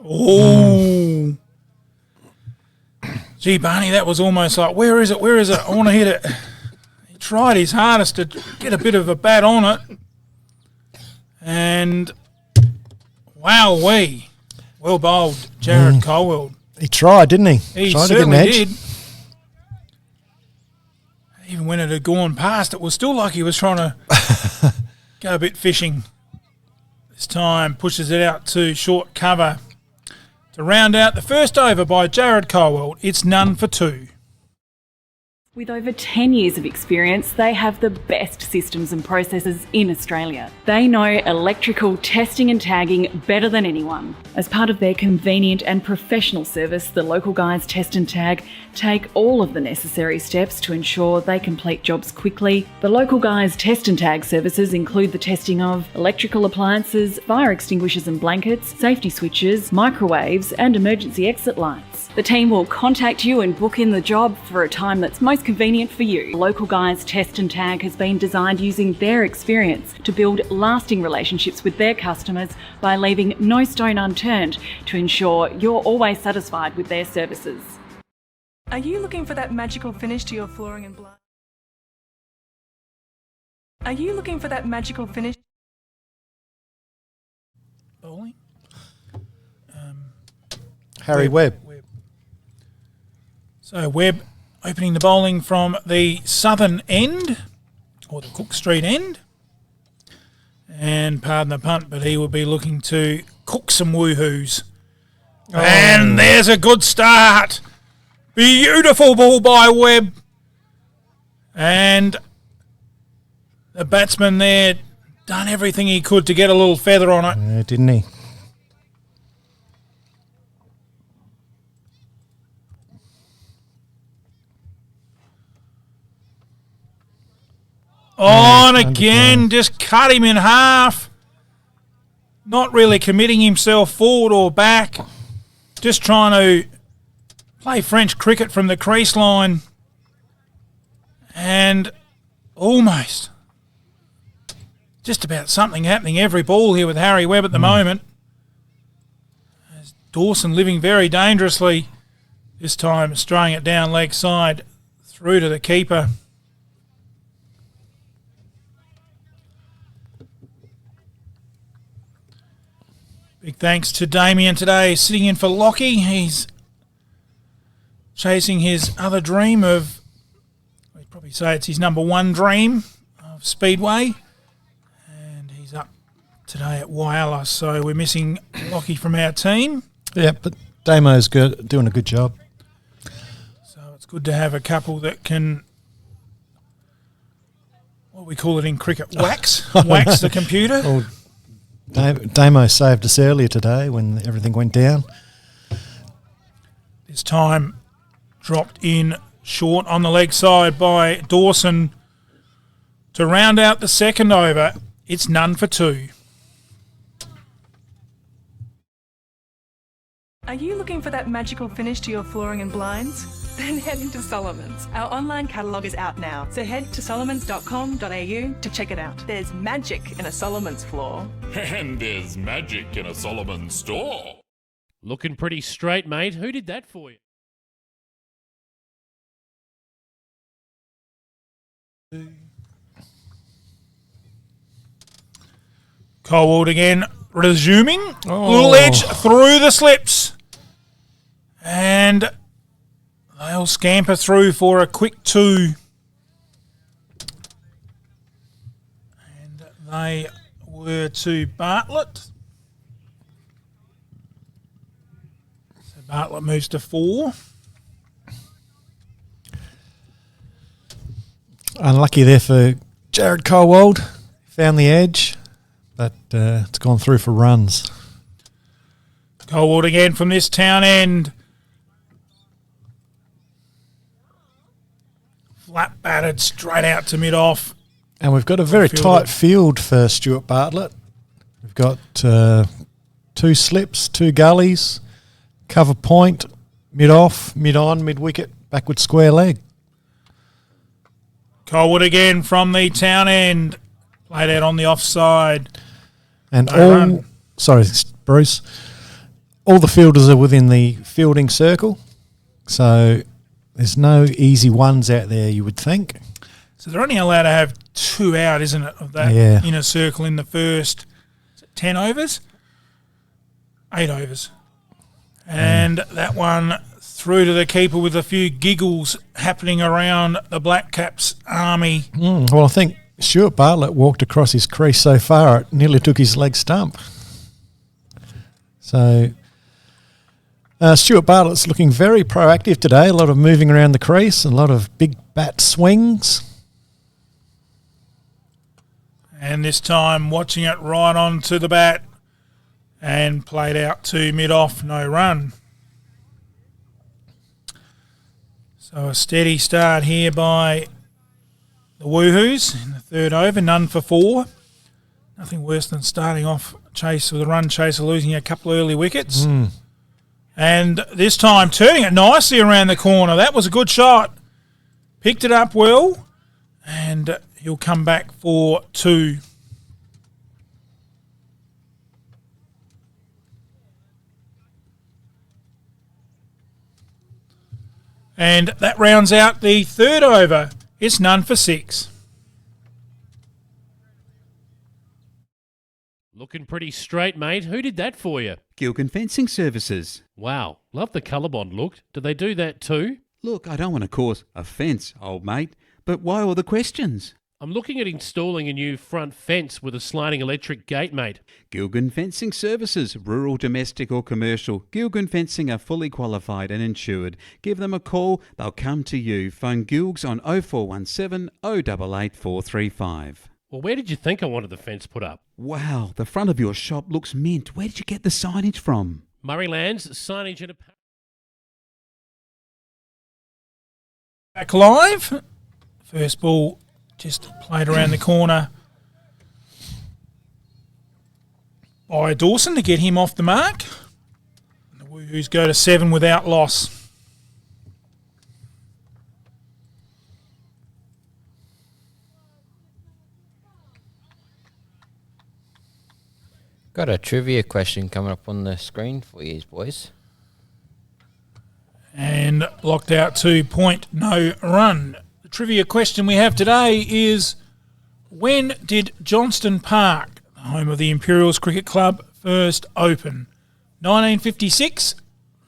Oh. Gee, Barney, that was almost like, where is it? Where is it? I want to hit it. He tried his hardest to get a bit of a bat on it. And, wowee. Well bowled, Jared Colwell. He tried, didn't he? He tried certainly to get an edge. did. Even when it had gone past, it was still like he was trying to go a bit fishing. This time pushes it out to short cover. To round out the first over by Jared Colwell, it's none for 2. With over 10 years of experience, they have the best systems and processes in Australia. They know electrical testing and tagging better than anyone. As part of their convenient and professional service, the local guys Test and Tag take all of the necessary steps to ensure they complete jobs quickly. The local guys Test and Tag services include the testing of electrical appliances, fire extinguishers and blankets, safety switches, microwaves and emergency exit lights. The team will contact you and book in the job for a time that's most convenient for you. Local Guys Test and Tag has been designed using their experience to build lasting relationships with their customers by leaving no stone unturned to ensure you're always satisfied with their services. Are you looking for that magical finish to your flooring and blinds? Are you looking for that magical finish? Bowling? Harry Webb. So Webb opening the bowling from the southern end, or the Cook Street end. And pardon the punt, but he will be looking to cook some woohoos. Oh. And there's a good start. Beautiful ball by Webb. And the batsman there done everything he could to get a little feather on it. Yeah, didn't he? On again, just cut him in half. Not really committing himself forward or back. Just trying to play French cricket from the crease line. And almost just about something happening every ball here with Harry Webb at the moment. As Dawson living very dangerously. This time straying it down leg side through to the keeper. Big thanks to Damien today, sitting in for Lockie. He's chasing his other dream of, we'd probably say it's his number one dream of Speedway. And he's up today at Wyala, so we're missing Lockie from our team. Yeah, but Damo's doing a good job. So it's good to have a couple that can, what we call it in cricket, wax the computer. Well, Damo saved us earlier today when everything went down. This time dropped in short on the leg side by Dawson to round out the second over. It's none for 2. Are you looking for that magical finish to your flooring and blinds? Then head into Solomon's. Our online catalogue is out now, so head to solomons.com.au to check it out. There's magic in a Solomon's floor. And there's magic in a Solomon store. Looking pretty straight, mate. Who did that for you? Colwell again, resuming. Little edge through the slips. And they'll scamper through for a quick 2. And they were to Bartlett. So Bartlett moves to 4. Unlucky there for Jared Colwold. Found the edge, but it's gone through for runs. Colwold again from this town end. Flat batted straight out to mid-off. And we've got a very tight field for Stuart Bartlett. We've got 2 slips, 2 gullies, cover point, mid-off, mid-on, mid-wicket, backward square leg. Colwood again from the town end. Played out on the offside. And No run. Bruce, all the fielders are within the fielding circle, so there's no easy ones out there, you would think. So they're only allowed to have 2 out, isn't it, of that inner circle in the first 10 overs? 8 overs. And that one through to the keeper with a few giggles happening around the Black Caps army. Well, I think Stuart Bartlett walked across his crease so far it nearly took his leg stump. So Stuart Bartlett's looking very proactive today. A lot of moving around the crease, a lot of big bat swings. And this time watching it right on to the bat and played out to mid-off, no run. So a steady start here by the Woohoos in the third over, none for 4. Nothing worse than starting off chase with a run chaser, losing a couple of early wickets. And this time turning it nicely around the corner. That was a good shot. Picked it up well, and he'll come back for 2. And that rounds out the third over. It's none for 6. Looking pretty straight, mate. Who did that for you? Gilgan Fencing Services. Wow, love the colour bond look. Do they do that too? Look, I don't want to cause offence, old mate, but why all the questions? I'm looking at installing a new front fence with a sliding electric gate, mate. Gilgan Fencing Services, rural, domestic or commercial. Gilgan Fencing are fully qualified and insured. Give them a call, they'll come to you. Phone Gilgs on 0417 088 435. Well, where did you think I wanted the fence put up? Wow, the front of your shop looks mint. Where did you get the signage from? Murrayland's signage and apparel. Back live. First ball just played around the corner by Dawson to get him off the mark. The Woohoos go to 7 without loss. Got a trivia question coming up on the screen for you boys. And blocked out 2 point, no run. The trivia question we have today is, when did Johnston Park, the home of the Imperials Cricket Club, first open? 1956,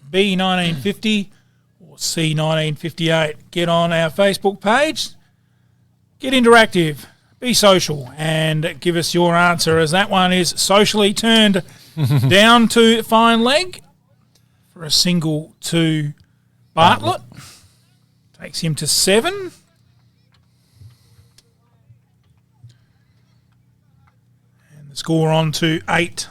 B 1950, or C 1958? Get on our Facebook page, get interactive, be social, and give us your answer, as that one is socially turned down to fine leg for a single to Bartlett. Takes him to 7. And the score on to 8.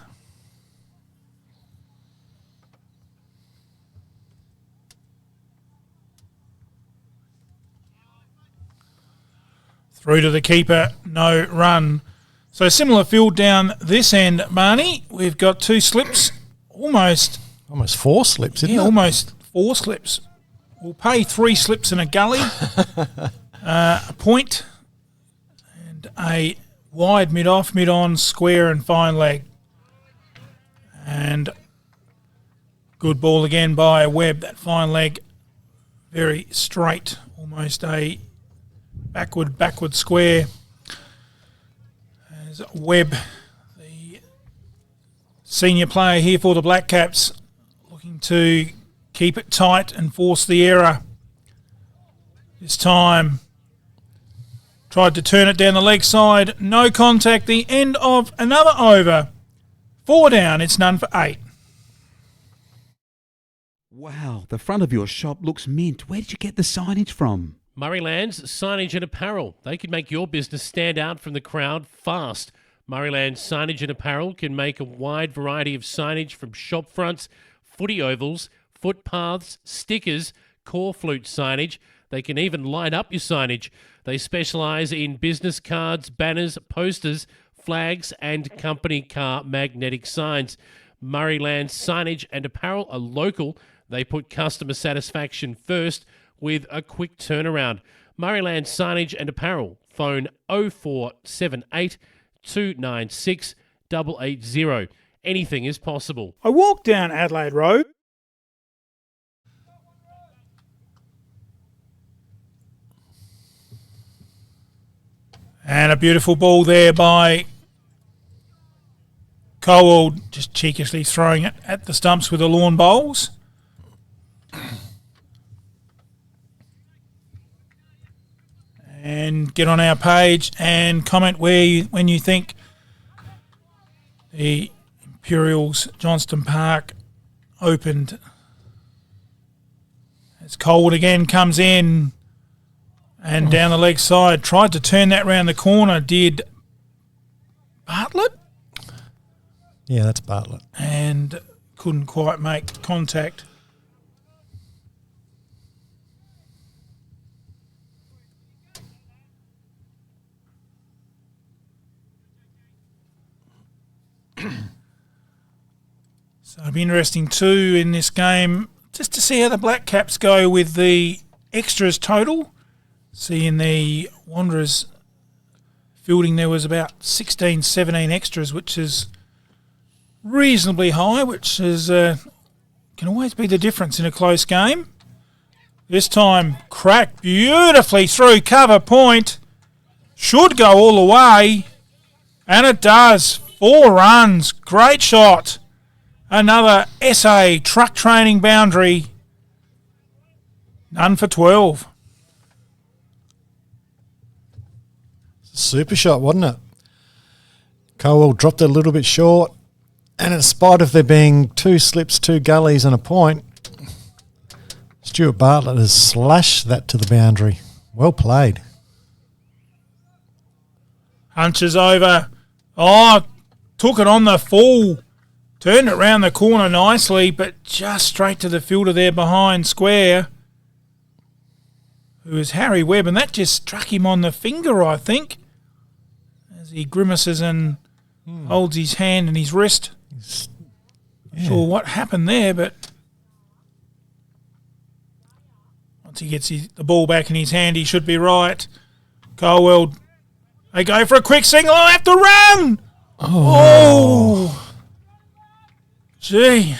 Through to the keeper, no run. So similar field down this end, Marnie. We've got 2 slips, almost 4 slips, isn't it? Almost 4 slips. We'll pay 3 slips and a gully, a point, and a wide mid-off, mid-on, square and fine leg. And good ball again by Webb. That fine leg, very straight, almost a backward square. As Webb, the senior player here for the Black Caps, looking to keep it tight and force the error. This time, tried to turn it down the leg side. No contact. The end of another over. 4 down. It's none for 8. Wow, the front of your shop looks mint. Where did you get the signage from? Murrayland's Signage and Apparel. They can make your business stand out from the crowd fast. Murrayland's Signage and Apparel can make a wide variety of signage from shop fronts, footy ovals, footpaths, stickers, core flute signage. They can even light up your signage. They specialise in business cards, banners, posters, flags and company car magnetic signs. Murrayland Signage and Apparel are local. They put customer satisfaction first with a quick turnaround. Murrayland Signage and Apparel. Phone 0478 296 880. Anything is possible. I walked down Adelaide Road. And a beautiful ball there by Colwell, just cheekishly throwing it at the stumps with the lawn bowls. And get on our page and comment when you think the Imperials Johnston Park opened. As Colwood again comes in and down the leg side, tried to turn that round the corner, did Bartlett? Yeah, that's Bartlett. And couldn't quite make contact. So it'll be interesting too in this game just to see how the Black Caps go with the extras total. See in the Wanderers fielding there was about 16, 17 extras, which is reasonably high, which is can always be the difference in a close game. This time cracked beautifully through cover point. Should go all the way. And it does. 4 runs. Great shot. Another SA truck training boundary. None for 12. Super shot, wasn't it? Colwell dropped it a little bit short. And in spite of there being 2 slips, 2 gullies and a point, Stuart Bartlett has slashed that to the boundary. Well played. Hunches over. Oh, took it on the full. Turned it round the corner nicely, but just straight to the fielder there behind square, who is Harry Webb, and that just struck him on the finger, I think, as he grimaces and holds his hand and his wrist. Not sure what happened there, but once he gets the ball back in his hand, he should be right. Colwell, they go for a quick single. I have to run! Oh! Gee,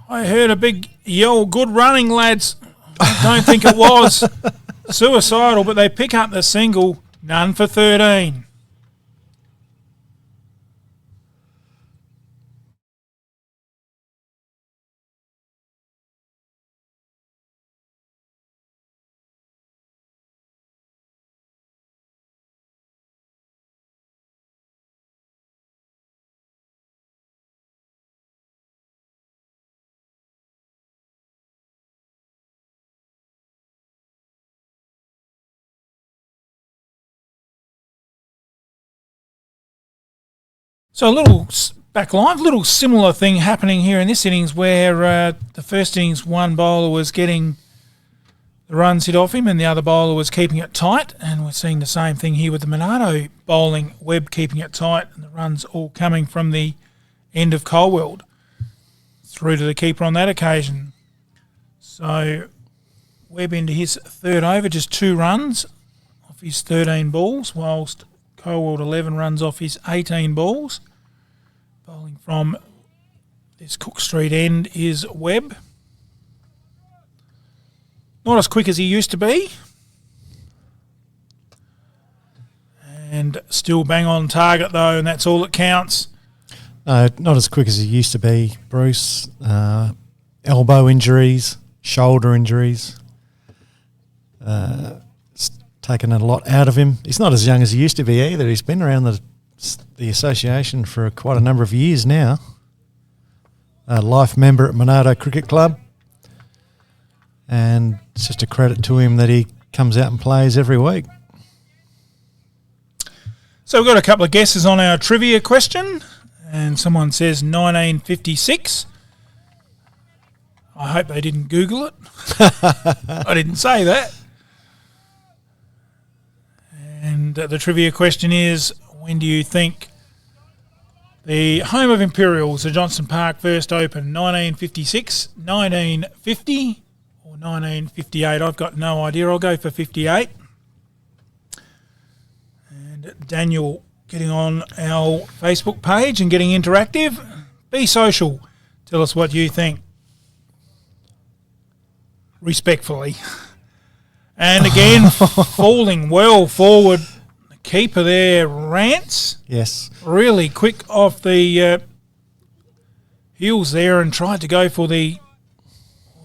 I heard a big yell, good running, lads. I don't think it was suicidal, but they pick up the single, none for 13. So a little back line, little similar thing happening here in this innings where the first innings one bowler was getting the runs hit off him and the other bowler was keeping it tight, and we're seeing the same thing here with the Monarto bowling, Webb keeping it tight and the runs all coming from the end of Colwell through to the keeper on that occasion. So Webb into his third over, just 2 runs off his 13 balls, whilst Colwell 11 runs off his 18 balls. Bowling from this Cook Street end is Webb. Not as quick as he used to be. And still bang on target though, and that's all that counts. No, not as quick as he used to be, Bruce. Elbow injuries, shoulder injuries. It's taken a lot out of him. He's not as young as he used to be either. He's been around the association for quite a number of years now. A life member at Monarto Cricket Club. And it's just a credit to him that he comes out and plays every week. So we've got a couple of guesses on our trivia question, and someone says 1956. I hope they didn't Google it. I didn't say that. And the trivia question is, when do you think the home of Imperials, the Johnston Park, first opened? 1956, 1950 or 1958? I've got no idea. I'll go for 58. And Daniel getting on our Facebook page and getting interactive. Be social. Tell us what you think. Respectfully. And again, falling well forward. The keeper there, Rance. Yes. Really quick off the heels there and tried to go for we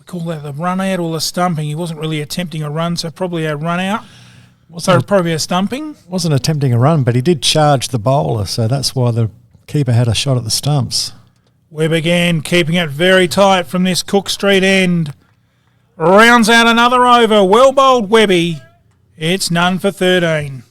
call that the run out or the stumping. He wasn't really attempting a run, so probably a run out. Probably a stumping. Wasn't attempting a run, but he did charge the bowler, so that's why the keeper had a shot at the stumps. Webb again, keeping it very tight from this Cook Street end. Rounds out another over. Well bowled Webby. It's none for 13.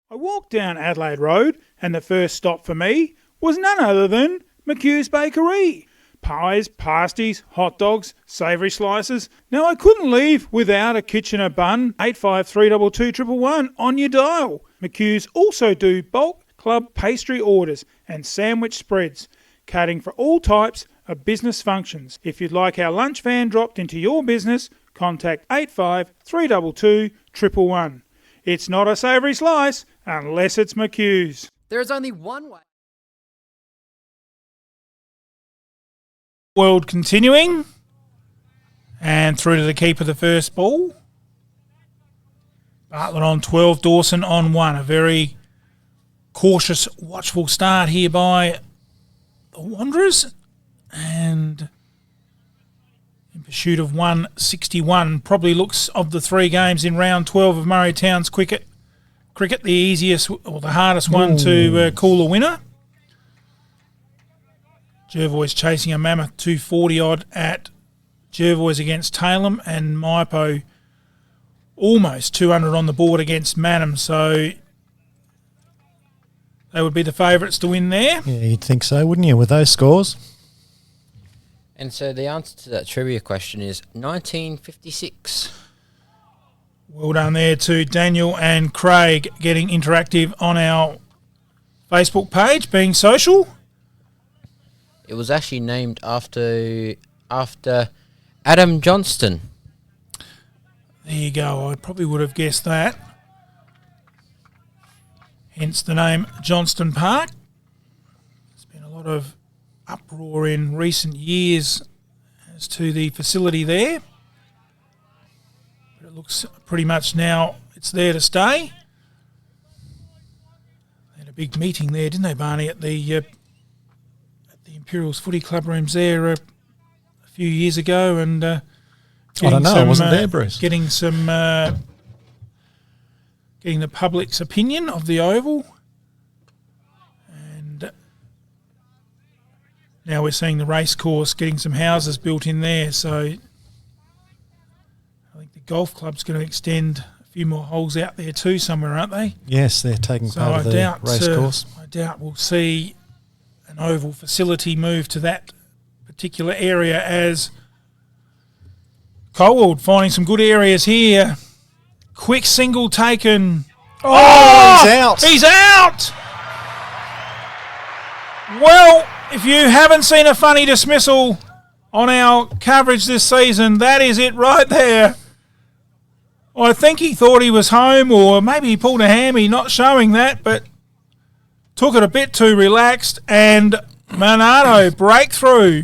I walked down Adelaide Road and the first stop for me was none other than McHugh's Bakery. Pies, pasties, hot dogs, savoury slices. Now I couldn't leave without a Kitchener bun. 85322111 on your dial. McHugh's also do bulk club pastry orders and sandwich spreads, catering for all types of business functions. If you'd like our lunch van dropped into your business, contact 85322111. It's not a savoury slice unless it's McHugh's. There is only one way. World continuing. And through to the keeper, the first ball. Bartlett on 12, Dawson on 1. A very cautious, watchful start here by the Wanderers. And in pursuit of 161, probably looks of the three games in round 12 of Murray Town's cricket the easiest or the hardest one to call a winner. Jervois chasing a mammoth 240 odd at Jervois against Taylor, and Maipo almost 200 on the board against Manham, so they would be the favourites to win there. Yeah, you'd think so, wouldn't you, with those scores? And so the answer to that trivia question is 1956. Well done there to Daniel and Craig getting interactive on our Facebook page, being social. It was actually named after Adam Johnston. There you go. I probably would have guessed that. Hence the name Johnston Park. There's been a lot of uproar in recent years as to the facility there. But it looks pretty much now it's there to stay. They had a big meeting there, didn't they, Barney, at the Imperials Footy Club rooms there a few years ago, and I don't know, I wasn't there, Bruce. Getting the public's opinion of the Oval, and now we're seeing the race course getting some houses built in there. So I think the golf club's going to extend a few more holes out there too somewhere, aren't they? Yes, they're taking part of the race course. I doubt we'll see an Oval facility move to that particular area, as Colwood finding some good areas here. Quick single taken. Oh, he's out. He's out! Well, if you haven't seen a funny dismissal on our coverage this season, that is it right there. I think he thought he was home, or maybe he pulled a hammy, not showing that, but took it a bit too relaxed, and Monarto breakthrough.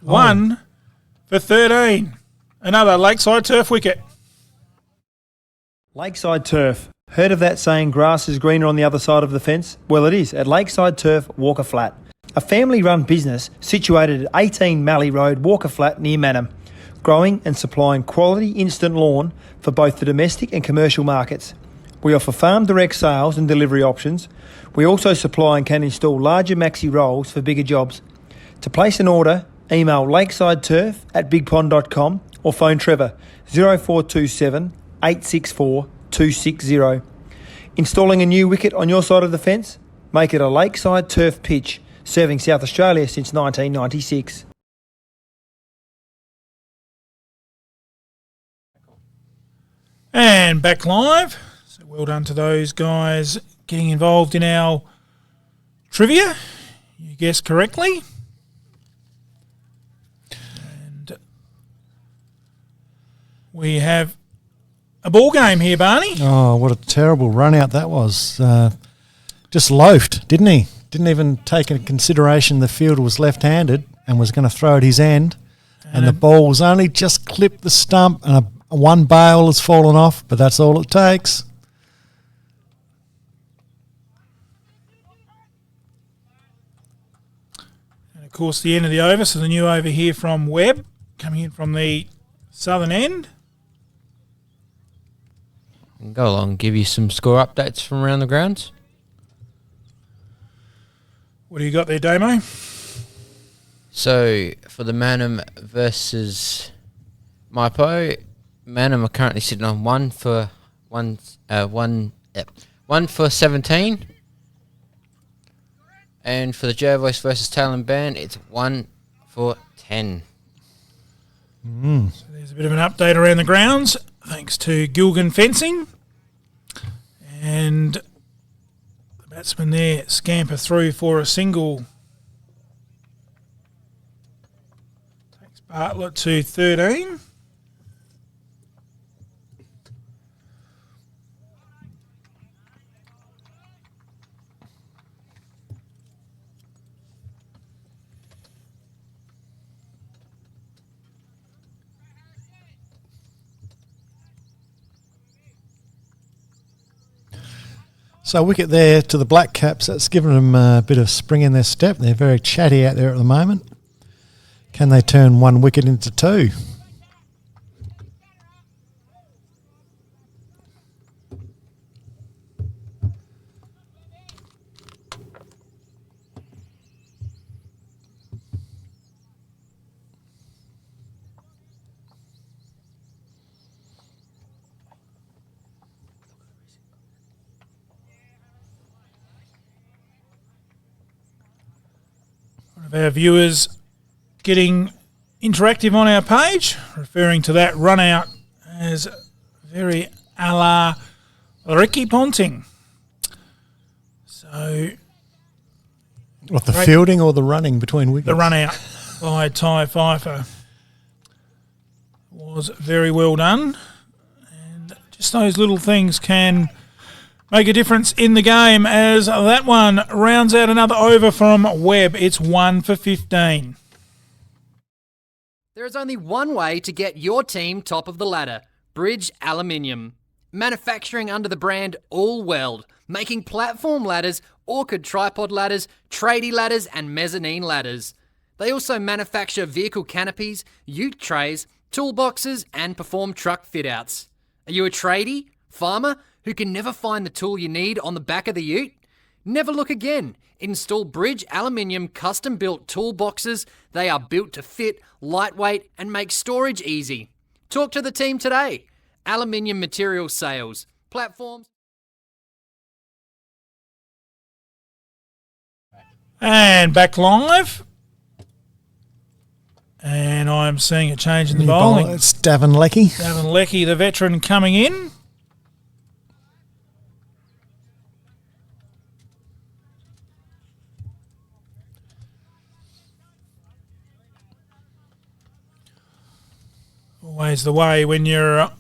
1 for 13. Another Lakeside Turf wicket. Lakeside Turf. Heard of that saying, grass is greener on the other side of the fence? Well, it is at Lakeside Turf, Walker Flat. A family-run business situated at 18 Mallee Road, Walker Flat, near Manham. Growing and supplying quality instant lawn for both the domestic and commercial markets. We offer farm direct sales and delivery options. We also supply and can install larger maxi rolls for bigger jobs. To place an order, Email lakesideturf@bigpond.com or phone Trevor 0427 864 260. Installing a new wicket on your side of the fence? Make it a Lakeside Turf pitch, serving South Australia since 1996. And back live. So well done to those guys getting involved in our trivia. You guessed correctly. And we have a ball game here, Barney. Oh, what a terrible run out that was. Just loafed, didn't he? Didn't even take into consideration the fielder was left-handed and was going to throw at his end. And the ball was only just clipped the stump and one bail has fallen off, but that's all it takes. And, of course, the end of the over, so the new over here from Webb, coming in from the southern end. Go along and give you some score updates from around the grounds. What do you got there, Damo? So, for the Manum versus Maipo, Manum are currently sitting on 1 for 17. And for the Jervois versus Talon Band, it's 1 for 10. So there's a bit of an update around the grounds, thanks to Gilgan Fencing. And the batsman there scamper through for a single. Takes Bartlett to 13. So wicket there to the Black Caps. That's given them a bit of spring in their step. They're very chatty out there at the moment. Can they turn one wicket into two? Of our viewers getting interactive on our page, referring to that run out as very a la Ricky Ponting. So, What, the fielding or the running between wickets? The run out by Ty Pfeiffer was very well done. And just those little things can make a difference in the game, as that one rounds out another over from Webb. It's 1 for 15. There is only one way to get your team top of the ladder: Bridge Aluminium. Manufacturing under the brand All Weld, making platform ladders, orchid tripod ladders, tradie ladders and mezzanine ladders. They also manufacture vehicle canopies, ute trays, toolboxes and perform truck fit-outs. Are you a tradie, farmer, who can never find the tool you need on the back of the ute? Never look again. Install Bridge Aluminium custom-built toolboxes. They are built to fit, lightweight, and make storage easy. Talk to the team today. Aluminium material sales, platforms. And back live. And I'm seeing a change in the New bowling. bowler, it's Davin Leckie. Davin Leckie, the veteran, coming in. Always the way when you're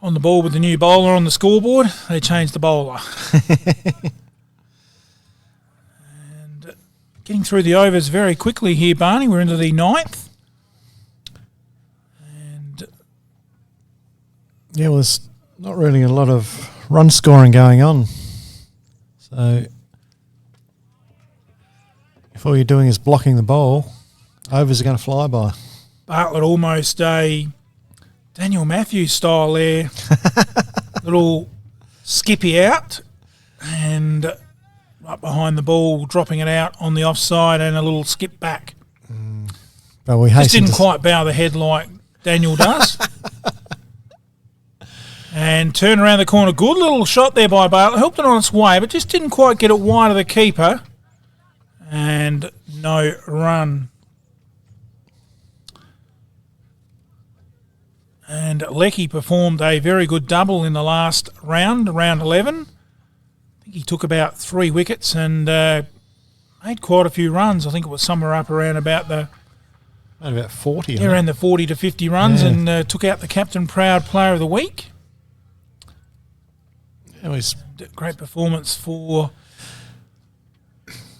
on the ball with the new bowler on the scoreboard, they change the bowler. And getting through the overs very quickly here, Barney. We're into the 9th. And Yeah, well, there's not really a lot of run scoring going on. So if all you're doing is blocking the ball, overs are going to fly by. Bartlett almost a Daniel Matthews style there. Little skippy out and right behind the ball, dropping it out on the offside and a little skip back. But we just didn't quite bow the head like Daniel does. And turn around the corner. Good little shot there by Bartlett. Helped it on its way, but just didn't quite get it wide of the keeper. And no run. And Lecky performed a very good double in the last round 11. I think he took about 3 wickets and made quite a few runs. I think it was somewhere up around about the... About 40. Yeah, around the 40 to 50 runs, and took out the Captain Proud Player of the Week. It was a great performance for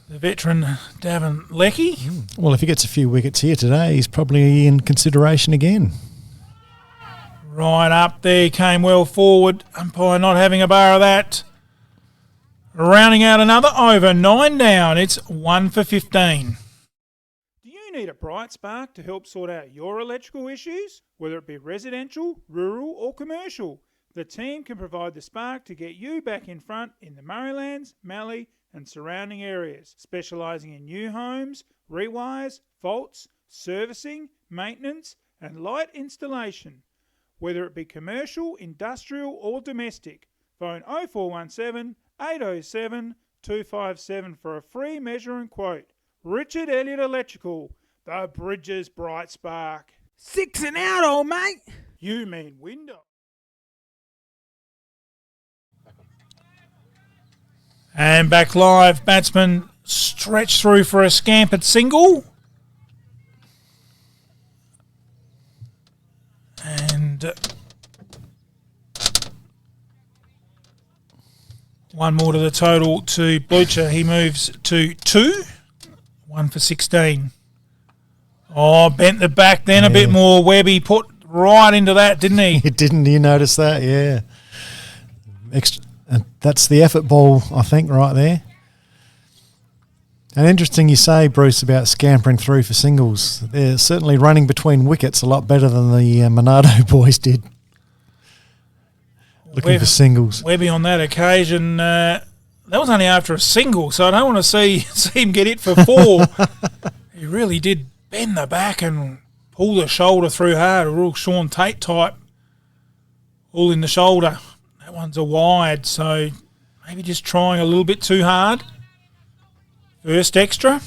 the veteran Davin Lecky. Well, if he gets a few wickets here today, he's probably in consideration again. Right up there, came well forward. Umpire not having a bar of that. Rounding out another over, 9 down. It's 1 for 15. Do you need a bright spark to help sort out your electrical issues? Whether it be residential, rural or commercial, the team can provide the spark to get you back in front in the Murraylands, Mallee and surrounding areas, specialising in new homes, rewires, faults, servicing, maintenance and light installation. Whether it be commercial, industrial or domestic, phone 0417 807 257 for a free measure and quote. Richard Elliott Electrical, the Bridges Bright Spark. 6 and out, old mate. You mean window. And back live, batsman stretched through for a scampered single. And one more to the total to Blucher. He moves to 2. 1 for 16. Oh, bent the back then a bit more. Webby put right into that, didn't he? Didn't you notice that? Yeah. That's the effort ball, I think, right there. And interesting you say, Bruce, about scampering through for singles. They're certainly running between wickets a lot better than the Monarto boys did. Looking for singles. Webby on that occasion, that was only after a single, so I don't want to see him get it for 4. He really did bend the back and pull the shoulder through hard, a real Sean Tate type, all in the shoulder. That one's a wide, so maybe just trying a little bit too hard. First extra.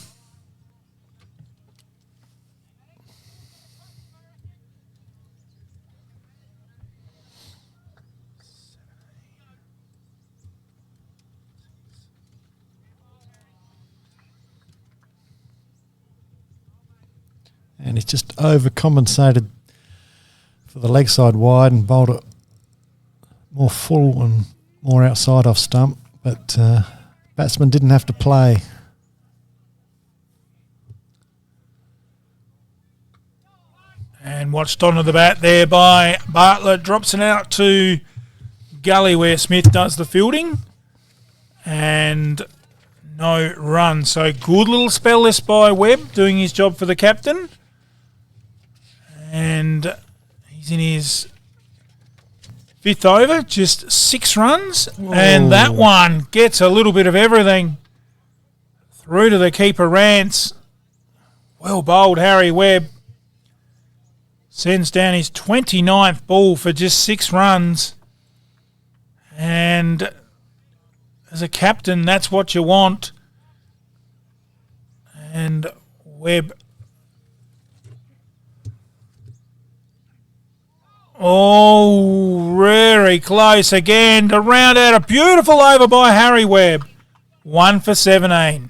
And he's just overcompensated for the leg side wide and bowled it more full and more outside off stump. But batsman didn't have to play. And watched onto the bat there by Bartlett. Drops it out to Gully where Smith does the fielding. And no run. So good little spell this by Webb, doing his job for the captain. And he's in his 5th over, just 6 runs. Whoa. And that one gets a little bit of everything. Through to the keeper, Rance. Well bowled, Harry Webb. Sends down his 29th ball for just 6 runs. And as a captain, that's what you want. And Webb. Oh, very close again to round out a beautiful over by Harry Webb. 1 for 17.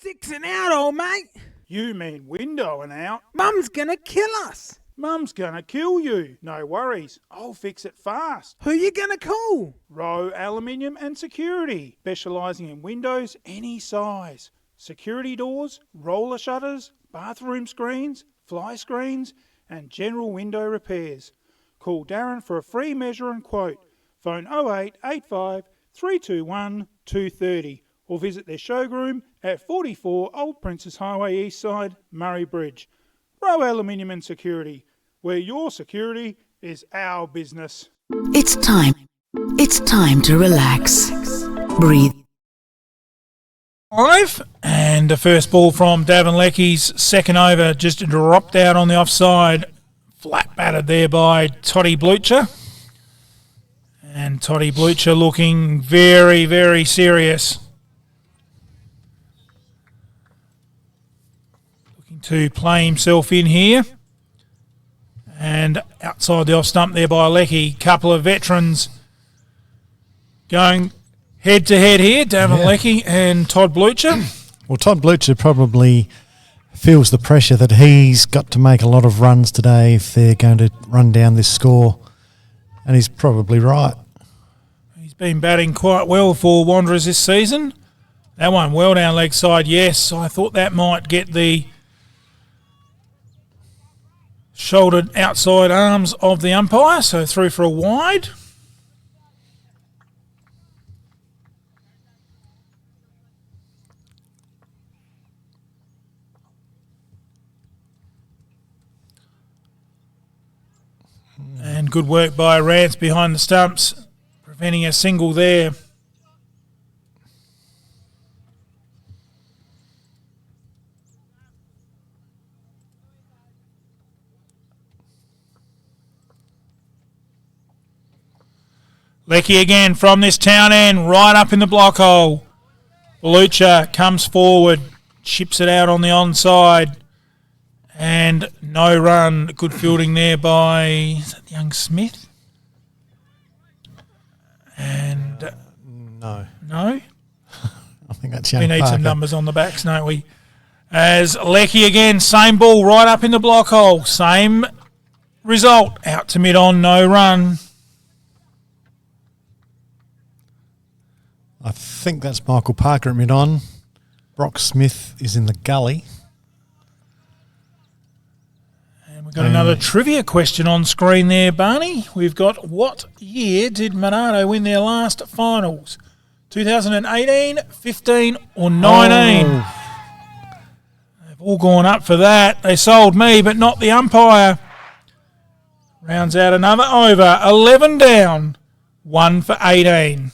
6 and out, old mate. You mean window and out? Mum's gonna kill us. Mum's gonna kill you. No worries. I'll fix it fast. Who you gonna call? Rowe Aluminium and Security, specialising in windows any size. Security doors, roller shutters, bathroom screens, fly screens, and general window repairs. Call Darren for a free measure and quote. Phone 0885 321 230 or visit their showroom at 44 Old Princess Highway East Side, Murray Bridge. Rowe Aluminium and Security, where your security is our business. It's time. It's time to relax. Breathe. Live, and And the first ball from Davin Lecky's second over just dropped out on the offside. Flat batted there by Toddy Blucher. And Toddy Blucher looking very, very serious. Looking to play himself in here. And outside the off stump there by Lecky. Couple of veterans going head to head here. Davin Lecky and Todd Blucher. Well, Todd Blucher probably feels the pressure that he's got to make a lot of runs today if they're going to run down this score. And he's probably right. He's been batting quite well for Wanderers this season. That one well down leg side, yes. I thought that might get the shouldered outside arms of the umpire, so through for a wide. And good work by Rance behind the stumps, preventing a single there. Lecky again from this town end, right up in the block hole. Blucher comes forward, chips it out on the onside. And no run. Good fielding there by, is that young Smith? And no. No? I think that's young We need Parker. some numbers on the backs, don't we? As Lecky again, same ball right up in the block hole. Same result. Out to mid-on, no run. I think that's Michael Parker at mid-on. Brock Smith is in the gully. We've got another trivia question on screen there, Barney. We've got, what year did Monarto win their last finals? 2018, 15 or 19? They've all gone up for that. They sold me, but not the umpire. Rounds out another over. 11 down, 1 for 18.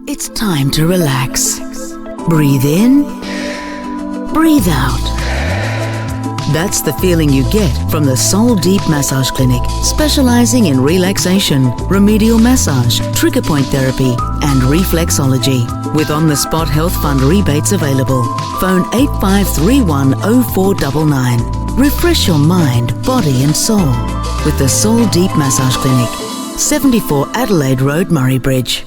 It's time to relax. Breathe in, breathe out. That's the feeling you get from the Soul Deep Massage Clinic, specialising in relaxation, remedial massage, trigger point therapy and reflexology. With on-the-spot health fund rebates available. Phone 8531 0499. Refresh your mind, body and soul with the Soul Deep Massage Clinic, 74 Adelaide Road, Murray Bridge.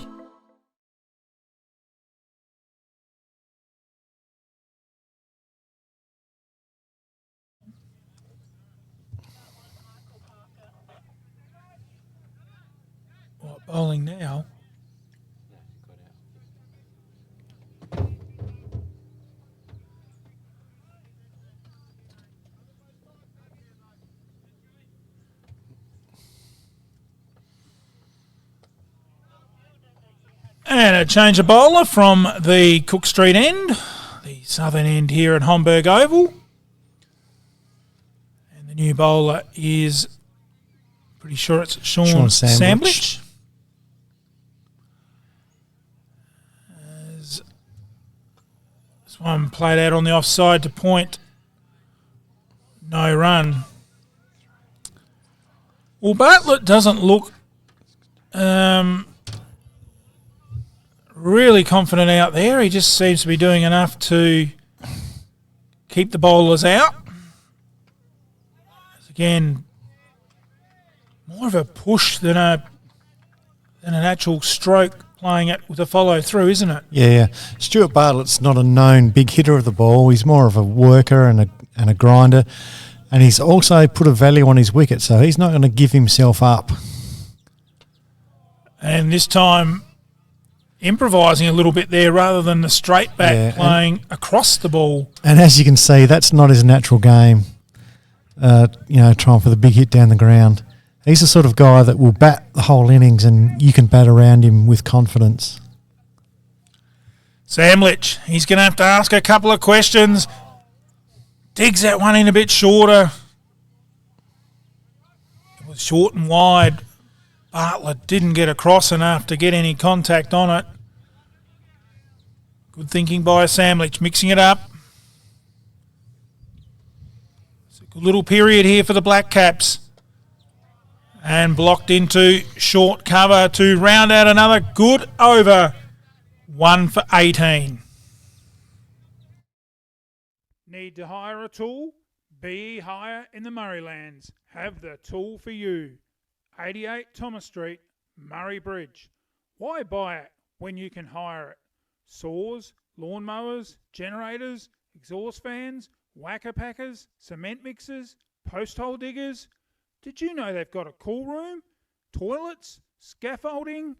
Bowling now. And a change of bowler from the Cook Street end, the southern end here at Homburg Oval. And the new bowler is, pretty sure it's Sean Sandwich. One played out on the offside to point. No run. Well, Bartlett doesn't look really confident out there. He just seems to be doing enough to keep the bowlers out. Again, more of a push than an actual stroke. Playing it with a follow through, isn't it? Yeah. Stuart Bartlett's not a known big hitter of the ball. He's more of a worker and a grinder. And he's also put a value on his wicket, so he's not going to give himself up. And this time, improvising a little bit there rather than the straight back playing across the ball. And as you can see, that's not his natural game, trying for the big hit down the ground. He's the sort of guy that will bat the whole innings and you can bat around him with confidence. Samlich, he's going to have to ask a couple of questions. Digs that one in a bit shorter. It was short and wide. Bartlett didn't get across enough to get any contact on it. Good thinking by Samlich, mixing it up. It's a good little period here for the Black Caps. And blocked into short cover to round out another good over. 1 for 18. Need to hire a tool? Be Hire in the Murraylands. Have the tool for you. 88 Thomas Street, Murray Bridge. Why buy it when you can hire it? Saws, lawnmowers, generators, exhaust fans, whacker packers, cement mixers, post hole diggers. Did you know they've got a cool room, toilets, scaffolding?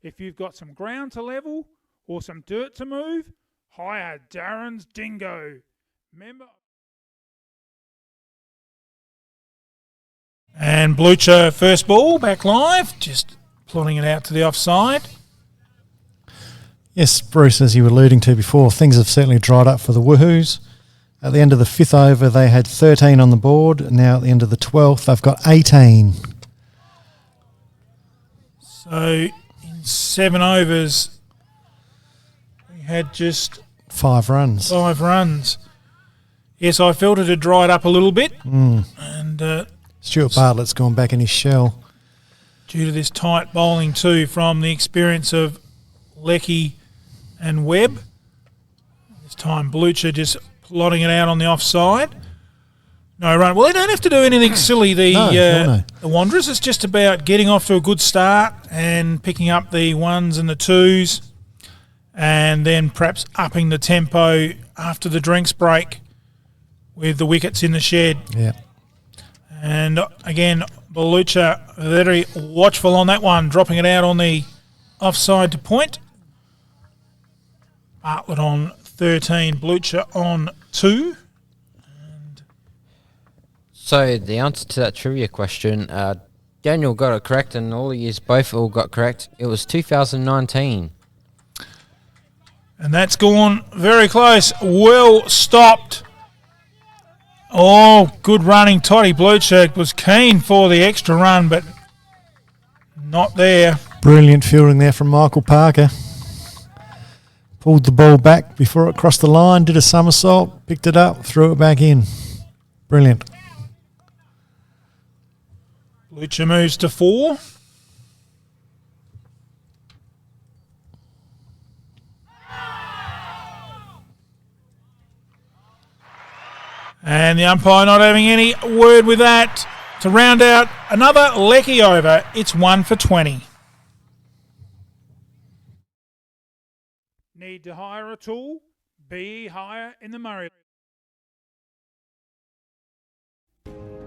If you've got some ground to level or some dirt to move, hire Darren's Dingo. Member. And Blucher first ball back live, just plotting it out to the offside. Yes, Bruce, as you were alluding to before, things have certainly dried up for the Woohoos. At the end of the 5th over, they had 13 on the board. Now at the end of the 12th, they've got 18. So in 7 overs, we had just 5 runs. 5 runs. Yes, I felt it had dried up a little bit. And Stuart Bartlett's gone back in his shell. Due to this tight bowling too from the experience of Leckie and Webb. This time Blucher just plotting it out on the offside. No run. Well, they don't have to do anything silly, the Wanderers. It's just about getting off to a good start and picking up the 1s and the 2s and then perhaps upping the tempo after the drinks break with the wickets in the shed. Yeah. And again, Blucher very watchful on that one, dropping it out on the offside to point. Bartlett on 13, Blucher on 2. So the answer to that trivia question, Daniel got it correct, and all of you both all got correct. It was 2019. And that's gone very close. Well stopped. Oh, good running. Toddy Blucher was keen for the extra run, but not there. Brilliant fielding there from Michael Parker. Pulled the ball back before it crossed the line, did a somersault, picked it up, threw it back in. Brilliant. Blucher moves to 4. And the umpire not having any word with that. To round out another Leckie over, it's 1 for 20. Need to hire a tool? Be Hire in the Murray.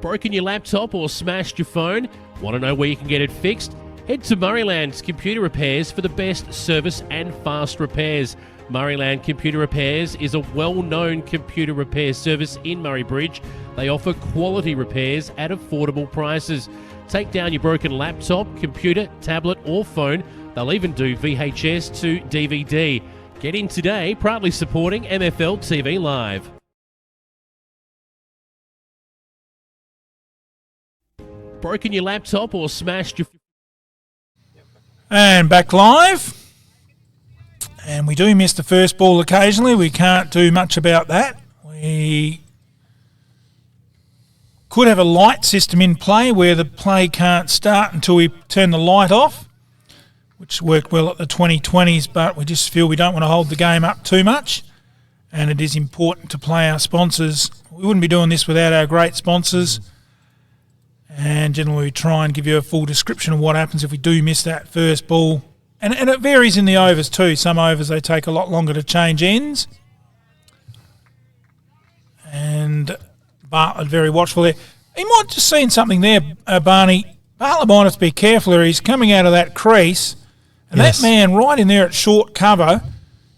Broken your laptop or smashed your phone? Want to know where you can get it fixed? Head to Murrayland's Computer Repairs for the best service and fast repairs. Murrayland Computer Repairs is a well-known computer repair service in Murray Bridge. They offer quality repairs at affordable prices. Take down your broken laptop, computer, tablet or phone. They'll even do VHS to DVD. Get in today, proudly supporting MFL TV Live. Broken your laptop or smashed your... And back live. And we do miss the first ball occasionally. We can't do much about that. We could have a light system in play where the play can't start until we turn the light off, which worked well at the 2020s, but we just feel we don't want to hold the game up too much. And it is important to play our sponsors. We wouldn't be doing this without our great sponsors. And generally we try and give you a full description of what happens if we do miss that first ball. And it varies in the overs too. Some overs they take a lot longer to change ends. And Bartlett very watchful there. He might have just seen something there, Barney. Bartlett might have to be careful there. He's coming out of that crease. And that man right in there at short cover,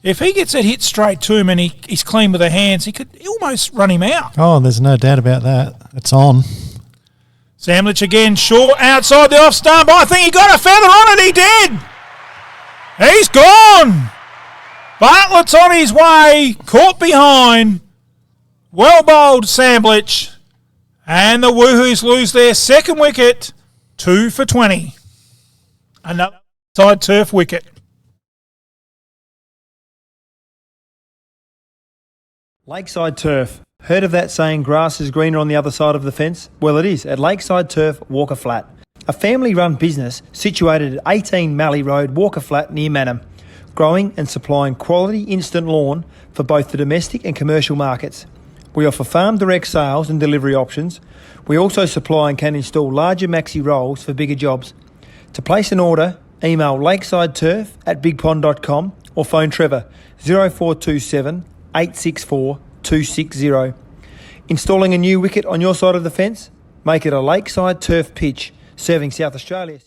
if he gets that hit straight to him and he's clean with the hands, he could almost run him out. Oh, there's no doubt about that. It's on. Samlich again, short outside the off stump. I think he got a feather on it. He did. He's gone. Bartlett's on his way. Caught behind. Well bowled, Samlich. And the Woohoos lose their second wicket. 2 for 20. Another side turf wicket. Lakeside Turf. Heard of that saying, grass is greener on the other side of the fence? Well, it is at Lakeside Turf, Walker Flat. A family-run business situated at 18 Mallee Road, Walker Flat, near Manham. Growing and supplying quality instant lawn for both the domestic and commercial markets. We offer farm direct sales and delivery options. We also supply and can install larger maxi rolls for bigger jobs. To place an order, email lakesideturf@bigpond.com or phone Trevor 0427 864 260. Installing a new wicket on your side of the fence? Make it a Lakeside Turf pitch, serving South Australia.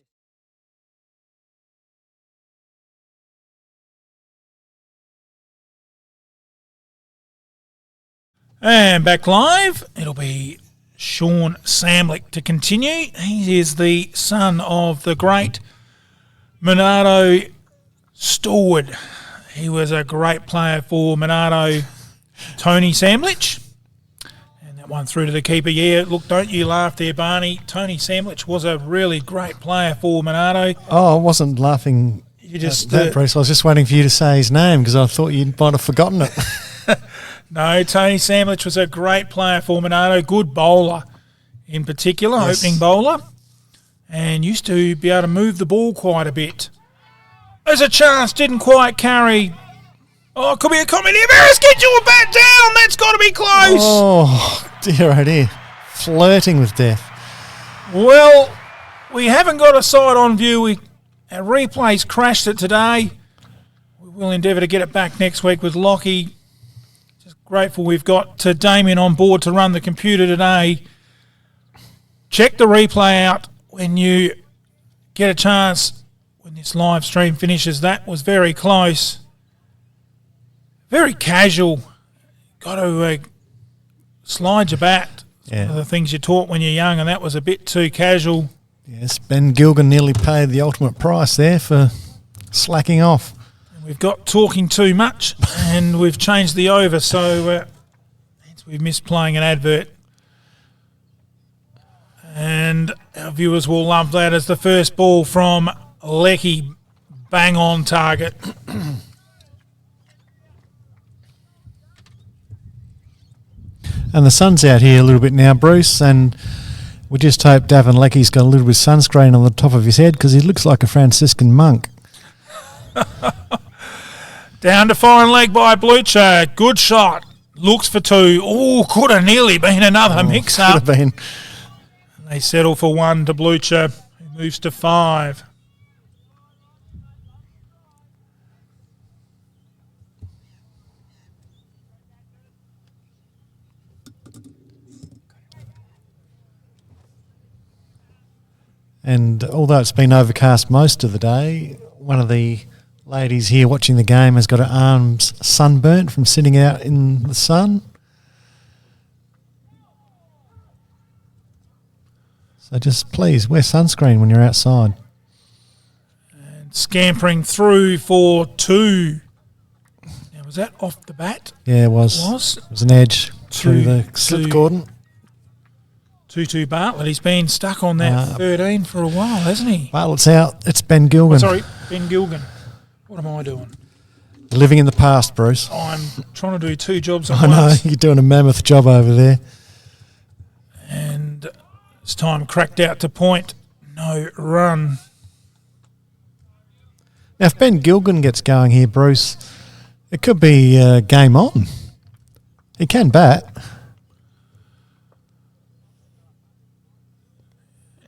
And back live, it'll be Sean Samlick to continue. He is the son of the great Monarto Steward. He was a great player for Monarto, Tony Samlich. And that one through to the keeper. Yeah, look, don't you laugh there, Barney. Tony Samlich was a really great player for Monarto. Oh, I wasn't laughing at that, Bruce. I was just waiting for you to say his name because I thought you might have forgotten it. No, Tony Samlich was a great player for Monarto, good bowler in particular, Yes. opening bowler, and used to be able to move the ball quite a bit. There's a chance, didn't quite carry. Oh, it could be a comment here. Barris, get your bat down. That's got to be close. Oh, dear, oh dear. Flirting with death. Well, we haven't got a side on view. Our replays crashed it today. We will endeavour to get it back next week with Lockie. Grateful we've got Damien on board to run the computer today. Check the replay out when you get a chance when this live stream finishes. That was very close. Very casual. Got to slide your bat. Yeah. One of the things you're taught when you're young, and that was a bit too casual. Yes, Ben Gilgan nearly paid the ultimate price there for slacking off. We've got talking too much, and we've changed the over, so we've missed playing an advert. And our viewers will love that as the first ball from Lecky, bang on target. And the sun's out here a little bit now, Bruce, and we just hope Davin Lecky's got a little bit of sunscreen on the top of his head because he looks like a Franciscan monk. Down to foreign leg by Blucher. Good shot. Looks for two. Oh, could have nearly been another mix-up. Could have been. They settle for one to Blucher, who moves to 5. And although it's been overcast most of the day, one of the ladies here watching the game has got her arms sunburnt from sitting out in the sun. So just please wear sunscreen when you're outside. And scampering through for 2. Now, was that off the bat? Yeah, it was. It was an edge through the slip cordon. 2-2 Bartlett. He's been stuck on that 13 for a while, hasn't he? Bartlett's out. It's Ben Gilgan. Oh, sorry, Ben Gilgan. What am I doing? Living in the past, Bruce. I'm trying to do 2 jobs at I know, once. you're doing a mammoth job over there. And it's time cracked out to point. No run. Now, if Ben Gilgan gets going here, Bruce, it could be game on. He can bat.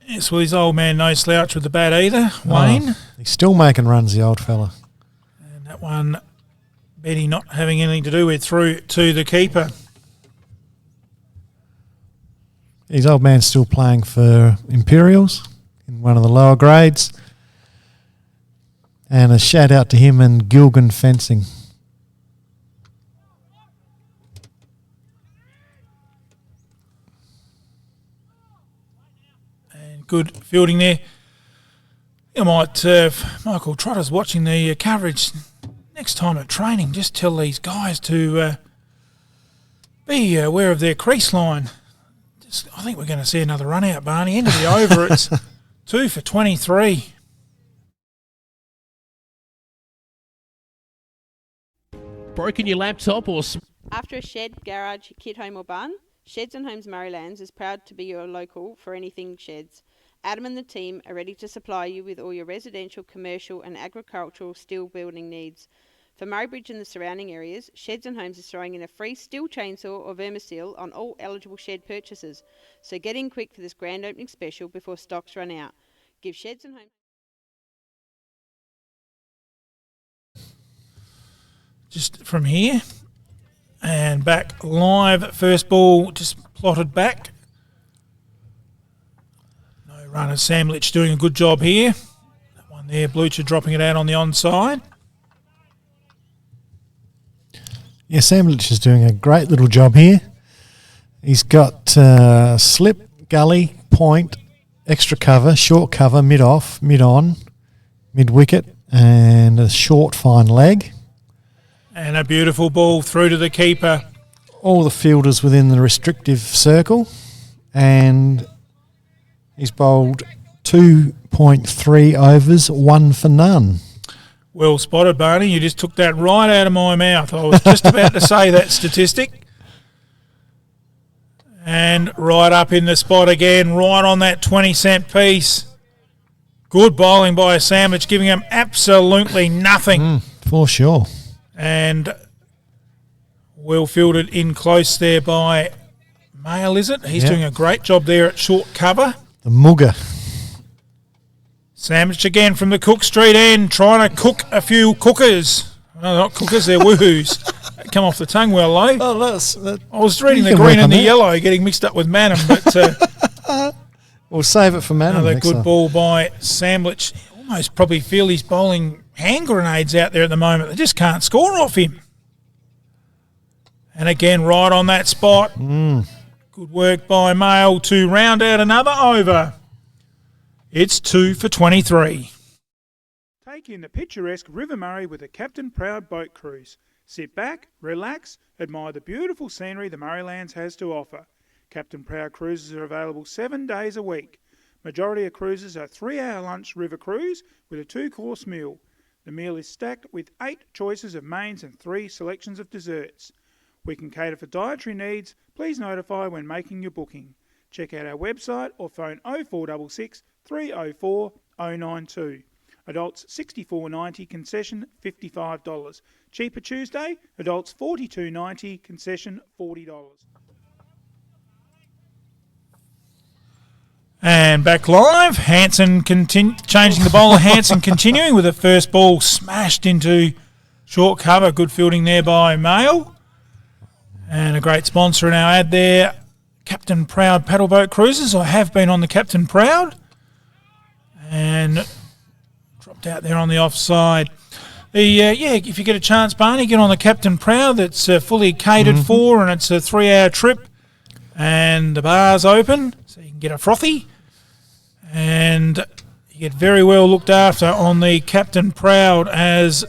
Yes, well, his old man no slouch with the bat either, Wayne. Oh, he's still making runs, the old fella. And that one, Betty not having anything to do with through to the keeper. His old man's still playing for Imperials in one of the lower grades. And a shout out to him and Gilgan Fencing. And good fielding there. You might, Michael Trotter's watching the coverage next time at training. Just tell these guys to be aware of their crease line. I think we're going to see another run out, Barney. End of the over, it's 2 for 23. Broken your laptop or After a shed, garage, kit home or barn, Sheds and Homes Marylands is proud to be your local for anything sheds. Adam and the team are ready to supply you with all your residential, commercial and agricultural steel building needs. For Murraybridge and the surrounding areas, Sheds and Homes is throwing in a free steel chainsaw or vermisil on all eligible shed purchases. So get in quick for this grand opening special before stocks run out. Give Sheds and Homes... Just from here and back live. First ball just plotted back. No runner. Samlich doing a good job here. That one there, Blucher dropping it out on the onside. Yeah, Samlich is doing a great little job here. He's got slip, gully, point, extra cover, short cover, mid-off, mid-on, mid-wicket, and a short fine leg. And a beautiful ball through to the keeper. All the fielders within the restrictive circle. And he's bowled 2.3 overs, 1 for none. Well spotted, Barney. You just took that right out of my mouth. I was just about to say that statistic. And right up in the spot again, right on that 20-cent piece. Good bowling by Samlich, giving him absolutely nothing. For sure. And well fielded in close there by Mail, is it? He's doing a great job there at short cover. The Mugger. Samlich again from the Cook Street end, trying to cook a few cookers. No, not cookers, they're woohoos. Come off the tongue well low. I was reading the green and the yellow, getting mixed up with Manham, but we'll save it for Manham. Another good ball by Samlich. Almost probably feel he's bowling hand grenades out there at the moment. They just can't score off him. And again, right on that spot. Good work by Mail to round out another over. It's 2 for 23. Take in the picturesque River Murray with a Captain Proud boat cruise. Sit back, relax, admire the beautiful scenery the Murraylands has to offer. Captain Proud cruises are available 7 days a week. Majority of cruises are 3-hour lunch river cruise with a 2-course meal. The meal is stacked with 8 choices of mains and 3 selections of desserts. We can cater for dietary needs. Please notify when making your booking. Check out our website or phone 0466 304 092. Adults $64.90, concession $55. Cheaper Tuesday, adults $42.90, concession $40. And back live, Hanson changing the bowler. Hanson continuing with the first ball smashed into short cover. Good fielding there by Mail. And a great sponsor in our ad there, Captain Proud Paddle Boat Cruises. I have been on the Captain Proud. And dropped out there on the offside. If you get a chance, Barney, get on the Captain Proud. That's fully catered for, and it's a 3-hour trip. And the bar's open, so you can get a frothy. And you get very well looked after on the Captain Proud as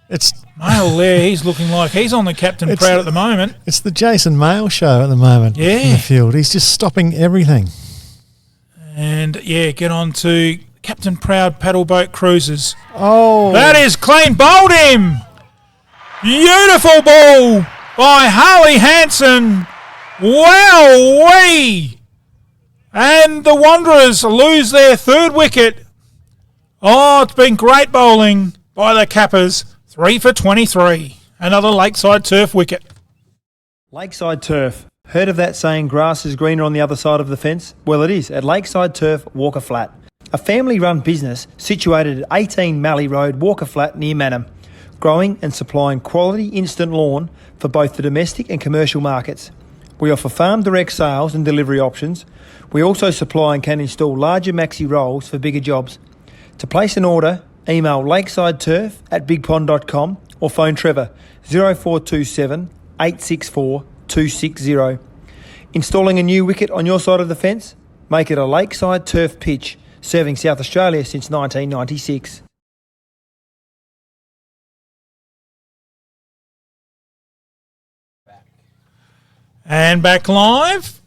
it's Mail there. He's looking like he's on the Captain Proud at the moment. It's the Jason Mail show at the moment in the field. He's just stopping everything. And, get on to Captain Proud Paddle Boat Cruises. Oh. That is clean. Bowled him. Beautiful ball by Harley Hanson. Wowee. And the Wanderers lose their 3rd wicket. Oh, it's been great bowling by the Cappers. 3 for 23. Another Lakeside Turf wicket. Lakeside Turf. Heard of that saying, grass is greener on the other side of the fence? Well, it is at Lakeside Turf, Walker Flat. A family-run business situated at 18 Mallee Road, Walker Flat, near Manham. Growing and supplying quality instant lawn for both the domestic and commercial markets. We offer farm direct sales and delivery options. We also supply and can install larger maxi rolls for bigger jobs. To place an order, email lakesideturf@bigpond.com or phone Trevor 0427 864 260. Installing a new wicket on your side of the fence? Make it a Lakeside Turf pitch, serving South Australia since 1996. And back live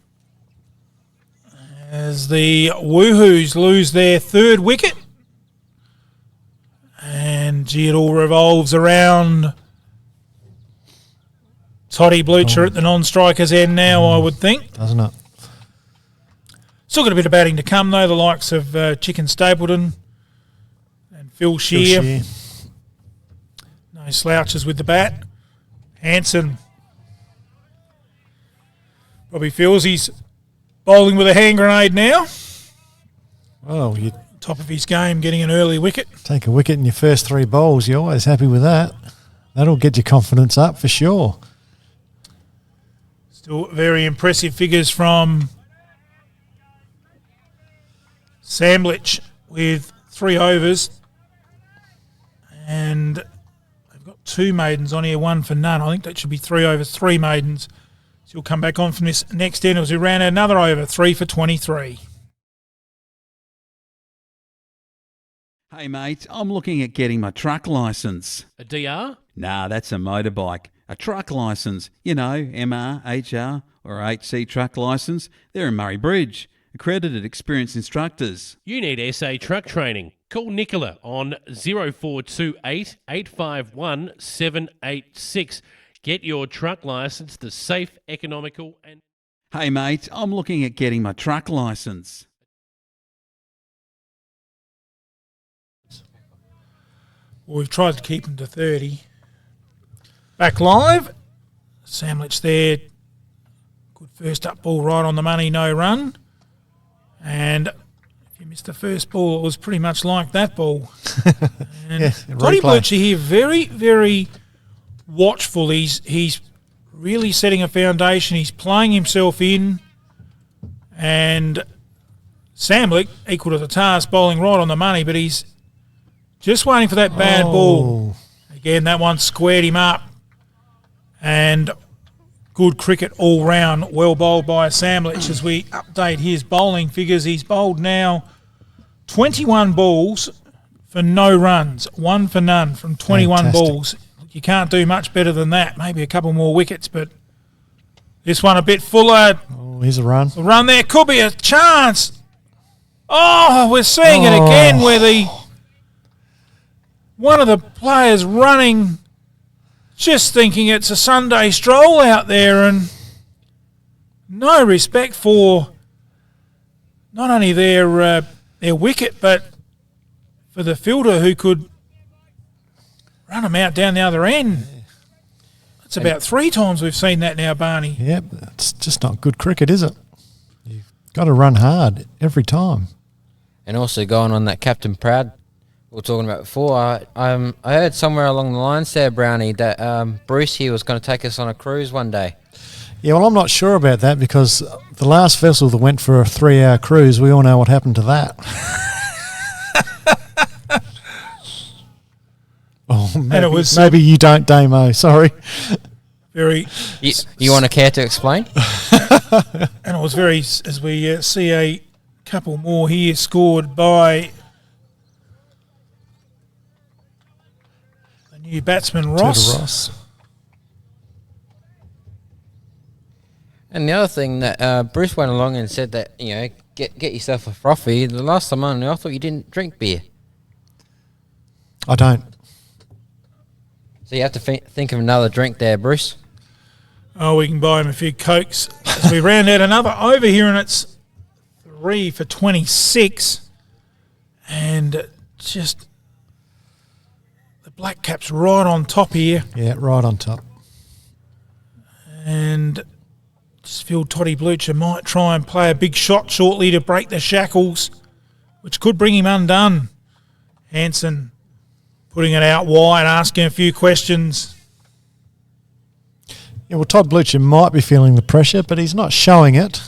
as the Woohoos lose their 3rd wicket. And it all revolves around Toddy Blucher at the non-striker's end now, I would think. Doesn't it? Still got a bit of batting to come, though. The likes of Chicken Stapleton and Phil Shear. No slouches with the bat. Hanson probably feels he's bowling with a hand grenade now. Well, you top of his game, getting an early wicket. Take a wicket in your first 3 bowls. You're always happy with that. That'll get your confidence up for sure. Still very impressive figures from Samblich with 3 overs. And they've got 2 maidens on here, 1 for none. I think that should be 3 overs, 3 maidens. So he'll come back on from this next end as he ran another over, 3 for 23. Hey mate, I'm looking at getting my truck licence. A DR? Nah, that's a motorbike. A truck licence. You know, MR, HR or HC truck licence. They're in Murray Bridge. Accredited experienced instructors. You need SA truck training. Call Nicola on 0428 851 786. Get your truck licence, the safe, economical and... Hey mate, I'm looking at getting my truck licence. Well, we've tried to keep him to 30. Back live. Sandwich there. Good first up ball right on the money, no run. And if you missed the first ball, it was pretty much like that ball. And Yeah, Toddy replay. Blucher here, very, very watchful. He's really setting a foundation. He's playing himself in. And Samlick, equal to the task, bowling right on the money, but he's just waiting for that bad ball. Again, that one squared him up. And good cricket all round, well bowled by Samlich. As we update his bowling figures, he's bowled now 21 balls for no runs, 1 for none from 21 Fantastic. balls. You can't do much better than that. Maybe a couple more wickets, but this one a bit fuller. Oh, here's a run. The run there could be a chance. Oh, we're seeing it again where one of the players running, just thinking it's a Sunday stroll out there, and no respect for not only their wicket, but for the fielder who could run them out down the other end. It's about 3 times we've seen that now, Barney. Yep, it's just not good cricket, is it? You've got to run hard every time. And also going on that Captain Proud we were talking about before, I heard somewhere along the lines there, Brownie, that Bruce here was going to take us on a cruise one day. Yeah, well, I'm not sure about that because the last vessel that went for a 3-hour cruise, we all know what happened to that. Maybe you don't, Damo. Sorry. Very. You want to care to explain? And it was very, as we see a couple more here scored by the new batsman Ross. And the other thing that Bruce went along and said that, get yourself a frothy. The last time I thought you didn't drink beer. I don't. So you have to think of another drink there, Bruce. Oh, we can buy him a few Cokes as we round out another over here, and it's 3 for 26. And just the black cap's right on top here. Yeah, right on top. And just feel Toddy Blucher might try and play a big shot shortly to break the shackles, which could bring him undone. Hanson putting it out wide, asking a few questions. Yeah, well, Todd Blucher might be feeling the pressure, but he's not showing it.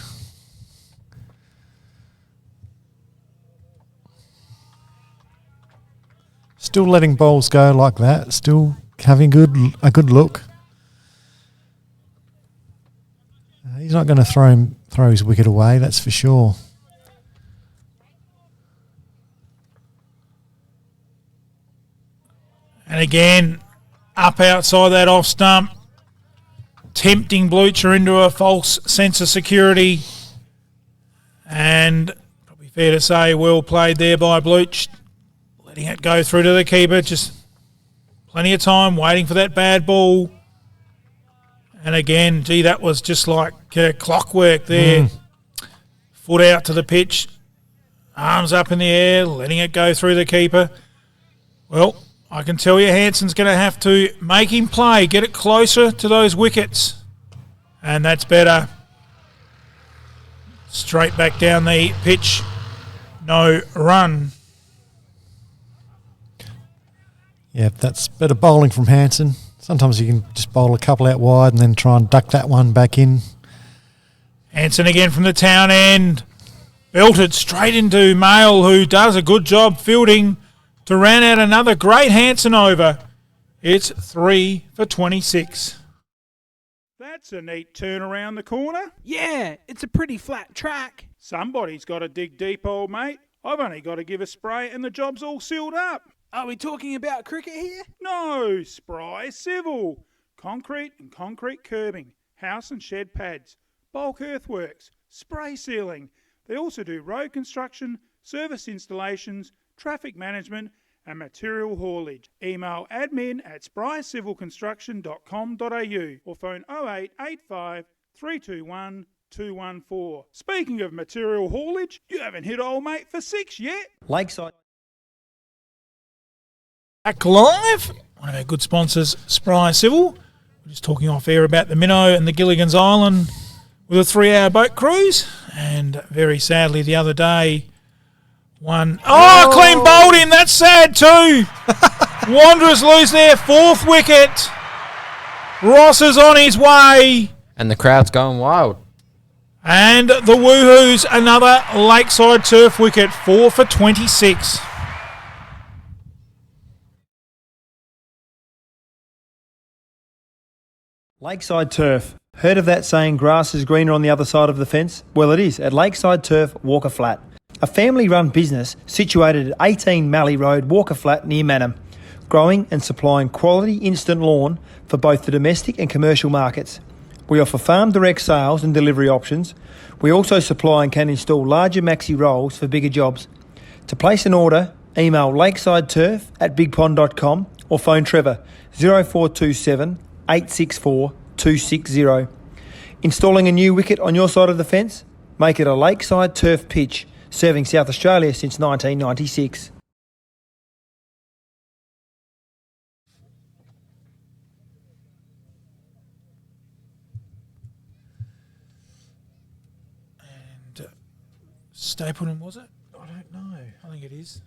Still letting bowls go like that. Still having a good look. He's not going to throw his wicket away, that's for sure. And again, up outside that off stump, tempting Blucher into a false sense of security. And probably fair to say, well played there by Bluch. Letting it go through to the keeper, just plenty of time waiting for that bad ball. And again, gee, that was just like clockwork there. Foot out to the pitch, arms up in the air, letting it go through the keeper. Well, I can tell you Hansen's going to have to make him play, get it closer to those wickets. And that's better. Straight back down the pitch. No run. Yeah, that's better bowling from Hansen. Sometimes you can just bowl a couple out wide and then try and duck that one back in. Hansen again from the town end. Belted straight into Mail, who does a good job fielding to round out another great Hansen over. It's 3 for 26. That's a neat turn around the corner. Yeah, it's a pretty flat track. Somebody's got to dig deep, old mate. I've only got to give a spray and the job's all sealed up. Are we talking about cricket here? No, Spry Civil. Concrete and concrete curbing, house and shed pads, bulk earthworks, spray sealing. They also do road construction, service installations, traffic management and material haulage. Email admin@sprycivilconstruction.com.au or phone 0885 321 214. Speaking of material haulage, you haven't hit old mate for 6 yet. Lakeside. Back live. One of our good sponsors, Spry Civil. We're just talking off air about the Minnow and the Gilligan's Island with a 3-hour boat cruise. And very sadly the other day, clean bowled him. That's sad too. Wanderers lose their 4th wicket. Ross is on his way. And the crowd's going wild. And the Woohoos, another Lakeside turf wicket, 4 for 26. Lakeside Turf. Heard of that saying, grass is greener on the other side of the fence? Well, it is at Lakeside Turf, Walker Flat. A family-run business situated at 18 Mallee Road, Walker Flat, near Manham. Growing and supplying quality instant lawn for both the domestic and commercial markets. We offer farm direct sales and delivery options. We also supply and can install larger maxi rolls for bigger jobs. To place an order, email lakesideturf@bigpond.com or phone Trevor 0427 864 260. Installing a new wicket on your side of the fence? Make it a Lakeside Turf pitch, serving South Australia since 1996. And Stapleton, was it? I don't know. I think it is.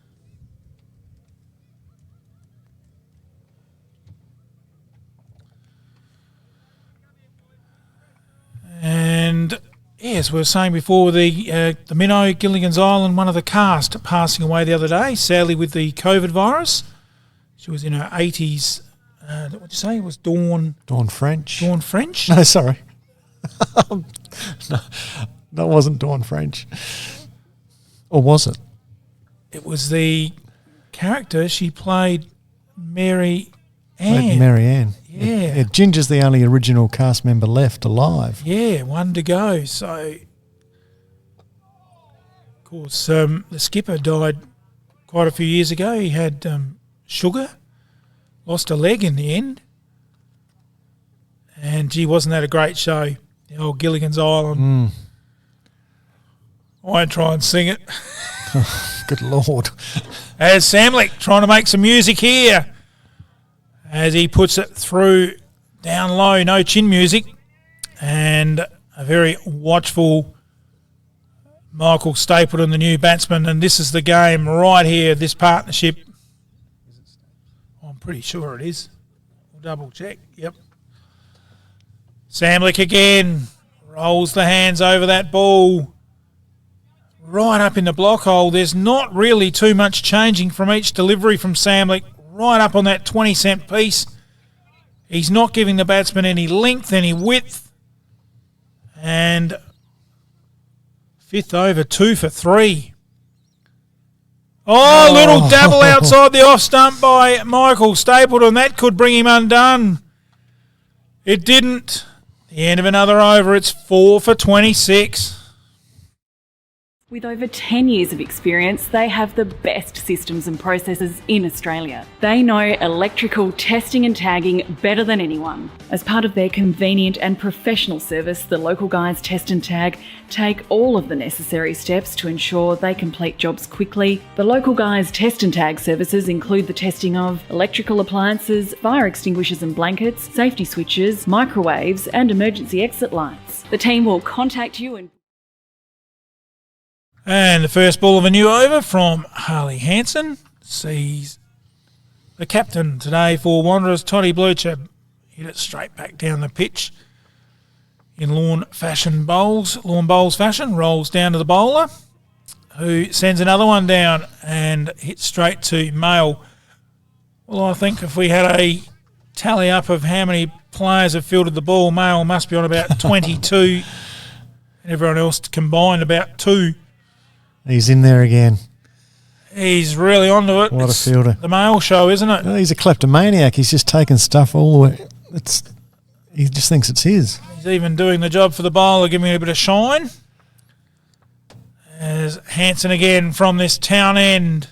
And yes, we were saying before the Minnow, Gilligan's Island, one of the cast passing away the other day, sadly with the COVID virus. She was in her 80s. What did you say? It was Dawn French. Dawn French? No, sorry. No, that wasn't Dawn French. Or was it? It was the character she played, Mary Ann. Mary Ann. Yeah. Ginger's the only original cast member left alive. Yeah, one to go. So, of course, the skipper died quite a few years ago. He had sugar, lost a leg in the end. And, gee, wasn't that a great show? The old Gilligan's Island. I won't try and sing it. Good Lord. As Samlick trying to make some music here. As he puts it through down low, no chin music, and a very watchful Michael Stapleton, the new batsman, and this is the game right here, this partnership. I'm pretty sure it is. We'll double check, yep. Samlick again, rolls the hands over that ball, right up in the block hole. There's not really too much changing from each delivery from Samlick. Right up on that 20-cent piece. He's not giving the batsman any length, any width. And 5th over, 2 for 3. Little dabble outside the off stump by Michael Stapleton. That could bring him undone. It didn't. The end of another over. It's 4 for 26. With over 10 years of experience, they have the best systems and processes in Australia. They know electrical testing and tagging better than anyone. As part of their convenient and professional service, the Local Guys Test and Tag take all of the necessary steps to ensure they complete jobs quickly. The Local Guys Test and Tag services include the testing of electrical appliances, fire extinguishers and blankets, safety switches, microwaves and emergency exit lights. The team will contact you And the first ball of a new over from Harley Hansen sees the captain today for Wanderers, Toddy Blucher, hit it straight back down the pitch in lawn bowls fashion, rolls down to the bowler, who sends another one down and hits straight to Mail. Well, I think if we had a tally up of how many players have fielded the ball, Mail must be on about 22, and everyone else combined about 2. He's in there again. He's really onto it. What a fielder. The Mail show, isn't it? Well, he's a kleptomaniac. He's just taking stuff all the way. He just thinks it's his. He's even doing the job for the bowler, giving it a bit of shine. As Hansen again from this town end.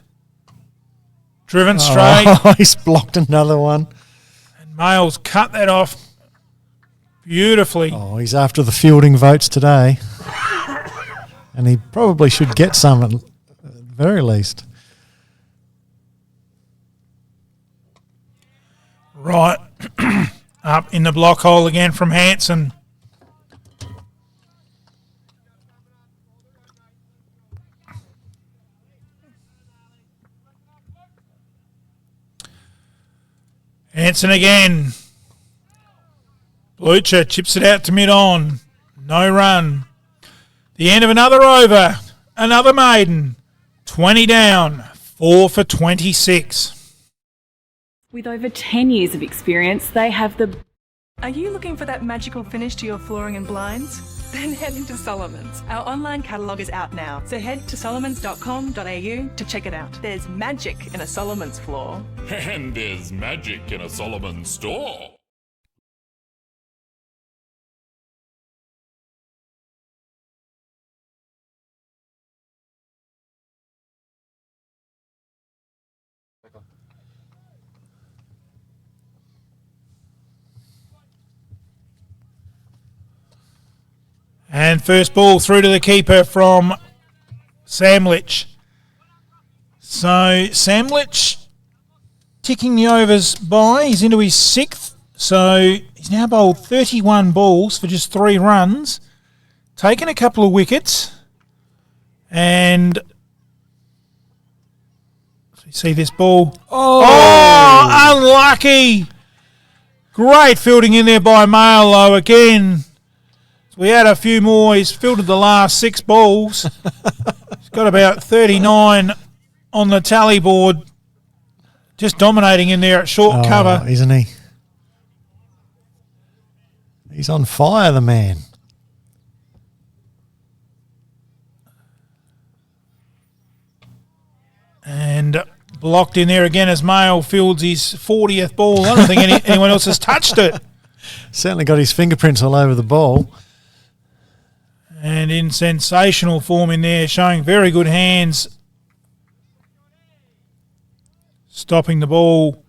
Driven straight. Oh, he's blocked another one. And Mail's cut that off beautifully. Oh, he's after the fielding votes today. And he probably should get some at the very least. Right. Up in the block hole again from Hansen. Hansen again. Blucher chips it out to mid-on. No run. The end of another over. Another maiden. 20 down. 4 for 26. With over 10 years of experience, they have the... Are you looking for that magical finish to your flooring and blinds? Then head into Solomon's. Our online catalogue is out now, so head to solomons.com.au to check it out. There's magic in a Solomon's floor. And there's magic in a Solomon store. And first ball through to the keeper from Samlich. So Samlich ticking the overs by. He's into his 6th. So he's now bowled 31 balls for just 3 runs. Taken a couple of wickets. And you see this ball. Oh, unlucky. Great fielding in there by Mail, though, again. We had a few more. He's fielded the last 6 balls. He's got about 39 on the tally board. Just dominating in there at short cover. Isn't he? He's on fire, the man. And blocked in there again as Mail fields his 40th ball. I don't think anyone else has touched it. Certainly got his fingerprints all over the ball. And in sensational form in there, showing very good hands. Stopping the ball.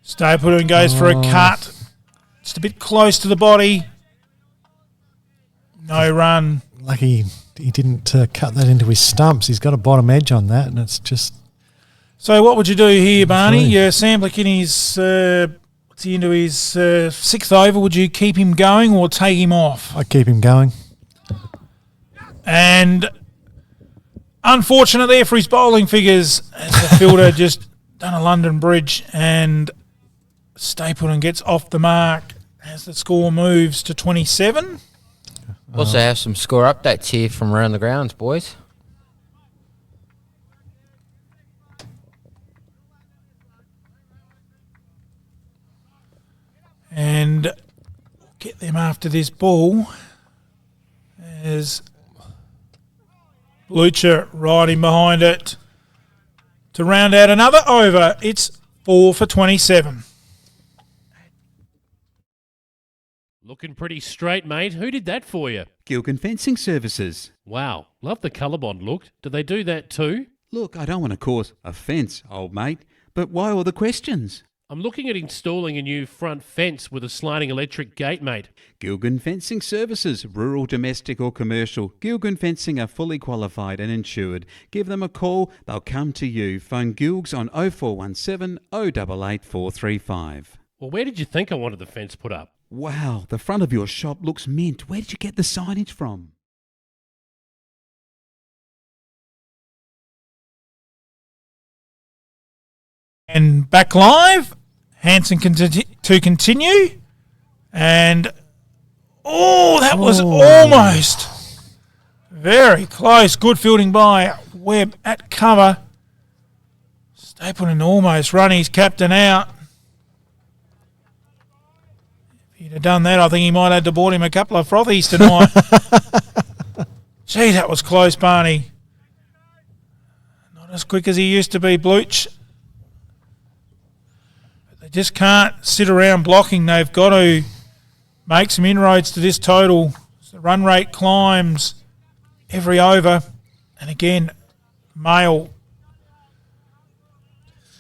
Stapleton goes for a cut. Just a bit close to the body. No run. Lucky he didn't cut that into his stumps. He's got a bottom edge on that, and it's just... So what would you do here, Barney? Samblick in his... what's he into his 6th over? Would you keep him going or take him off? I'd keep him going. And unfortunate there for his bowling figures as the fielder just done a London bridge and Stapleton gets off the mark as the score moves to 27. Also have some score updates here from around the grounds, boys. And we'll get them after this ball as Blucher riding behind it to round out another over. It's 4 for 27. Looking pretty straight, mate. Who did that for you? Gilgan Fencing Services. Wow, love the colour bond look. Do they do that too? Look, I don't want to cause offence, old mate, but why all the questions? I'm looking at installing a new front fence with a sliding electric gate, mate. Gilgan Fencing Services, rural, domestic or commercial. Gilgan Fencing are fully qualified and insured. Give them a call, they'll come to you. Phone Gilgs on 0417 088 435. Well, where did you think I wanted the fence put up? Wow, the front of your shop looks mint. Where did you get the signage from? And back live. Hansen to continue. And, that was almost very close. Good fielding by Webb at cover. Stapleton almost run his captain out. If he'd have done that, I think he might have to bought him a couple of frothies tonight. Gee, that was close, Barney. Not as quick as he used to be, Bluch. They just can't sit around blocking. They've got to make some inroads to this total. So the run rate climbs every over. And again, Mail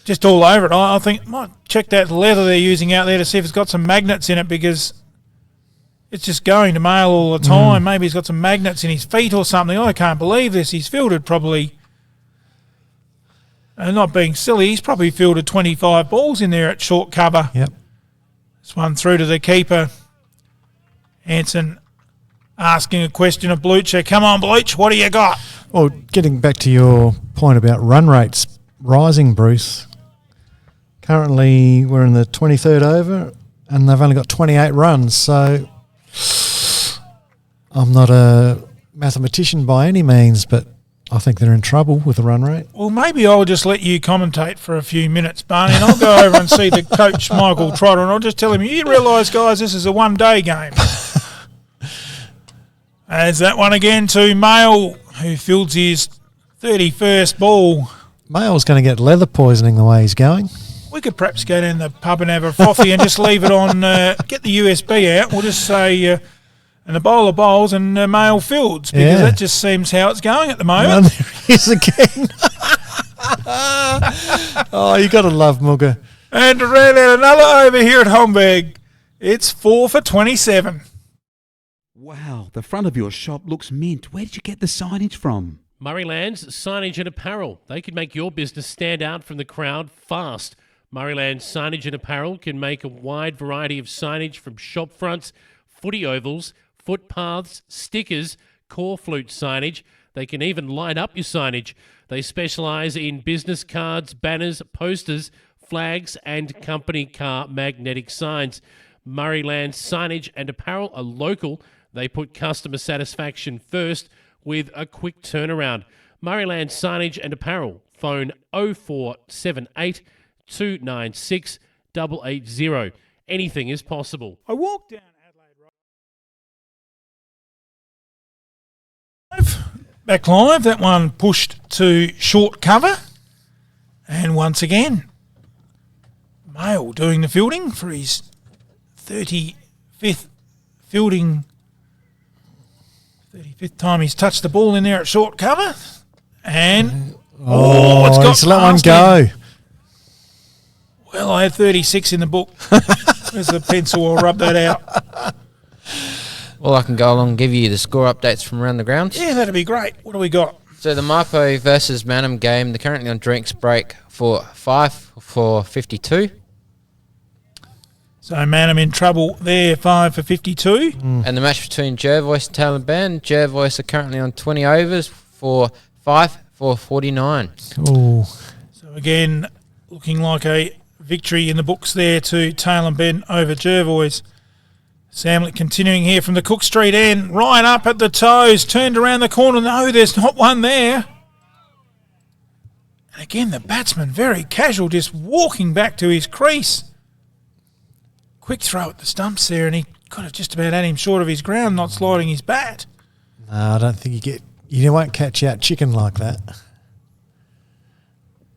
just all over it. I think might check that leather they're using out there to see if it's got some magnets in it, because it's just going to Mail all the time. Maybe he's got some magnets in his feet or something. I can't believe this. He's fielded probably... And not being silly, he's probably fielded 25 balls in there at short cover. Yep. This one through to the keeper. Hansen asking a question of Blucher. Come on, Bluch, what do you got? Well, getting back to your point about run rates rising, Bruce, currently we're in the 23rd over and they've only got 28 runs. So I'm not a mathematician by any means, but I think they're in trouble with the run rate. Well, maybe I'll just let you commentate for a few minutes, Barney, and I'll go over and see the coach, Michael Trotter, and I'll just tell him, you realise, guys, this is a one-day game. As that one again to Mail, who fields his 31st ball. Mail's going to get leather poisoning the way he's going. We could perhaps go down the pub and have a frothy and just leave it on, get the USB out. We'll just say... and a bowl of bowls and Mail fields, because that just seems how it's going at the moment. Well, there he is again. Oh, you got to love Mugger. And to round out another over here at Homburg, it's 4 for 27. Wow, the front of your shop looks mint. Where did you get the signage from? Murrayland's Signage and Apparel. They can make your business stand out from the crowd fast. Murrayland's Signage and Apparel can make a wide variety of signage from shop fronts, footy ovals, footpaths, stickers, core flute signage. They can even light up your signage. They specialise in business cards, banners, posters, flags and company car magnetic signs. Murrayland Signage and Apparel are local. They put customer satisfaction first with a quick turnaround. Murrayland Signage and Apparel. Phone 0478 296 880. Anything is possible. I walked down back live, that one pushed to short cover, and once again Mail doing the fielding for his 35th time he's touched the ball in there at short cover, and it's got let one go. Well, I had 36 in the book. There's a pencil, I'll rub that out. Well, I can go along and give you the score updates from around the grounds. Yeah, that'd be great. What do we got? So the Marpo versus Manham game, they're currently on drinks break for 5 for 52. So Manham in trouble there, 5 for 52. And the match between Jervois and Taylor Ben, Jervois are currently on 20 overs for 5 for 49. Ooh. So again, looking like a victory in the books there to Taylor Ben over Jervois. Samlet continuing here from the Cook Street end. Ryan up at the toes, turned around the corner. No, there's not one there. And again, the batsman very casual, just walking back to his crease. Quick throw at the stumps there, and he could have just about had him short of his ground, not sliding his bat. No, I don't think you won't catch out chicken like that.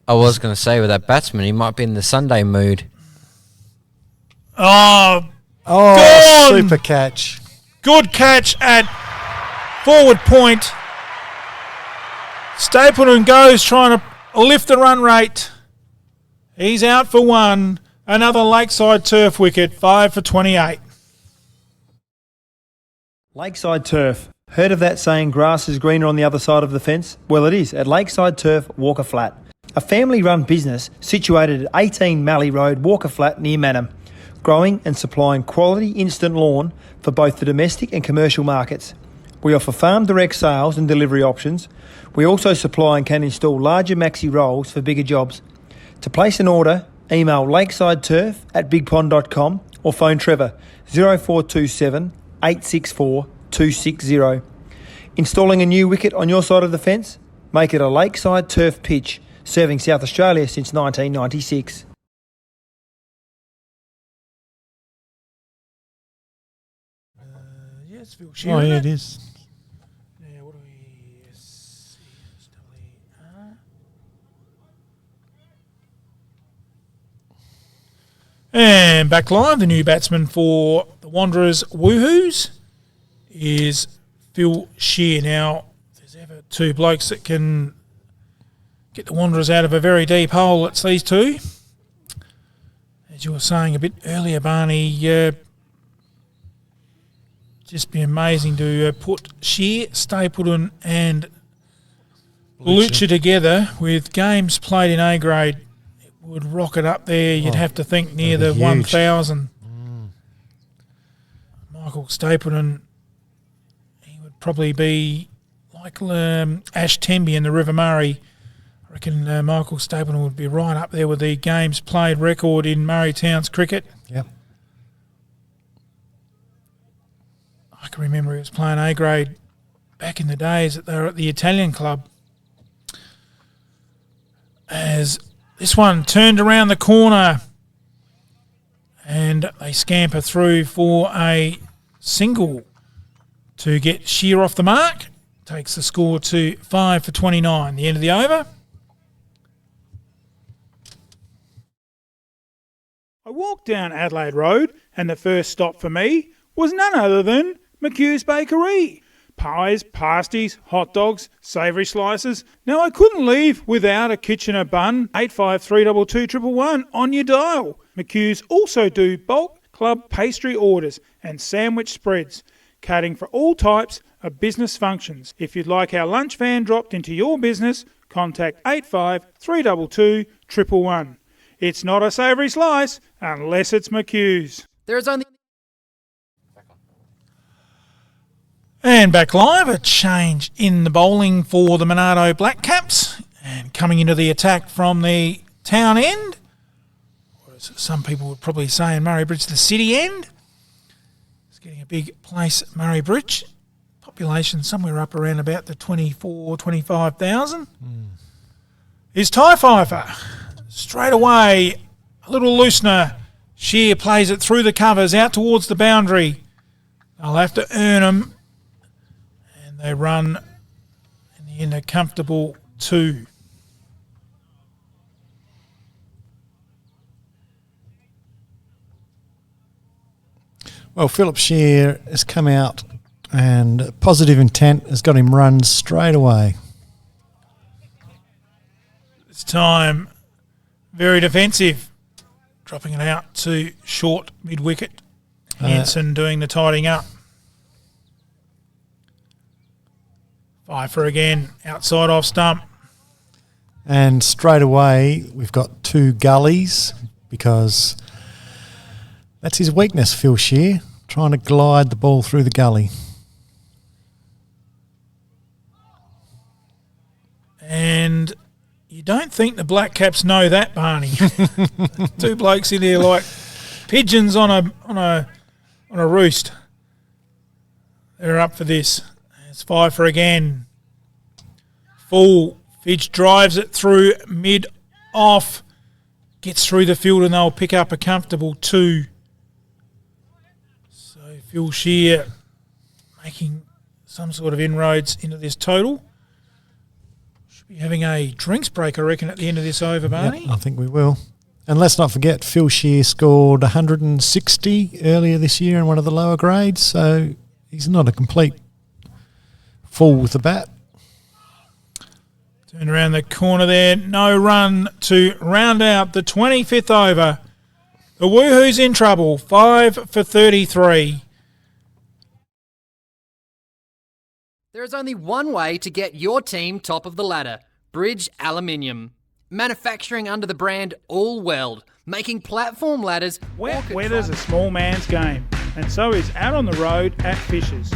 I was going to say with that batsman, he might be in the Sunday mood. Oh, Oh, Gone! super catch. Good catch at forward point. Stapleton goes trying to lift the run rate. He's out for one. Another Lakeside Turf wicket, 5 for 28. Lakeside Turf. Heard of that saying, grass is greener on the other side of the fence? Well, it is at Lakeside Turf, Walker Flat. A family-run business situated at 18 Mallee Road, Walker Flat, near Manham. Growing and supplying quality instant lawn for both the domestic and commercial markets. We offer farm direct sales and delivery options. We also supply and can install larger maxi rolls for bigger jobs. To place an order, email lakesideturf@bigpond.com or phone Trevor 0427 864 260. Installing a new wicket on your side of the fence? Make it a Lakeside Turf pitch, serving South Australia since 1996. Yes, Phil Oh, yeah, it is. Now, what do we see? And back live, the new batsman for the Wanderers Woohoos is Phil Shear. Now, if there's ever two blokes that can get the Wanderers out of a very deep hole, it's these two. As you were saying a bit earlier, Barney, just be amazing to put Shear, Stapleton and Lucha together with games played in A grade. It would rocket up there. You'd have to think near the 1,000. Michael Stapleton, he would probably be like Ash Temby in the River Murray. I reckon Michael Stapleton would be right up there with the games played record in Murray Towns cricket. Yep. I can remember he was playing A grade back in the days that they were at the Italian club. As this one turned around the corner and they scamper through for a single to get Shear off the mark. Takes the score to 5 for 29, the end of the over. I walked down Adelaide Road and the first stop for me was none other than McHugh's Bakery. Pies, pasties, hot dogs, savoury slices. Now I couldn't leave without a Kitchener bun. 85322111 on your dial. McHugh's also do bulk club pastry orders and sandwich spreads, catering for all types of business functions. If you'd like our lunch van dropped into your business, contact 85322111. It's not a savoury slice unless it's McHugh's. There is only... And back live, a change in the bowling for the Monarto Black Caps. And coming into the attack from the town end, or as some people would probably say in Murray Bridge, the city end. It's getting a big place, Murray Bridge. Population somewhere up around about the 25,000. Is Ty Pfeiffer. Straight away, a little loosener. Shear plays it through the covers, out towards the boundary. They'll have to earn them. They run in the end a comfortable 2. Well, Philip Shear has come out and positive intent has got him runs straight away. This time, very defensive. Dropping it out to short mid-wicket. Hanson doing the tidying up. Pfeiffer again, outside off stump. And straight away, we've got 2 gullies because that's his weakness, Phil Shear, trying to glide the ball through the gully. And you don't think the Black Caps know that, Barney. 2 blokes in there like pigeons on a roost. They're up for this. It's Pfeiffer again. Full. Fidge drives it through mid-off. Gets through the field and they'll pick up a comfortable 2. So Phil Shear making some sort of inroads into this total. Should be having a drinks break, I reckon, at the end of this over, Barney. Yep, I think we will. And let's not forget, Phil Shear scored 160 earlier this year in one of the lower grades, so he's not a complete fool with the bat. Turn around the corner there. No run to round out the 25th over. The Woohoo's in trouble. 5 for 33. There is only one way to get your team top of the ladder. Bridge Aluminium. Manufacturing under the brand All Weld, making platform ladders. Wet weather's a small man's game, and so is out on the road at Fisher's.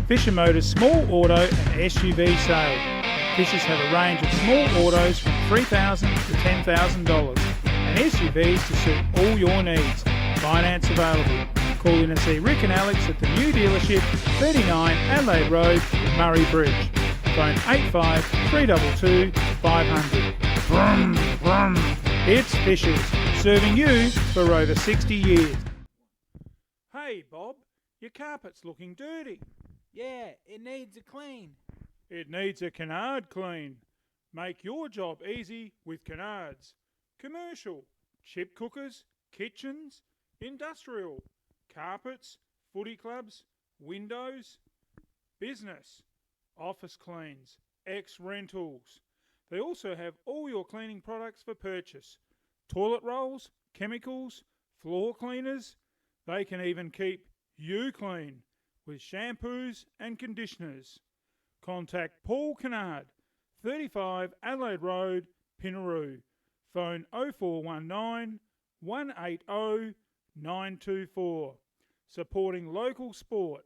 Fisher Motors small auto and SUV sale. Fisher's have a range of small autos from $3,000 to $10,000 and SUVs to suit all your needs. Finance available. Call in and see Rick and Alex at the new dealership, 39 Adelaide Road, Murray Bridge. Phone 85 322 500. Brum, brum. It's Fisher's, serving you for over 60 years. Hey, Bob, your carpet's looking dirty. Yeah, it needs a clean. It needs a canard clean. Make your job easy with canards. Commercial, chip cookers, kitchens, industrial, carpets, footy clubs, windows, business, office cleans, ex-rentals. They also have all your cleaning products for purchase. Toilet rolls, chemicals, floor cleaners. They can even keep you clean with shampoos and conditioners. Contact Paul Kennard, 35 Adelaide Road, Pinaroo. Phone 0419 180 924. Supporting local sport.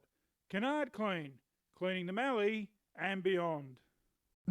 Kennard Clean, cleaning the Mallee and beyond.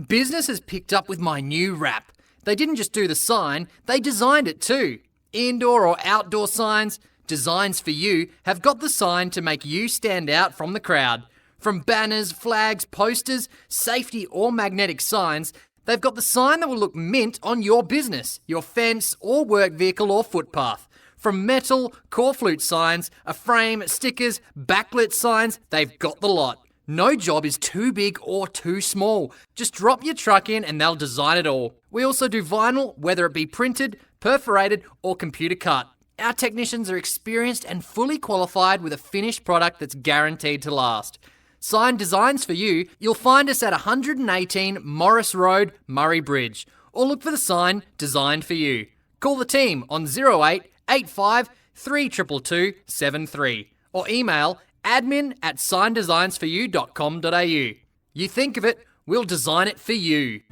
Business has picked up with my new wrap. They didn't just do the sign, they designed it too. Indoor or outdoor signs, Designs for You have got the sign to make you stand out from the crowd. From banners, flags, posters, safety or magnetic signs, they've got the sign that will look mint on your business, your fence or work vehicle or footpath. From metal, core flute signs, a frame, stickers, backlit signs, they've got the lot. No job is too big or too small. Just drop your truck in and they'll design it all. We also do vinyl, whether it be printed, perforated or computer cut. Our technicians are experienced and fully qualified with a finished product that's guaranteed to last. Sign Designs for You, you'll find us at 118 Morris Road, Murray Bridge. Or look for the sign Designed for You. Call the team on 08 85 322 73 or email admin@signdesignsforyou.com.au. You think of it, we'll design it for you.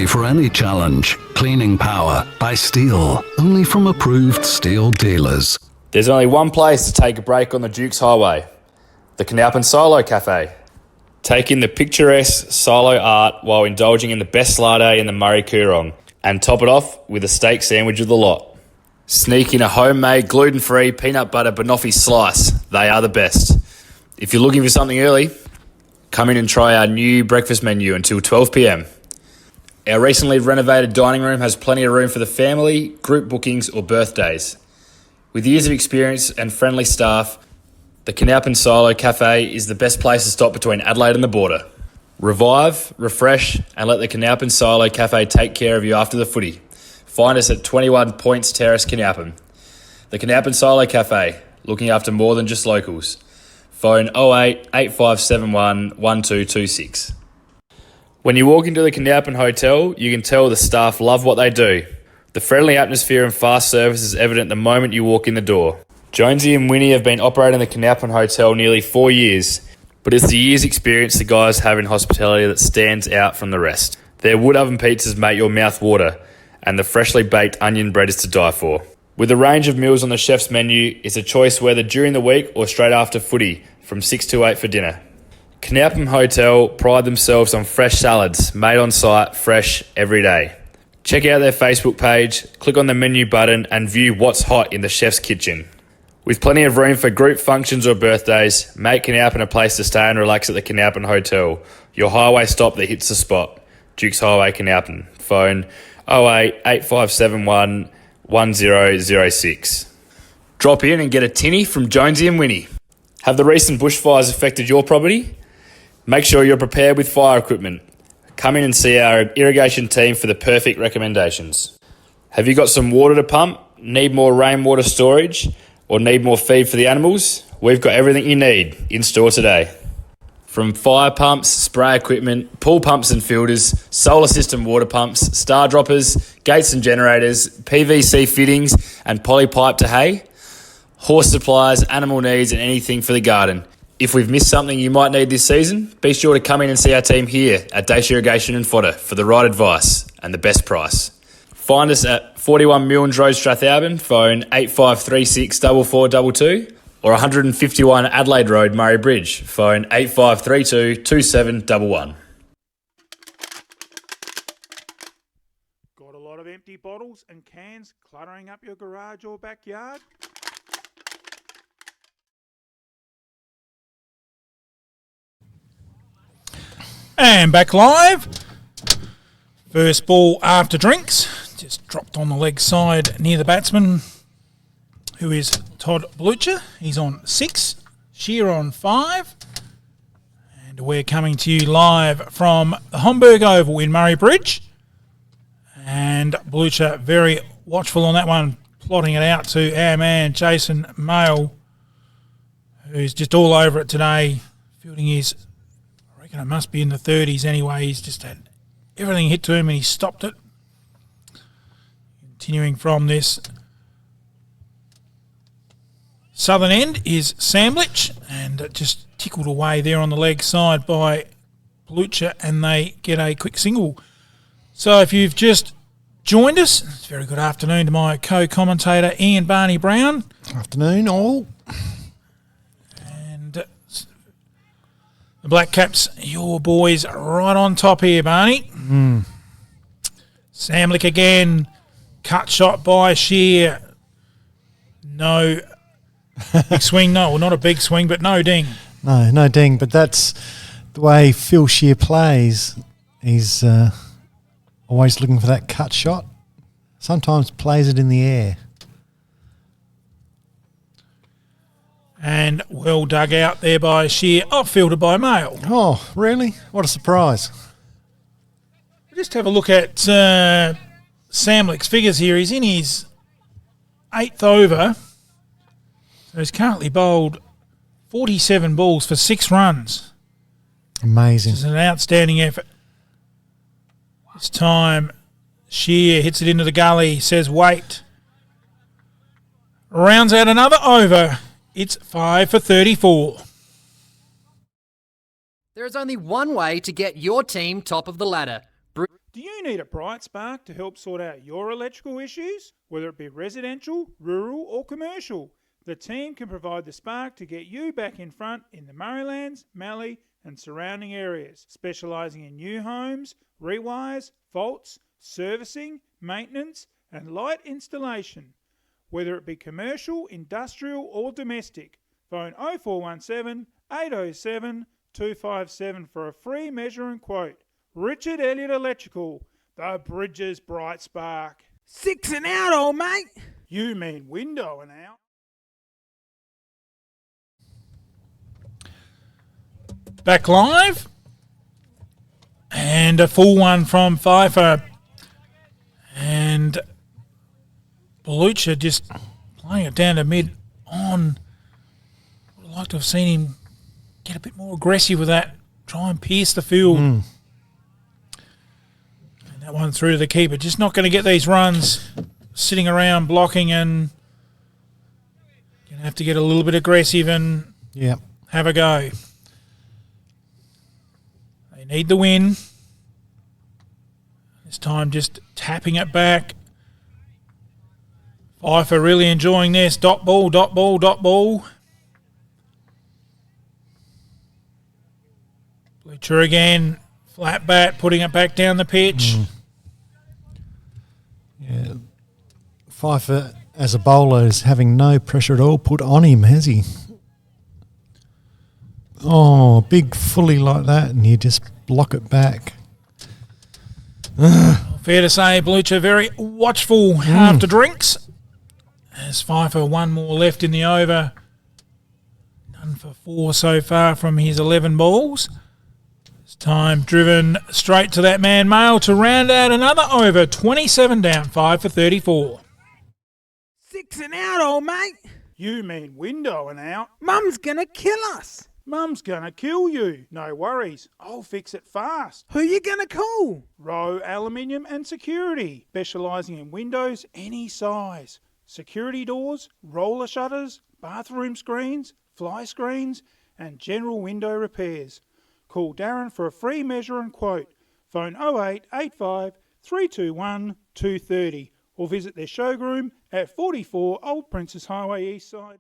For any challenge, cleaning power by Steel, only from approved steel dealers. There's only one place to take a break on the Duke's Highway, the Canalpin Silo Cafe. Take in the picturesque silo art while indulging in the best latte in the Murray Coorong, and top it off with a steak sandwich of the lot. Sneak in a homemade gluten-free peanut butter banoffee slice. They are the best. If you're looking for something early, come in and try our new breakfast menu until 12 p.m. Our recently renovated dining room has plenty of room for the family, group bookings or birthdays. With years of experience and friendly staff, the Canalpin Silo Cafe is the best place to stop between Adelaide and the border. Revive, refresh and let the Canalpin Silo Cafe take care of you after the footy. Find us at 21 Points Terrace, Canalpin. The Canalpin Silo Cafe, looking after more than just locals. Phone 08 8571 1226. When you walk into the Canalpin Hotel, you can tell the staff love what they do. The friendly atmosphere and fast service is evident the moment you walk in the door. Jonesy and Winnie have been operating the Canalpin Hotel nearly 4 years, but it's the years' experience the guys have in hospitality that stands out from the rest. Their wood oven pizzas make your mouth water, and the freshly baked onion bread is to die for. With a range of meals on the chef's menu, it's a choice whether during the week or straight after footy, from 6 to 8 for dinner. Canalpin Hotel pride themselves on fresh salads, made on site, fresh every day. Check out their Facebook page, click on the menu button and view what's hot in the chef's kitchen. With plenty of room for group functions or birthdays, make Canalpin a place to stay and relax at the Canalpin Hotel, your highway stop that hits the spot. Dukes Highway, Canalpin. Phone 08 8571 1006. Drop in and get a tinny from Jonesy and Winnie. Have the recent bushfires affected your property? Make sure you're prepared with fire equipment. Come in and see our irrigation team for the perfect recommendations. Have you got some water to pump? Need more rainwater storage? Or need more feed for the animals? We've got everything you need in store today. From fire pumps, spray equipment, pool pumps and filters, solar system water pumps, star droppers, gates and generators, PVC fittings and poly pipe to hay, horse supplies, animal needs and anything for the garden. If we've missed something you might need this season, be sure to come in and see our team here at Dacia Irrigation and Fodder for the right advice and the best price. Find us at 41 Milnes Road, Strathalbyn, phone 8536 4422, or 151 Adelaide Road, Murray Bridge, phone 8532 2711. Got a lot of empty bottles and cans cluttering up your garage or backyard? And back live. First ball after drinks. Just dropped on the leg side near the batsman, who is Todd Blucher. He's on 6. Shear on 5. And we're coming to you live from the Homburg Oval in Murray Bridge. And Blucher very watchful on that one, plotting it out to our man Jason Mayle, who's just all over it today, fielding his, I reckon it must be in the 30s anyway. He's just had everything hit to him and he stopped it. Continuing from this southern end is Sandwich, and just tickled away there on the leg side by Blucher, and they get a quick single. So if you've just joined us, it's a very good afternoon to my co-commentator Ian Barney Brown. Afternoon all. And the Black Caps, your boys right on top here, Barney. Samlick again, cut shot by Shear. No big swing, no, well, not a big swing, but no ding. No ding, but that's the way Phil Shear plays. He's always looking for that cut shot. Sometimes plays it in the air. And well dug out there by Shear, outfielded by Mayle. Oh, really? What a surprise. Just have a look at Samlick's figures here. He's in his 8th over. So he's currently bowled 47 balls for 6 runs. Amazing. This is an outstanding effort. This time, Shear hits it into the gully, says wait. Rounds out another over. It's 5 for 34. There is only one way to get your team top of the ladder. Do you need a bright spark to help sort out your electrical issues, whether it be residential, rural or commercial? The team can provide the spark to get you back in front in the Murraylands, Mallee and surrounding areas, specialising in new homes, rewires, faults, servicing, maintenance and light installation. Whether it be commercial, industrial or domestic, phone 0417 807 257 for a free measure and quote. Richard Elliott Electrical, the Bridges Bright Spark. 6 and out, old mate. You mean window and out. Back live. And a full one from Pfeiffer. And Blucher just playing it down to mid on. Would like to have seen him get a bit more aggressive with that. Try and pierce the field. And that one through to the keeper. Just not going to get these runs sitting around blocking, and going to have to get a little bit aggressive and have a go. They need the win. This time just tapping it back. Pfeiffer really enjoying this. Dot ball, dot ball, dot ball. Blucher again. Flat bat, putting it back down the pitch. Yeah. Pfeiffer as a bowler, is having no pressure at all put on him, has he? Oh, big fully like that, and you just block it back. Fair to say, Blucher very watchful after drinks. There's 5 for 1 more left in the over. None for 4 so far from his 11 balls. It's time driven straight to that man Mail to round out another over. 27 down, 5 for 34. 6 and out, old mate. You mean window and out? Mum's gonna kill us. Mum's gonna kill you. No worries. I'll fix it fast. Who you gonna call? Rowe Aluminium and Security, specialising in windows any size. Security doors, roller shutters, bathroom screens, fly screens, and general window repairs. Call Darren for a free measure and quote. Phone 0885 321 230 or visit their showroom at 44 Old Princess Highway East Side.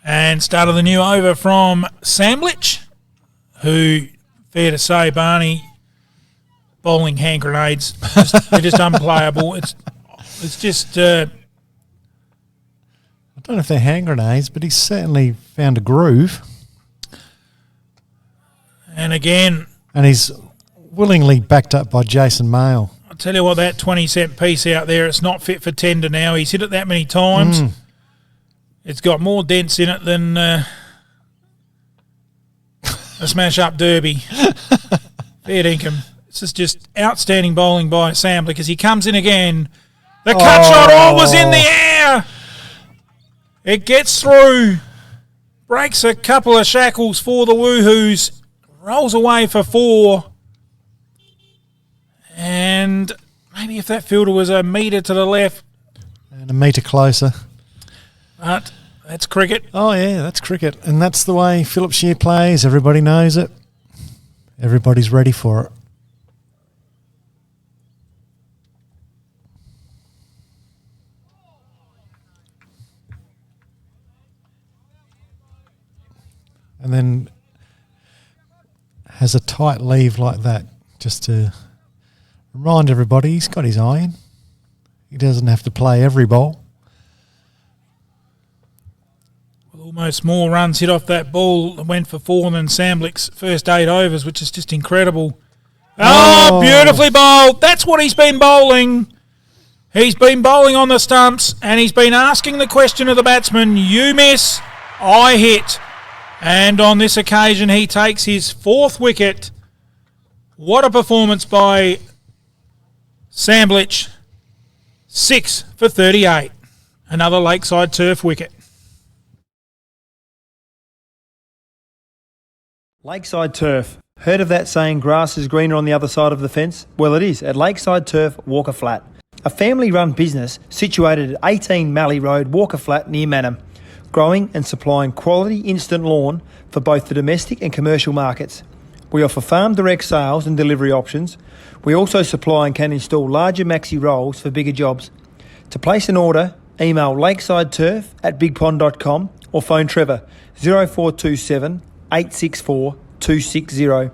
And start of the new over from Sandwich, who, fair to say, Barney, bowling hand grenades. They're just unplayable. It's just... I don't know if they're hand grenades, but he's certainly found a groove. And again... And he's willingly backed up by Jason Mail. I'll tell you what, that 20-cent piece out there, it's not fit for tender now. He's hit it that many times. It's got more dents in it than a smash-up derby. Fair dinkum. This is just outstanding bowling by Sam because he comes in again. The cut shot was in the air. It gets through. Breaks a couple of shackles for the Woohoos. Rolls away for 4. And maybe if that fielder was a metre to the left. And a metre closer. But that's cricket. Oh, yeah, that's cricket. And that's the way Phillip Shear plays. Everybody knows it. Everybody's ready for it. And then has a tight leave like that just to remind everybody he's got his eye in. He doesn't have to play every ball. Almost more runs hit off that ball that went for 4 than Samblick's first 8 overs, which is just incredible. Oh, beautifully bowled. That's what he's been bowling. He's been bowling on the stumps and he's been asking the question of the batsman, you miss, I hit. And on this occasion, he takes his 4th wicket. What a performance by Samblich. 6 for 38. Another Lakeside Turf wicket. Lakeside Turf. Heard of that saying, grass is greener on the other side of the fence? Well, it is at Lakeside Turf, Walker Flat. A family-run business situated at 18 Mallee Road, Walker Flat, near Manham. Growing and supplying quality instant lawn for both the domestic and commercial markets. We offer farm direct sales and delivery options. We also supply and can install larger maxi rolls for bigger jobs. To place an order, email lakesideturf@bigpond.com or phone Trevor 0427 864 260.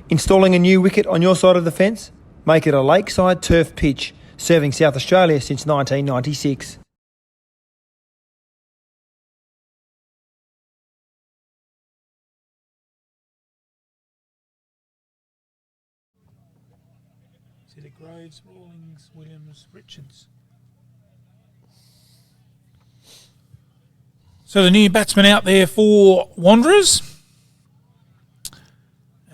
Installing a new wicket on your side of the fence? Make it a Lakeside Turf pitch, serving South Australia since 1996. Graves, Rawlings, Williams, Richards. So the new batsman out there for Wanderers.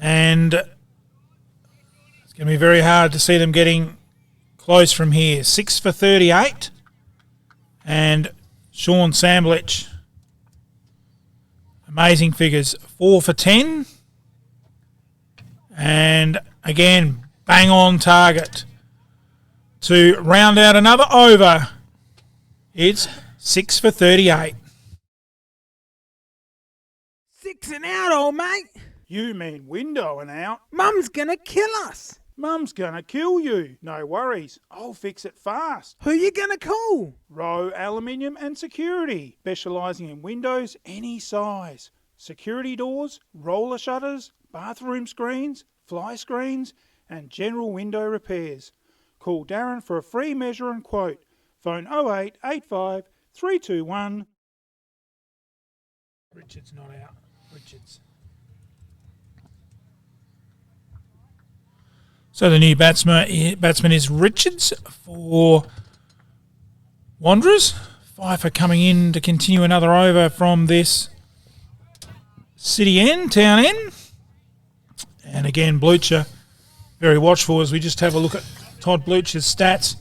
And it's going to be very hard to see them getting close from here. 6 for 38. And Sean Samblich. Amazing figures. 4 for 10. And again, bang on target to round out another over. It's 6 for 38. 6 and out, old mate. You mean window and out? Mum's gonna kill us. Mum's gonna kill you. No worries. I'll fix it fast. Who you gonna call? Rowe Aluminium and Security, specialising in windows any size. Security doors, roller shutters, bathroom screens, fly screens, and general window repairs. Call Darren for a free measure and quote. Phone 0885 321. Richards not out. Richards. So the new batsman is Richards for Wanderers. Pfeiffer coming in to continue another over from this city end, town end. And again, Blucher very watchful as we just have a look at Todd Blucher's stats.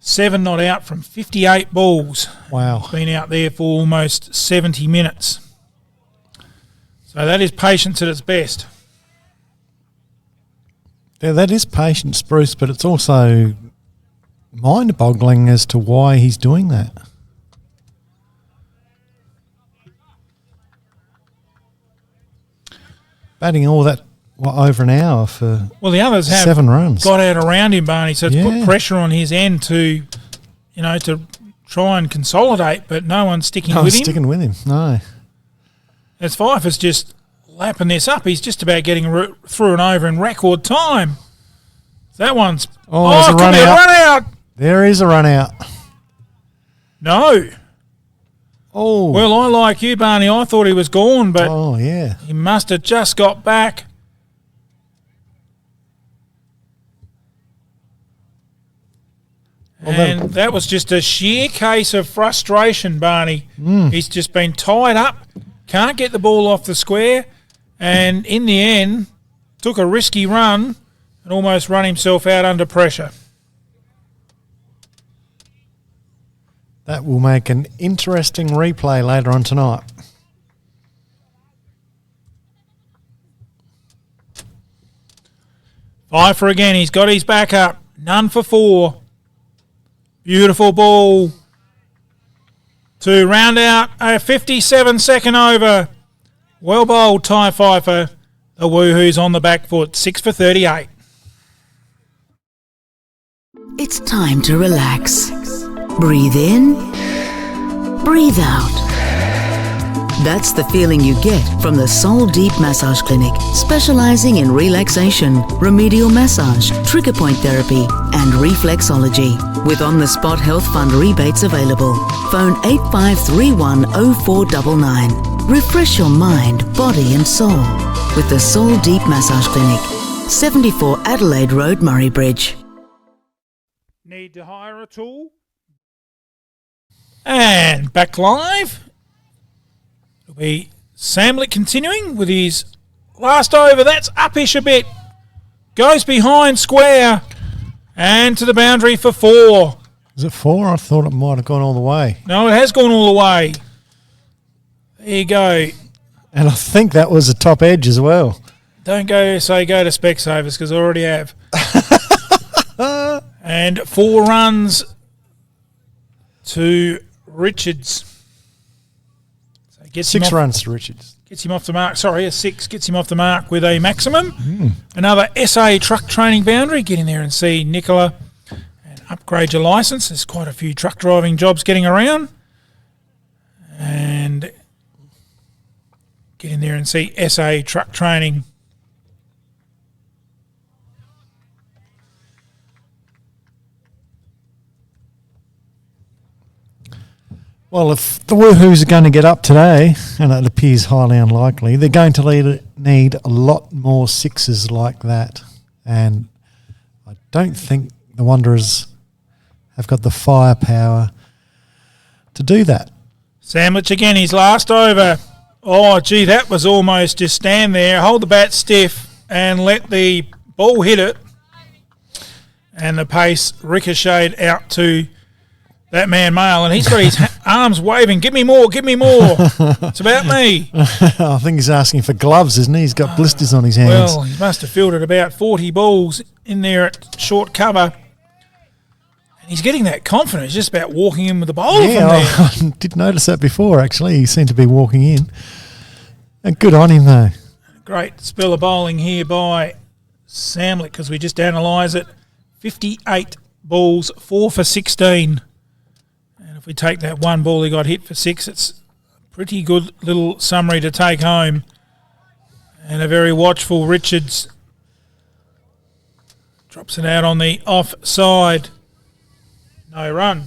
7 not out from 58 balls. Wow. Been out there for almost 70 minutes. So that is patience at its best. Yeah, that is patience, Bruce, but it's also mind-boggling as to why he's doing that. Batting all that, over an hour for the others have 7 runs. Got out around him, Barney, so it's put pressure on his end to try and consolidate, but no one's sticking with him. Sticking with him, no. As Pfeiffer's just lapping this up, he's just about getting through and over in record time. That one's... there's a run out. There is a run out. No. Oh. Well, I like you, Barney. I thought he was gone, but yeah, he must have just got back. And that was just a sheer case of frustration, Barney. He's just been tied up, can't get the ball off the square, and in the end, took a risky run and almost run himself out under pressure. That will make an interesting replay later on tonight. Pfeiffer again, he's got his back up. None for 4. Beautiful ball to round out a 57-second over. Well bowled, Ty Pfeiffer. The Woohoo's on the back foot, 6 for 38. It's time to relax. Breathe in, breathe out. That's the feeling you get from the Soul Deep Massage Clinic, specialising in relaxation, remedial massage, trigger point therapy and reflexology. With on-the-spot health fund rebates available. Phone 8531 0499. Refresh your mind, body and soul with the Soul Deep Massage Clinic, 74 Adelaide Road, Murray Bridge. Need to hire a tool? And back live. It'll be Samlet continuing with his last over. That's uppish a bit. Goes behind square and to the boundary for 4. Is it 4? I thought it might have gone all the way. No, it has gone all the way. There you go. And I think that was a top edge as well. Don't go to Specsavers because I already have. And 4 runs to Richards. So gets 6 runs to Richards. Gets him off the mark. Sorry, a 6 gets him off the mark with a maximum. Another SA truck training boundary. Get in there and see Nicola and upgrade your licence. There's quite a few truck driving jobs getting around. And get in there and see SA truck training. Well, if the Woohoos are going to get up today, and it appears highly unlikely, they're going to need a lot more 6s like that. And I don't think the Wanderers have got the firepower to do that. Sandwich again, his last over. Oh, gee, that was almost just stand there, hold the bat stiff and let the ball hit it. And the pace ricocheted out to that man Mail, and he's got his arms waving, give me more, give me more. It's about me. I think he's asking for gloves, isn't he? He's got blisters on his hands. Well, he must have fielded about 40 balls in there at short cover. And he's getting that confidence, just about walking in with the bowler from there. I did notice that before, actually. He seemed to be walking in. And good on him, though. Great spell of bowling here by Samlet, because we just analyse it. 58 balls, 4 for 16. If we take that one ball he got hit for 6, it's a pretty good little summary to take home. And a very watchful Richards drops Pops it out on the offside. No run.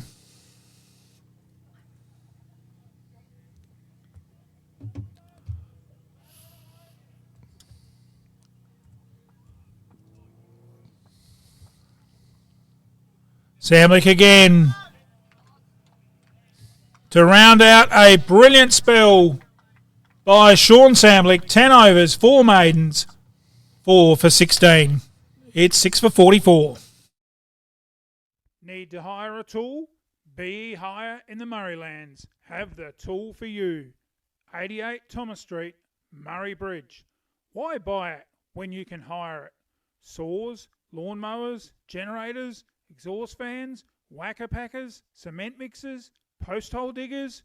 Samlick again to round out a brilliant spell by Sean Samlick. 10 overs, 4 maidens, 4 for 16. It's 6 for 44. Need to hire a tool? Be Hire in the Murraylands. Have the tool for you. 88 Thomas Street, Murray Bridge. Why buy it when you can hire it? Saws, lawnmowers, generators, exhaust fans, whacker packers, cement mixers, post hole diggers.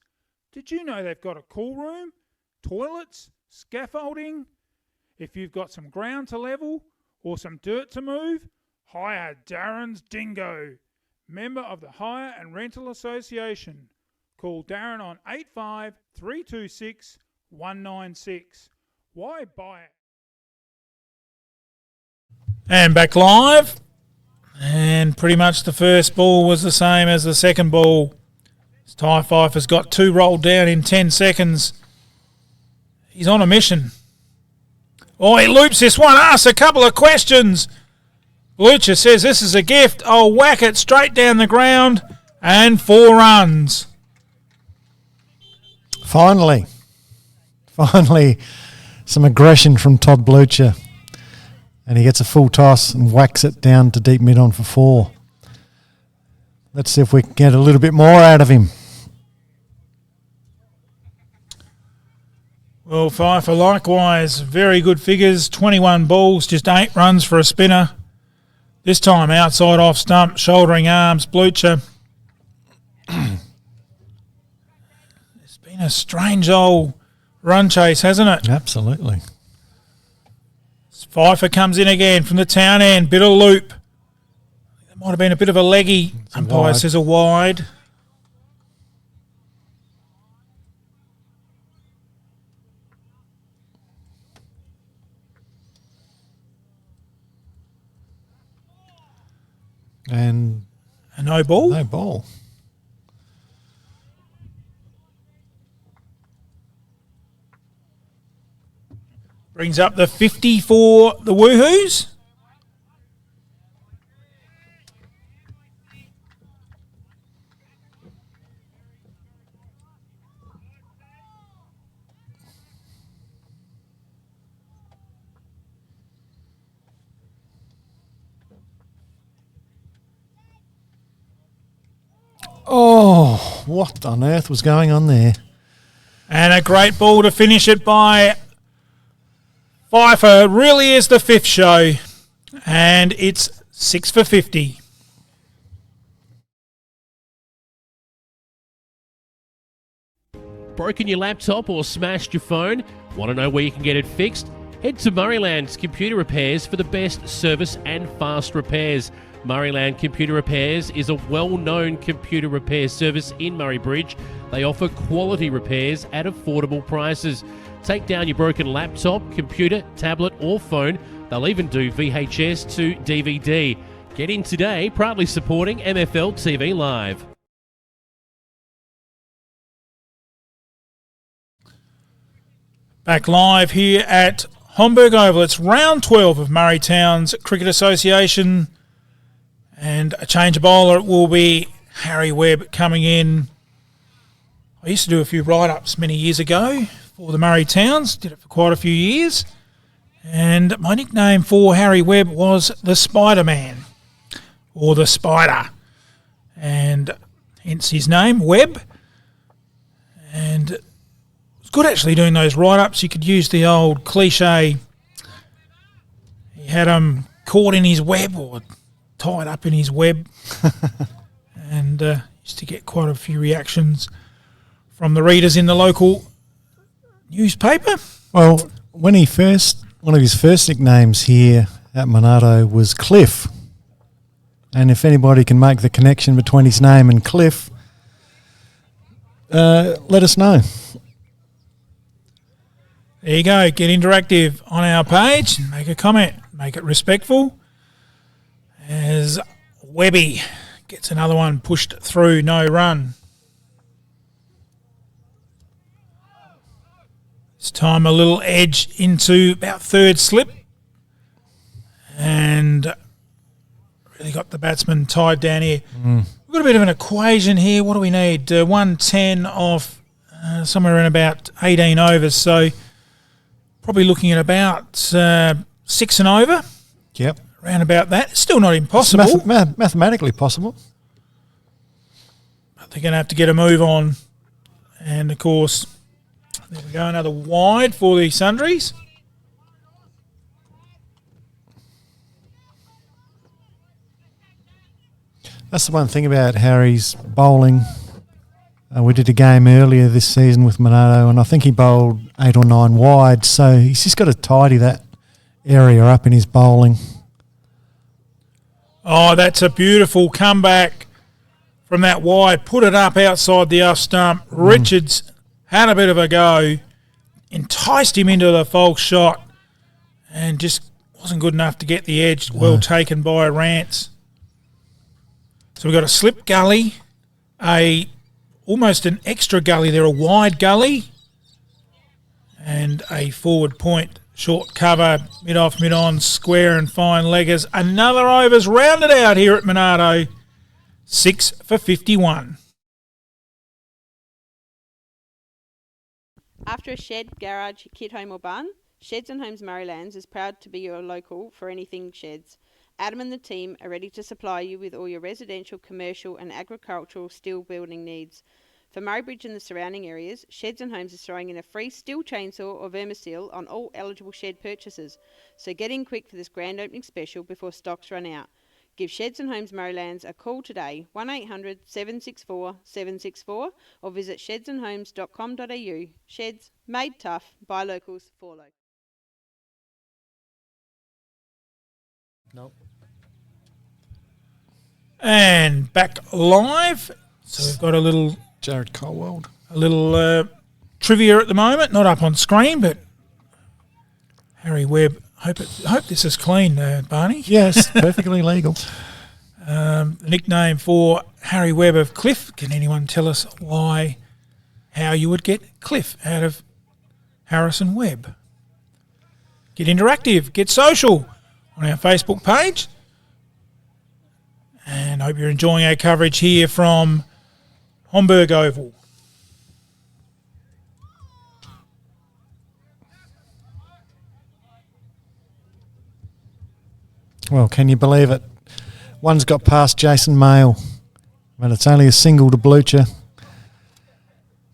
Did you know they've got a cool room, toilets, scaffolding? If you've got some ground to level or some dirt to move, hire Darren's Dingo, member of the Hire and Rental Association. Call Darren on 85 326 196. Why buy it? And back live. And pretty much the first ball was the same as the second ball. Ty Pfeiffer's got 2 rolled down in 10 seconds. He's on a mission. Oh, he loops this one. Asks a couple of questions. Lucha says this is a gift. I'll whack it straight down the ground. And 4 runs. Finally, some aggression from Todd Blucher. And he gets a full toss and whacks it down to deep mid on for 4. Let's see if we can get a little bit more out of him. Well, Pfeiffer likewise, very good figures. 21 balls, just 8 runs for a spinner. This time outside off stump, shouldering arms, Blucher. It's been a strange old run chase, hasn't it? Absolutely. Pfeiffer comes in again from the town end, bit of loop. It might have been a bit of a leggy. Umpire says a wide. And a no ball? No ball. Brings up the 50 for the Woohoos. Oh, what on earth was going on there? And a great ball to finish it by Pfeiffer. Really is the 5th show. And it's 6 for 50. Broken your laptop or smashed your phone? Want to know where you can get it fixed? Head to Murrayland's Computer Repairs for the best service and fast repairs. Murrayland Computer Repairs is a well-known computer repair service in Murray Bridge. They offer quality repairs at affordable prices. Take down your broken laptop, computer, tablet or phone. They'll even do VHS to DVD. Get in today, proudly supporting MFL TV Live. Back live here at Homburg Oval. It's round 12 of Murray Town's Cricket Association. And a change of bowler will be Harry Webb coming in. I used to do a few write-ups many years ago for the Murray Towns. Did it for quite a few years. And my nickname for Harry Webb was the Spider-Man. Or the Spider. And hence his name, Webb. And it was good actually doing those write-ups. You could use the old cliche. He had them caught in his web or tied up in his web. And used to get quite a few reactions from the readers in the local newspaper. Well, one of his first nicknames here at Monarto was Cliff. And if anybody can make the connection between his name and Cliff, let us know. There you go. Get interactive on our page. Make a comment. Make it respectful. As Webby gets another one pushed through, no run. This time a little edge into about third slip. And really got the batsman tied down here. We've got a bit of an equation here. What do we need? 110 off somewhere in about 18 overs. So probably looking at about 6 and over. Yep. Around about that. Still not impossible. It's mathematically possible. But they're going to have to get a move on. And, of course, there we go. Another wide for the Sundries. That's the one thing about Harry's bowling. We did a game earlier this season with Monarto, and I think he bowled 8 or 9 wide, so he's just got to tidy that area up in his bowling. Oh, that's a beautiful comeback from that wide. Put it up outside the off stump. Richards had a bit of a go, enticed him into the false shot, and just wasn't good enough to get the edge. No. Well taken by Rance. So we've got a slip gully, almost an extra gully there, a wide gully, and a forward point. Short cover, mid-off, mid-on, square and fine leggers. Another overs rounded out here at Monarto. 6 for 51. After a shed, garage, kit home or barn, Sheds and Homes Murraylands is proud to be your local for anything sheds. Adam and the team are ready to supply you with all your residential, commercial and agricultural steel building needs. For Murraybridge and the surrounding areas, Sheds and Homes is throwing in a free steel chainsaw or Vermisil on all eligible shed purchases. So get in quick for this grand opening special before stocks run out. Give Sheds and Homes Murraylands a call today, 1800 764 764, or visit shedsandhomes.com.au. Sheds, made tough, by locals, for locals. Nope. And back live. So we've got a little Jared Colwell. A little trivia at the moment, not up on screen, but Harry Webb. Hope this is clean, Barney. Yes, perfectly legal. The nickname for Harry Webb of Cliff. Can anyone tell us how you would get Cliff out of Harrison Webb? Get interactive, get social on our Facebook page. And hope you're enjoying our coverage here from Homburg Oval. Well, can you believe it? One's got past Jason Mayle, but it's only a single to Blucher,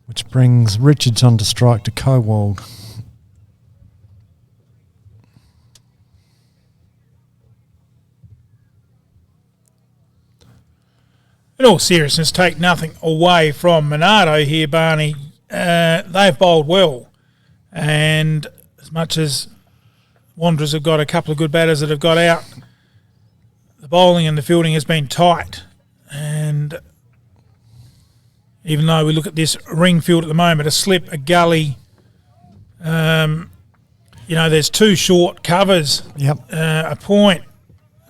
which brings Richards on to strike to Cowald. In all seriousness, take nothing away from Monarto here, Barney. They've bowled well, and as much as Wanderers have got a couple of good batters that have got out, the bowling and the fielding has been tight. And even though we look at this ring field at the moment, a slip, a gully, there's 2 short covers, a point.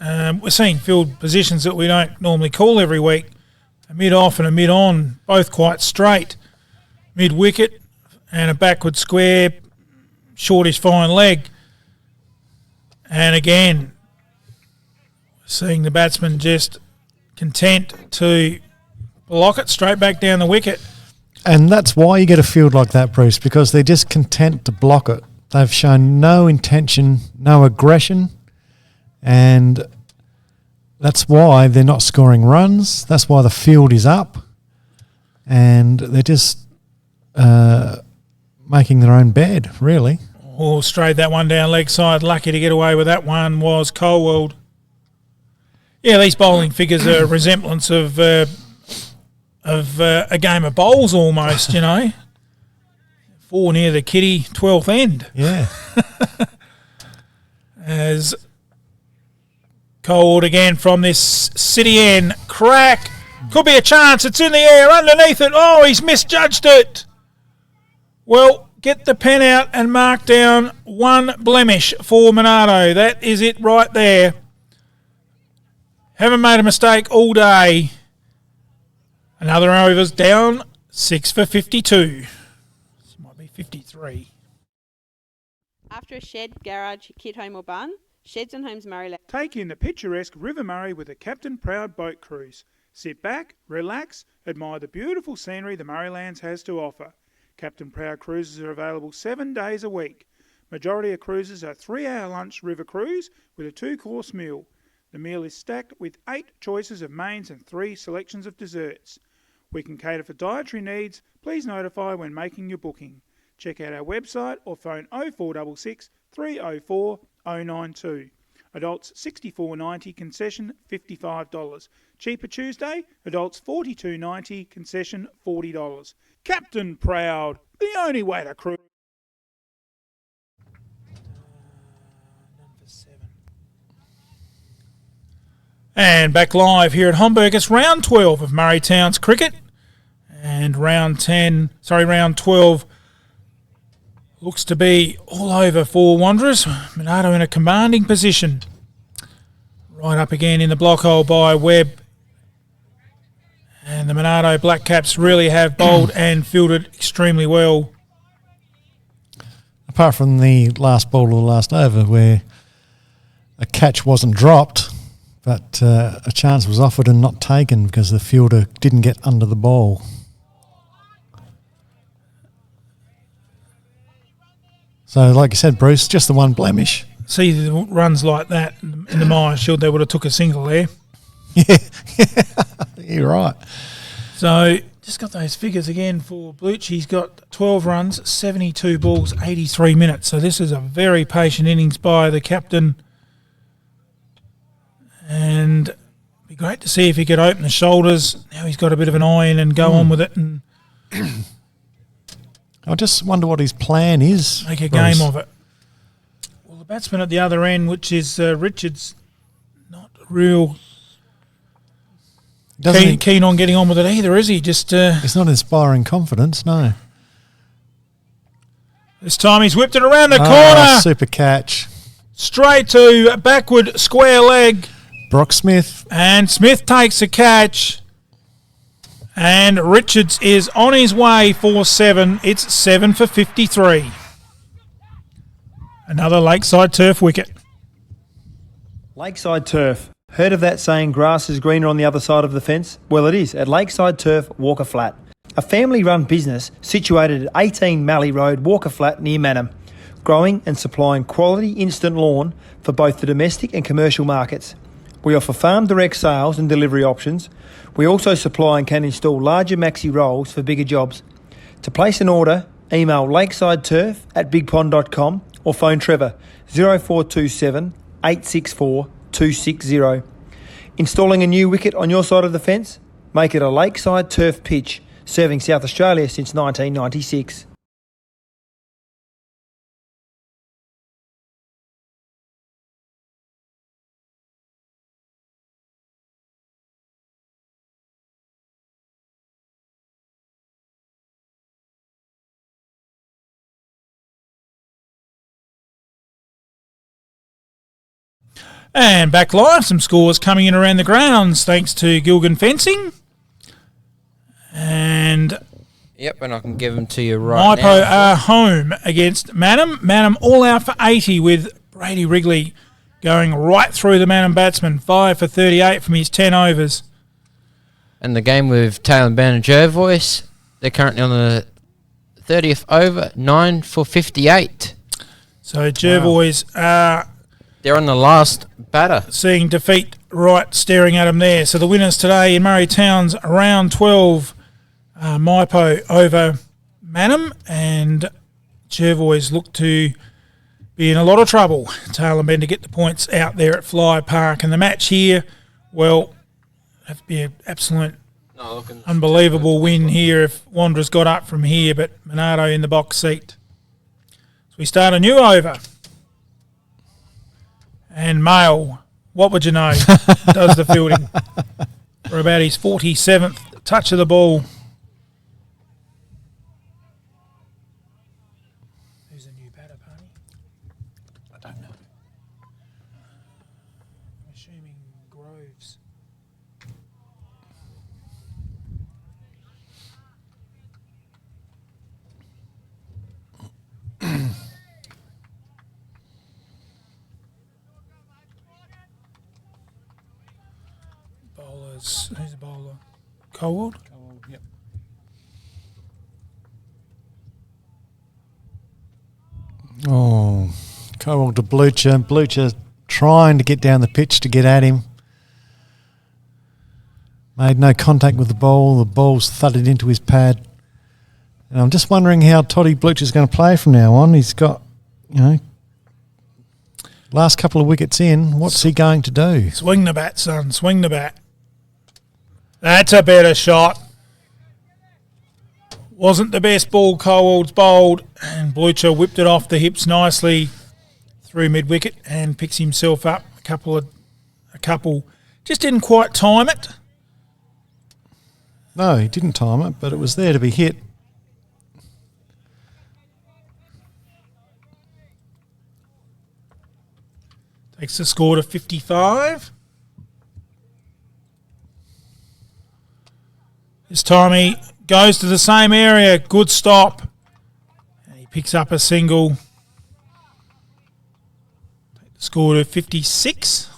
We're seeing field positions that we don't normally call every week. A mid-off and a mid-on, both quite straight. Mid-wicket and a backward square, shortish fine leg. And again, seeing the batsman just content to block it straight back down the wicket. And that's why you get a field like that, Bruce, because they're just content to block it. They've shown no intention, no aggression, and that's why they're not scoring runs. That's why the field is up, and they're just making their own bed, really. Oh, straight that one down leg side. Lucky to get away with that one was Colwell. Yeah, these bowling figures are a resemblance of a game of bowls almost, 4 near the kitty, 12th end. Yeah. As Colwell again from this city end. Crack. Could be a chance. It's in the air underneath it. Oh, he's misjudged it. Well, get the pen out and mark down 1 blemish for Monarto. That is it right there. Haven't made a mistake all day. Another over's down, 6 for 52. This might be 53. After a shed, garage, kit home or barn, Sheds and Homes Maryland. Take in the picturesque River Murray with a Captain Proud boat cruise. Sit back, relax, admire the beautiful scenery the Murraylands has to offer. Captain Proud cruises are available 7 days a week. Majority of cruises are 3-hour lunch river cruise with a 2-course meal. The meal is stacked with 8 choices of mains and 3 selections of desserts. We can cater for dietary needs. Please notify when making your booking. Check out our website or phone 0466 304 092. Adults $64.90, concession $55. Cheaper Tuesday, adults $42.90, concession $40. Captain Proud, the only way to cruise. And back live here at Homburg, it's round 12 of Murray Towns cricket. And round 12 looks to be all over for Wanderers. Monarto in a commanding position. Right up again in the block hole by Webb. And the Monarto Black Caps really have bowled and fielded extremely well. Apart from the last ball or last over where a catch wasn't dropped, but a chance was offered and not taken because the fielder didn't get under the ball. So, like you said, Bruce, just the one blemish. See the runs like that in the Myers Shield, they would have took a single there. Yeah, you're right. So, just got those figures again for Bluch. He's got 12 runs, 72 balls, 83 minutes. So this is a very patient innings by the captain. And it'd be great to see if he could open the shoulders. Now he's got a bit of an eye in and go on with it and I just wonder what his plan is. make a Bruce. game of it. Well, the batsman at the other end, which is Richards, not real keen on getting on with it either, is he? Just it's not inspiring confidence, no. This time he's whipped it around the corner. Super catch. Straight to backward square leg. Brock Smith. And Smith takes a catch. And Richards is on his way for 7. It's 7 for 53. Another Lakeside Turf wicket. Lakeside Turf. Heard of that saying, grass is greener on the other side of the fence? Well, it is at Lakeside Turf, Walker Flat. A family-run business situated at 18 Mallee Road, Walker Flat, near Manham. Growing and supplying quality instant lawn for both the domestic and commercial markets. We offer farm direct sales and delivery options. We also supply and can install larger maxi rolls for bigger jobs. To place an order, email lakesideturf@bigpond.com or phone Trevor 0427 864 260. Installing a new wicket on your side of the fence? Make it a Lakeside Turf pitch, serving South Australia since 1996. And back live, some scores coming in around the grounds thanks to Gilgan Fencing. And Yep, and I can give them to you right Maipo now. are home against Manham. Manham all out for 80 with Brady Wrigley going right through the Manham batsman. 5 for 38 from his 10 overs. And the game with Taylor Ben and Jervois, they're currently on the 30th over, 9 for 58. So Jervois are... They're on the last batter. Seeing defeat right staring at him there. So the winners today in Murray Towns, round 12, Maipo over Manham, and Jervois look to be in a lot of trouble. Taylor Ben to get the points out there at Fly Park. And the match here, well, have to be an absolute unbelievable win here if Wanderers got up from here, but Monarto in the box seat. So we start a new over. And Mail, what would you know, does the fielding for about his 47th touch of the ball. Who's the new batter, Barney? I don't know. I'm assuming Groves. Bowlers. Who's the bowler? Colwood? Yep. Oh, Colwood to Blucher. Blucher trying to get down the pitch to get at him. Made no contact with the ball. The ball's thudded into his pad. And I'm just wondering how Toddy Blucher's going to play from now on. He's got, last couple of wickets in. What's he going to do? Swing the bat, son. Swing the bat. That's a better shot. Wasn't the best ball Colwood's bowled. And Blucher whipped it off the hips nicely through mid-wicket and picks himself up. A couple. Just didn't quite time it. No, he didn't time it, but it was there to be hit. Takes the score to 55. This time he goes to the same area. Good stop. And he picks up a single. Take the score to 56.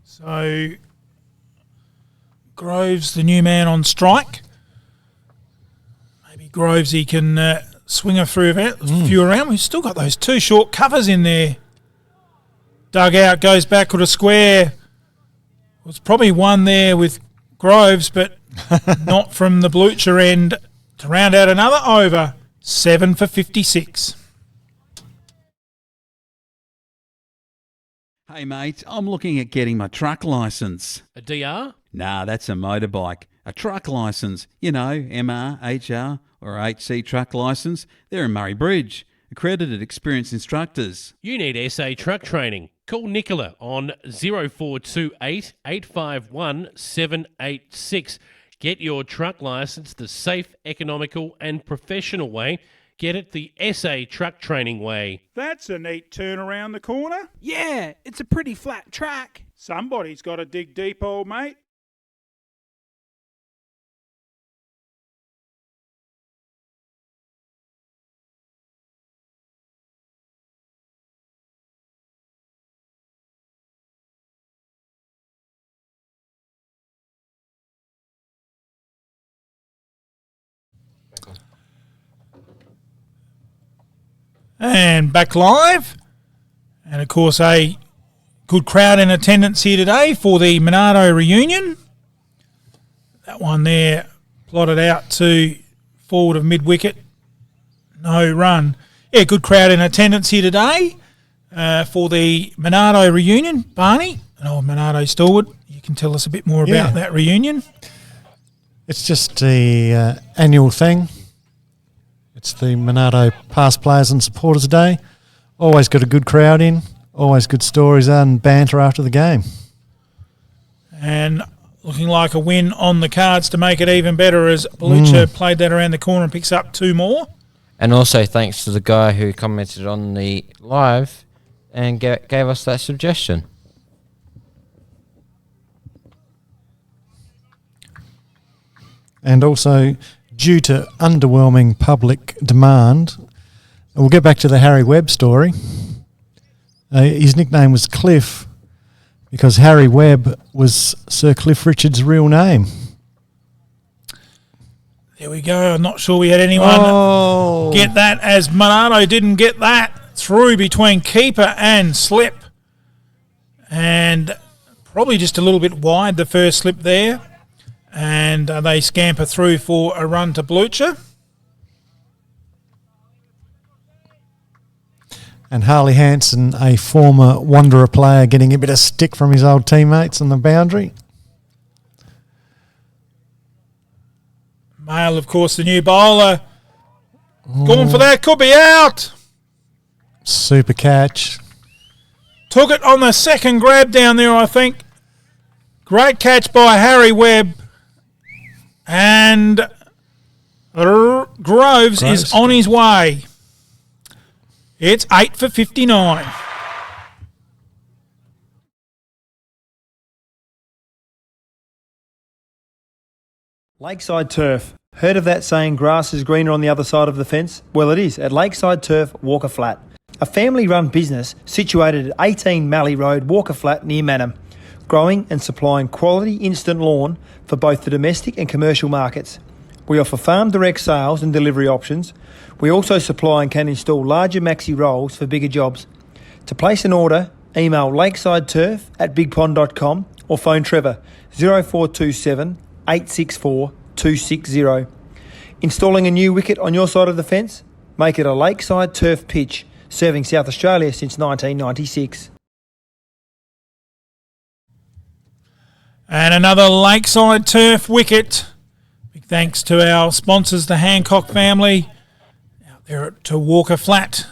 So Groves, the new man on strike. Maybe Groves, he can swing a few around. We've still got those two short covers in there. Dug out, goes back with a square. Was probably one there with Groves, but not from the Blucher end to round out another over. 7 for 56. Hey mate, I'm looking at getting my truck licence. A DR? Nah, that's a motorbike. A truck licence. MR, HR or HC truck licence. They're in Murray Bridge. Accredited experienced instructors. You need SA truck training. Call Nicola on 0428 851 786. Get your truck licence the safe, economical and professional way. Get it the SA truck training way. That's a neat turn around the corner. Yeah, it's a pretty flat track. Somebody's got to dig deep, old mate. And back live. And, of course, a good crowd in attendance here today for the Monarto reunion. That one there plotted out to forward of mid-wicket. No run. Yeah, good crowd in attendance here today for the Monarto reunion. Barney, an old Monarto stalwart, you can tell us a bit more about that reunion. It's just the annual thing. It's the Monarto Past Players and Supporters Day. Always got a good crowd in. Always good stories and banter after the game. And looking like a win on the cards to make it even better as Blucher played that around the corner and picks up two more. And also thanks to the guy who commented on the live and gave us that suggestion. And also, due to underwhelming public demand, we'll get back to the Harry Webb story. His nickname was Cliff because Harry Webb was Sir Cliff Richard's real name. There we go. I'm not sure we had anyone get that, as Monarto didn't get that through between keeper and slip. And probably just a little bit wide, the first slip there. And they scamper through for a run to Blucher. And Harley Hansen, a former Wanderer player, getting a bit of stick from his old teammates on the boundary. Mail, of course, the new bowler. Going for that, could be out. Super catch. Took it on the second grab down there, I think. Great catch by Harry Webb. And Groves is on his way. It's 8 for 59. Lakeside Turf, Heard of that saying, grass is greener on the other side of the fence? Well, it is at Lakeside Turf, Walker Flat. A family-run business situated at 18 Mallee Road, Walker Flat, near Manham. Growing and supplying quality instant lawn for both the domestic and commercial markets. We offer farm direct sales and delivery options. We also supply and can install larger maxi rolls for bigger jobs. To place an order, email lakesideturf@bigpond.com or phone Trevor 0427 864 260. Installing a new wicket on your side of the fence? Make it a Lakeside Turf pitch, serving South Australia since 1996. And another Lakeside Turf wicket. Big thanks to our sponsors, the Hancock family, out there to Walker Flat,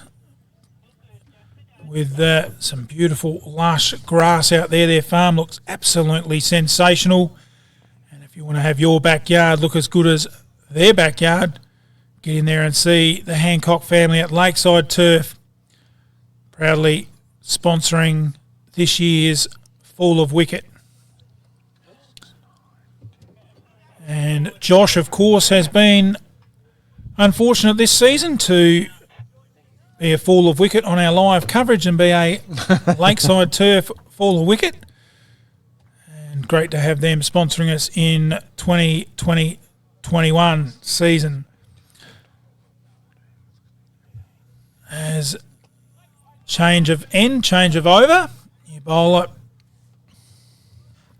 with some beautiful lush grass out there. Their farm looks absolutely sensational. And if you want to have your backyard look as good as their backyard, get in there and see the Hancock family at Lakeside Turf, proudly sponsoring this year's Fall of Wicket. And Josh, of course, has been unfortunate this season to be a Fall of Wicket on our live coverage and be a Lakeside Turf Fall of Wicket. And great to have them sponsoring us in 2020-21 season. As change of over, your bowler.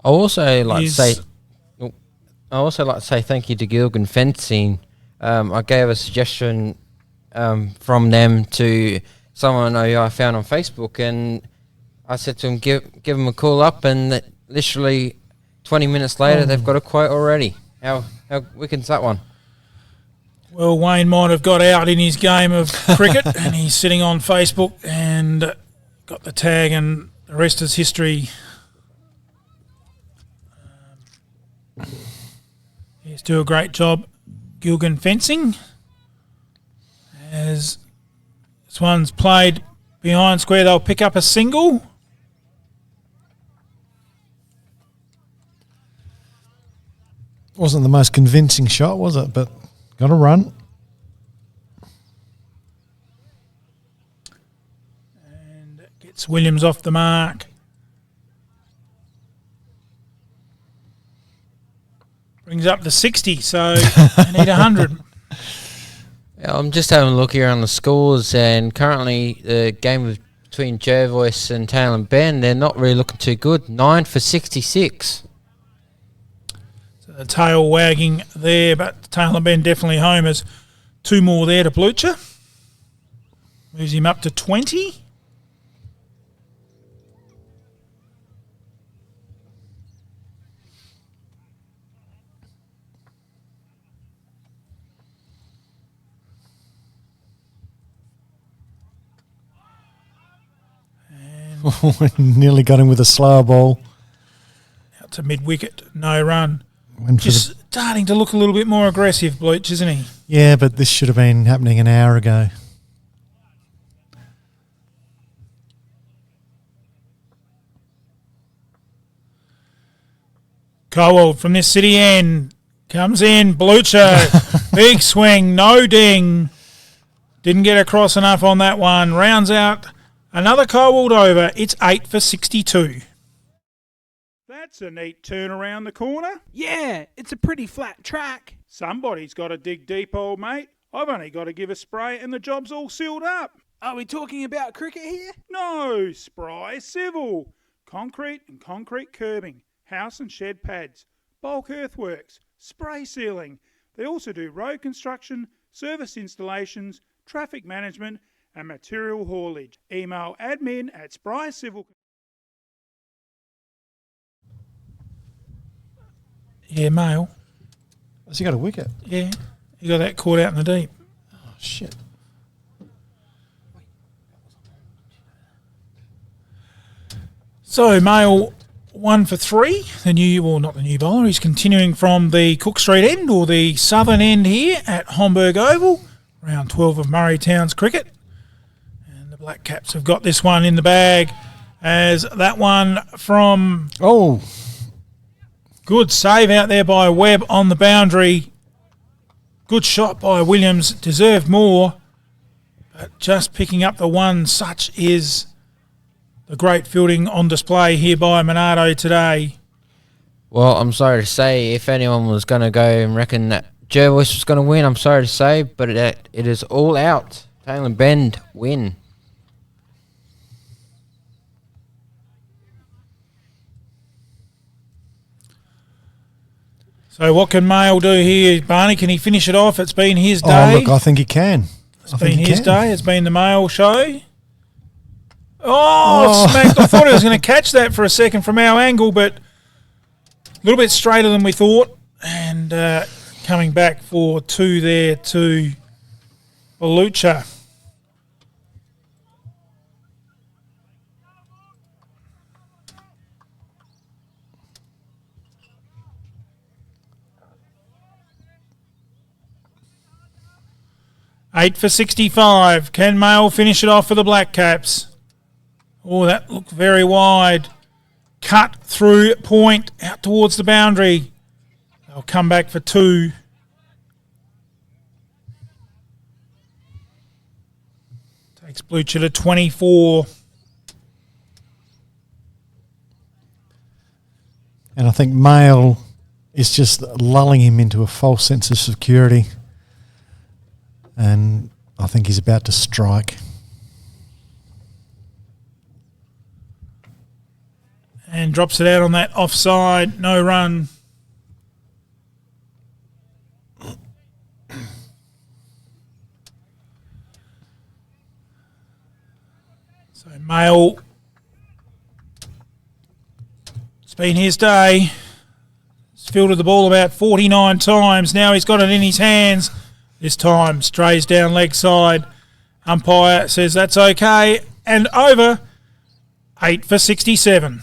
I also like to say thank you to Gilgan Fencing. I gave a suggestion from them to someone I found on Facebook, and I said to them, give them a call up, and literally 20 minutes later, they've got a quote already. How wicked's that one? Well, Wayne might have got out in his game of cricket, and he's sitting on Facebook and got the tag, and the rest is history. He's doing a great job, Gilgan Fencing. As this one's played behind square, they'll pick up a single. Wasn't the most convincing shot, was it? But got a run. And gets Williams off the mark. Brings up the 60, so they need 100. I'm just having a look here on the scores, and currently the game between Jervois and Taylor and Ben, they're not really looking too good. 9 for 66. So the tail wagging there, but Taylor and Ben definitely home as 2 more there to Blucher. Moves him up to 20. Nearly got him with a slower ball. Out to mid-wicket, no run. Went for Just starting to look a little bit more aggressive, Bleach, isn't he? Yeah, but this should have been happening an hour ago. Cowell from this city end comes in. Blucher, big swing, no ding. Didn't get across enough on that one. Rounds out another Cowell over. It's 8 for 62. That's a neat turn around the corner. Yeah, it's a pretty flat track. Somebody's got to dig deep, old mate. I've only got to give a spray and the job's all sealed up. Are we talking about cricket here? No, Spry Civil. Concrete and concrete curbing, house and shed pads, bulk earthworks, spray sealing. They also do road construction, service installations, traffic management and material haulage. Email admin@sprycivil. Yeah, Mail. Has he got a wicket? Yeah, he got that caught out in the deep. Oh, shit. So, Mail 1 for 3. Not the new bowler. He's continuing from the Cook Street end or the southern end here at Homburg Oval. Round 12 of Murray Town's cricket. And the Black Caps have got this one in the bag as that one from... Oh, good save out there by Webb on the boundary. Good shot by Williams. Deserved more. But just picking up the one. Such is the great fielding on display here by Monarto today. Well, I'm sorry to say, if anyone was going to go and reckon that Jervis was going to win, I'm sorry to say, but it is all out. Taylor Bend win. So what can Mail do here, Barney? Can he finish it off? It's been his day. Oh, look, I think he can. It's been his day. It's been the Mail show. Oh, smacked. I thought he was going to catch that for a second from our angle, but a little bit straighter than we thought. And coming back for two there to Belucha. Eight for 65. Can Mail finish it off for the Black Caps? Oh, that looked very wide. Cut through point out towards the boundary. They'll come back for two. Takes Blucher to 24. And I think Mail is just lulling him into a false sense of security. And I think he's about to strike. And drops it out on that offside. No run. So Mail, it's been his day. He's fielded the ball about 49 times. Now he's got it in his hands. This time strays down leg side. Umpire says that's okay. And over. 8 for 67.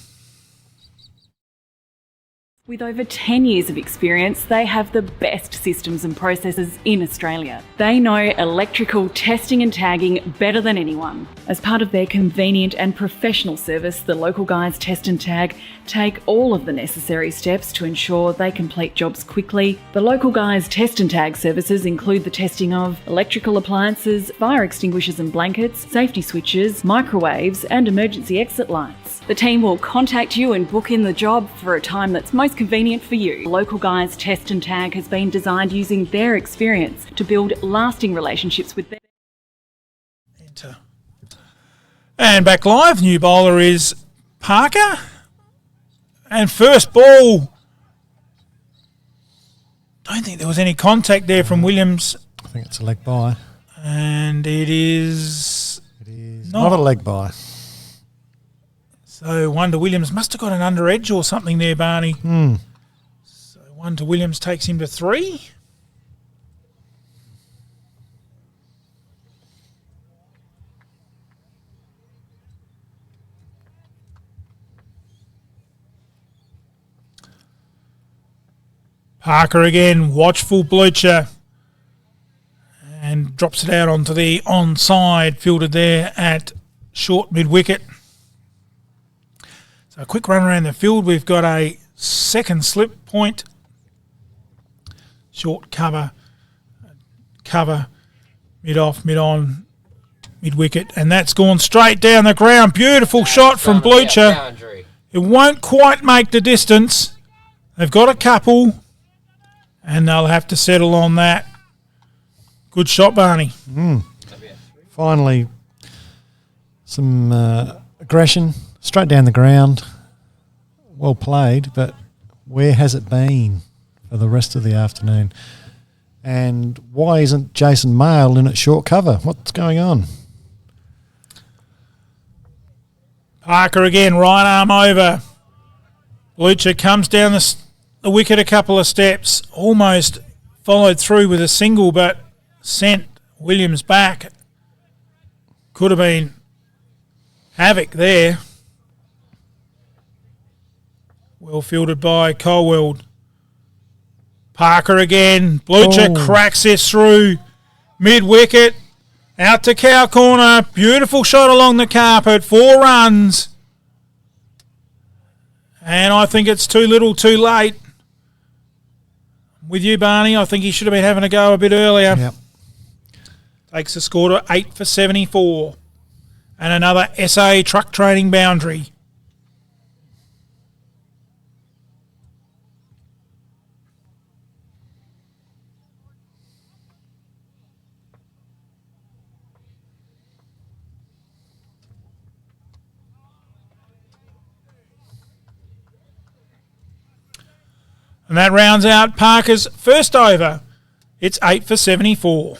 With over 10 years of experience, they have the best systems and processes in Australia. They know electrical testing and tagging better than anyone. As part of their convenient and professional service, the Local Guys Test and Tag take all of the necessary steps to ensure they complete jobs quickly. The Local Guys Test and Tag services include the testing of electrical appliances, fire extinguishers and blankets, safety switches, microwaves and emergency exit lights. The team will contact you and book in the job for a time that's most convenient for you. Local Guys Test and Tag has been designed using their experience to build lasting relationships with them. And back live, new bowler is Parker. And first ball, don't think there was any contact there from Williams. I think it's a leg bye. And it is not a leg bye. So one to Williams must have got an under edge or something there, Barney. So one to Williams takes him to 3. Parker again, watchful Blucher. And drops it out onto the onside, fielded there at short mid-wicket. So a quick run around the field. We've got a second slip point. Short cover, mid-off, mid-on, mid-wicket. And that's gone straight down the ground. Beautiful shot from Blucher. It won't quite make the distance. They've got a couple. And they'll have to settle on that. Good shot, Barney. Finally, some aggression, straight down the ground. Well played, but where has it been for the rest of the afternoon? And why isn't Jason Mail in at short cover? What's going on? Parker again, right arm over. Blucher comes down the wicket a couple of steps, almost followed through with a single, but sent Williams back. Could have been havoc there. Well fielded by Colwell. Parker again. Blucher cracks this through mid-wicket. Out to cow corner. Beautiful shot along the carpet. 4 runs. And I think it's too little too late. With you, Barney, I think he should have been having a go a bit earlier. Yep. Takes the score to 8 for 74. And another SA truck training boundary. And that rounds out Parker's first over. It's 8 for 74.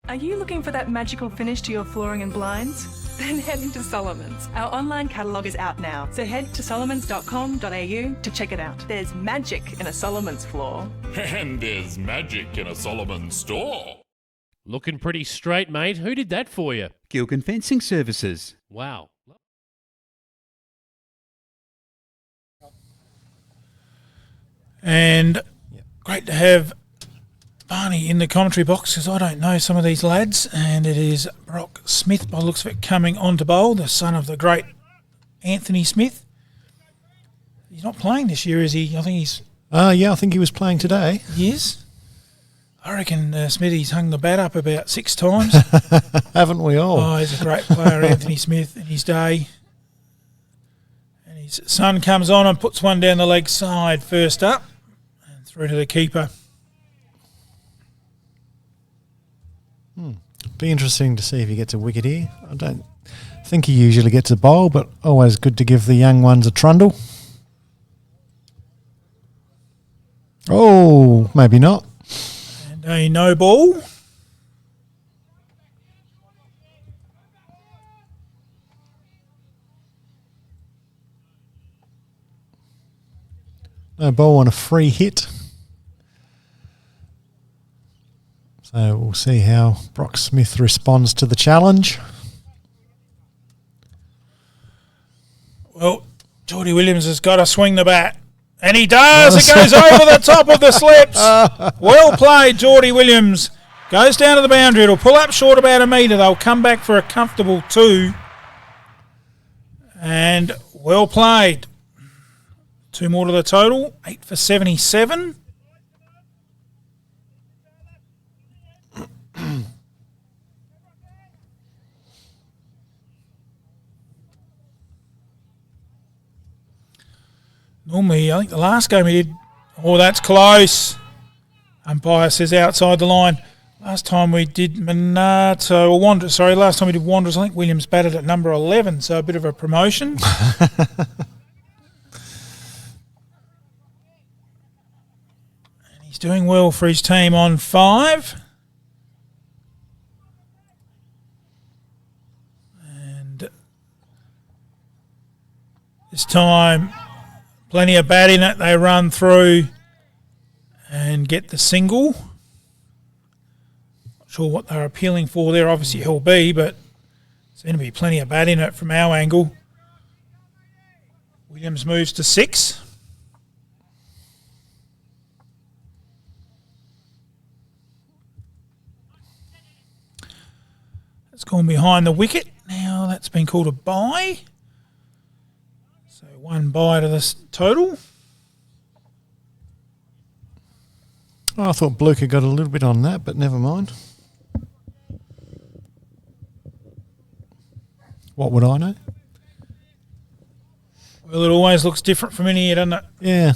Are you looking for that magical finish to your flooring and blinds? Then head into Solomon's. Our online catalogue is out now, so head to solomons.com.au to check it out. There's magic in a Solomon's floor. And there's magic in a Solomon store. Looking pretty straight, mate. Who did that for you? Gilgan Fencing Services. Wow. And great to have Barney in the commentary box because I don't know some of these lads. And it is Brock Smith, by the looks of it, coming on to bowl, the son of the great Anthony Smith. He's not playing this year, is he? I think he's... Yeah, I think he was playing today. He is? I reckon Smithy's hung the bat up about 6 times. Haven't we all? Oh, he's a great player, Anthony Smith, in his day. And his son comes on and puts one down the leg side first up and through to the keeper. Be interesting to see if he gets a wicket here. I don't think he usually gets a bowl, but always good to give the young ones a trundle. Oh, maybe not. And a no ball. No ball on a free hit. So we'll see how Brock Smith responds to the challenge. Well, Geordie Williams has got to swing the bat. And he does. It goes over the top of the slips. Well played, Geordie Williams. Goes down to the boundary. It'll pull up short about a metre. They'll come back for a comfortable 2. And well played. 2 more to the total. 8 for 77. Normally, I think the last game he did... Oh, that's close. Umpire says outside the line. Last time we did Monarto, or Wanderers, sorry, last time we did Wanderers, I think Williams batted at number 11, so a bit of a promotion. And he's doing well for his team on 5. And this time... Plenty of bat in it. They run through and get the single. Not sure what they're appealing for there. Obviously, LB, but seems to be plenty of bat in it from our angle. Williams moves to 6. It's gone behind the wicket. Now that's been called a bye. 1 bye to this total. Oh, I thought Blucher got a little bit on that, but never mind. What would I know? Well, it always looks different from in here, doesn't it? Yeah.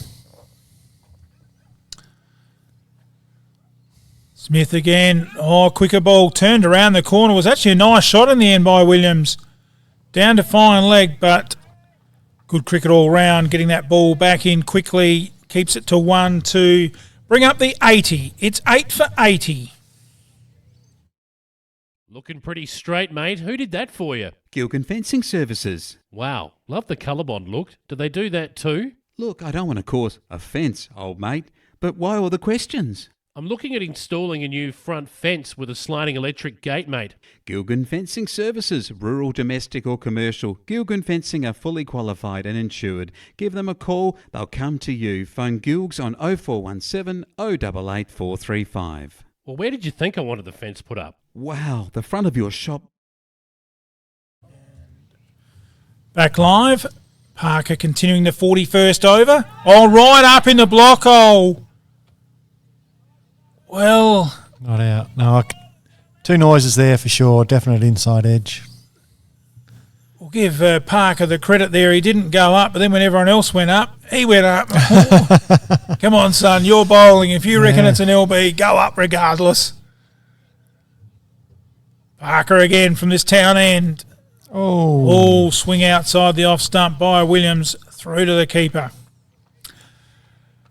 Smith again. Oh, quicker ball. Turned around the corner. Was actually a nice shot in the end by Williams. Down to fine leg, but... Good cricket all round, getting that ball back in quickly, keeps it to 1 to bring up the 80. It's 8 for 80. Looking pretty straight, mate. Who did that for you? Gilgan Fencing Services. Wow, love the colour bond look. Do they do that too? Look, I don't want to cause offence, old mate, but why all the questions? I'm looking at installing a new front fence with a sliding electric gate, mate. Gilgan Fencing Services, rural, domestic or commercial. Gilgan Fencing are fully qualified and insured. Give them a call, they'll come to you. Phone Gilgs on 0417 088 435. Well, where did you think I wanted the fence put up? Wow, the front of your shop. Back live. Parker continuing the 41st over. Oh, right up in the block hole. Well, Not out. No, two noises there for sure. Definite inside edge. we'll give Parker the credit there. He didn't go up, but then when everyone else went up, he went up. Come on, son, you're bowling. If you reckon it's an LB, go up regardless. Parker again from this town end. Oh. Swing outside the off stump by Williams through to the keeper.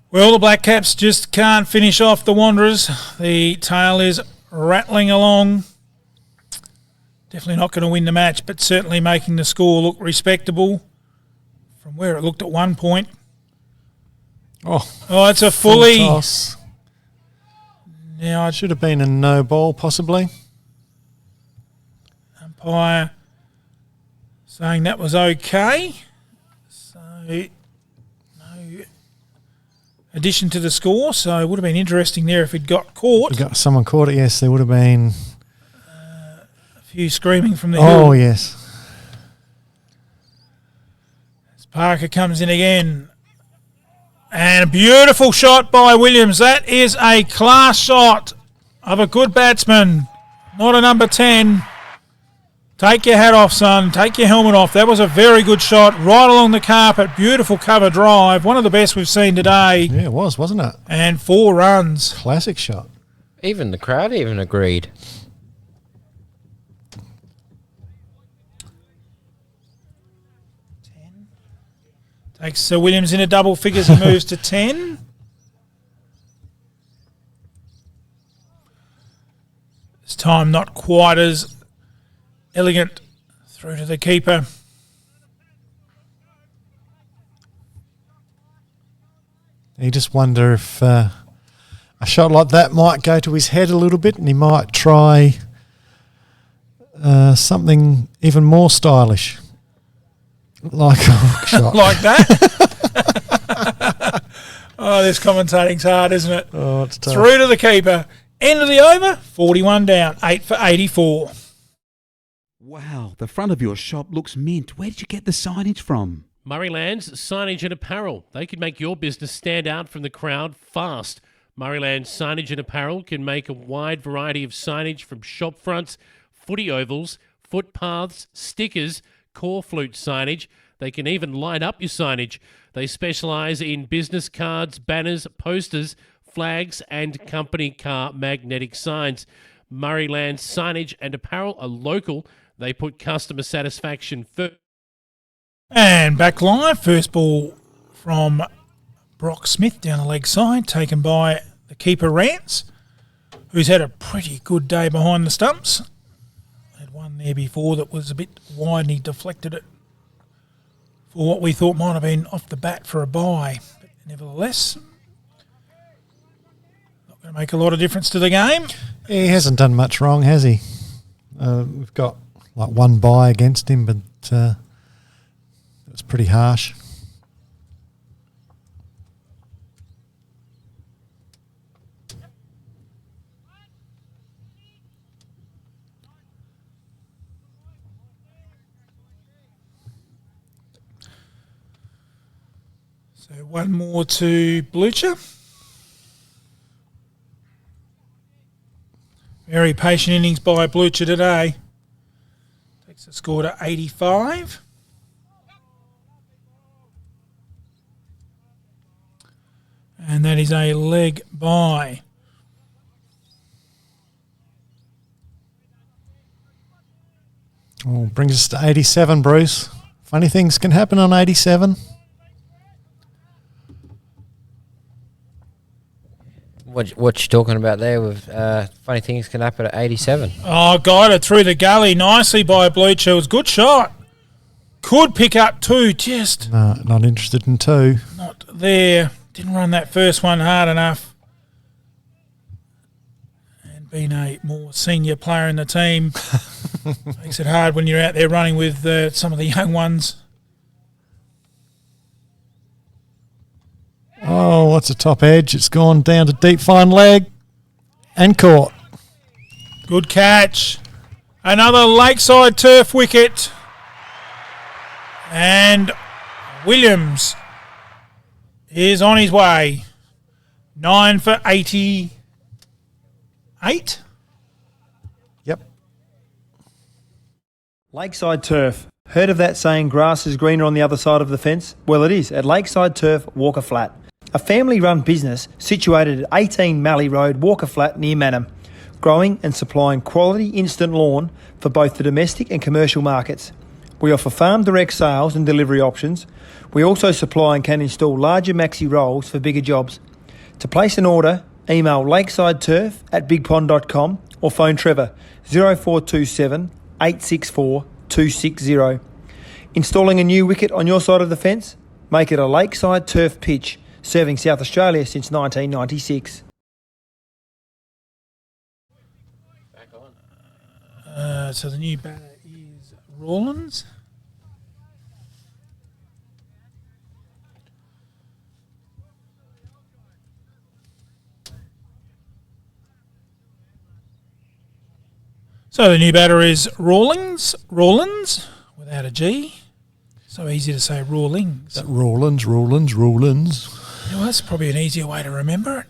Well, the Black Caps just can't finish off the Wanderers. The tail is rattling along. Definitely not going to win the match, but certainly making the score look respectable from where it looked at one point. Oh, it's a fully toss. Now it should have been a no ball, possibly. Umpire saying that was okay. So no addition to the score. So it would have been interesting there if he'd got caught. Someone caught it, yes. There would have been a few screaming from the hill. Oh, yes. As Parker comes in again. And a beautiful shot by Williams. That is a class shot of a good batsman. Not a number 10. Take your hat off, son. Take your helmet off. That was a very good shot right along the carpet. Beautiful cover drive. One of the best we've seen today. Yeah, it was, wasn't it? And 4 runs. Classic shot. Even the crowd agreed. Takes Sir Williams into double figures and moves to 10. This time not quite as elegant through to the keeper. You just wonder if a shot like that might go to his head a little bit and he might try something even more stylish. Like a hook shot. Like that? This commentating's hard, isn't it? Oh, it's tough. Through to the keeper. End of the over, 41 down, 8 for 84. Wow, the front of your shop looks mint. Where did you get the signage from? Murrayland's Signage and Apparel. They can make your business stand out from the crowd fast. Murrayland's Signage and Apparel can make a wide variety of signage from shop fronts, footy ovals, footpaths, stickers, core flute signage. They can even light up your signage. They specialise in business cards, banners, posters, flags and company car magnetic signs. Murrayland Signage and Apparel are local. They put customer satisfaction first. And back live, first ball from Brock Smith down the leg side, taken by the keeper Rance, who's had a pretty good day behind the stumps. Had one there before that was a bit wide and he deflected it for what we thought might have been off the bat for a bye. But nevertheless, not going to make a lot of difference to the game. He hasn't done much wrong, has he? We've got like one bye against him, but it was pretty harsh. So one more to Blucher. Very patient innings by Blucher today. Takes the score to 85. And that is a leg bye. Oh, brings us to 87, Bruce. Funny things can happen on 87. What you talking about there with funny things can happen at 87? Oh, guided through the gully nicely by Blucher. It was a good shot. Could pick up 2, just No, not interested in 2. not there. Didn't run that first one hard enough. And being a more senior player in the team makes it hard when you're out there running with some of the young ones. Oh, what's a top edge? It's gone down to deep fine leg and caught. Good catch. Another Lakeside turf wicket. And Williams is on his way. 9 for 80. 8. Yep. Lakeside Turf. Heard of that saying, grass is greener on the other side of the fence? Well, it is at Lakeside Turf, Walker Flat. A family-run business situated at 18 Mallee Road, Walker Flat, near Manham. Growing and supplying quality instant lawn for both the domestic and commercial markets. We offer farm direct sales and delivery options. We also supply and can install larger maxi rolls for bigger jobs. To place an order, email lakesideturf@bigpond.com or phone Trevor 0427 864 260. Installing a new wicket on your side of the fence? Make it a Lakeside Turf pitch, serving South Australia since 1996. So the new batter is Rawlins. So the new batter is Rawlins without a G. So easy to say Rawlings. Rawlins. Well, that's probably an easier way to remember it.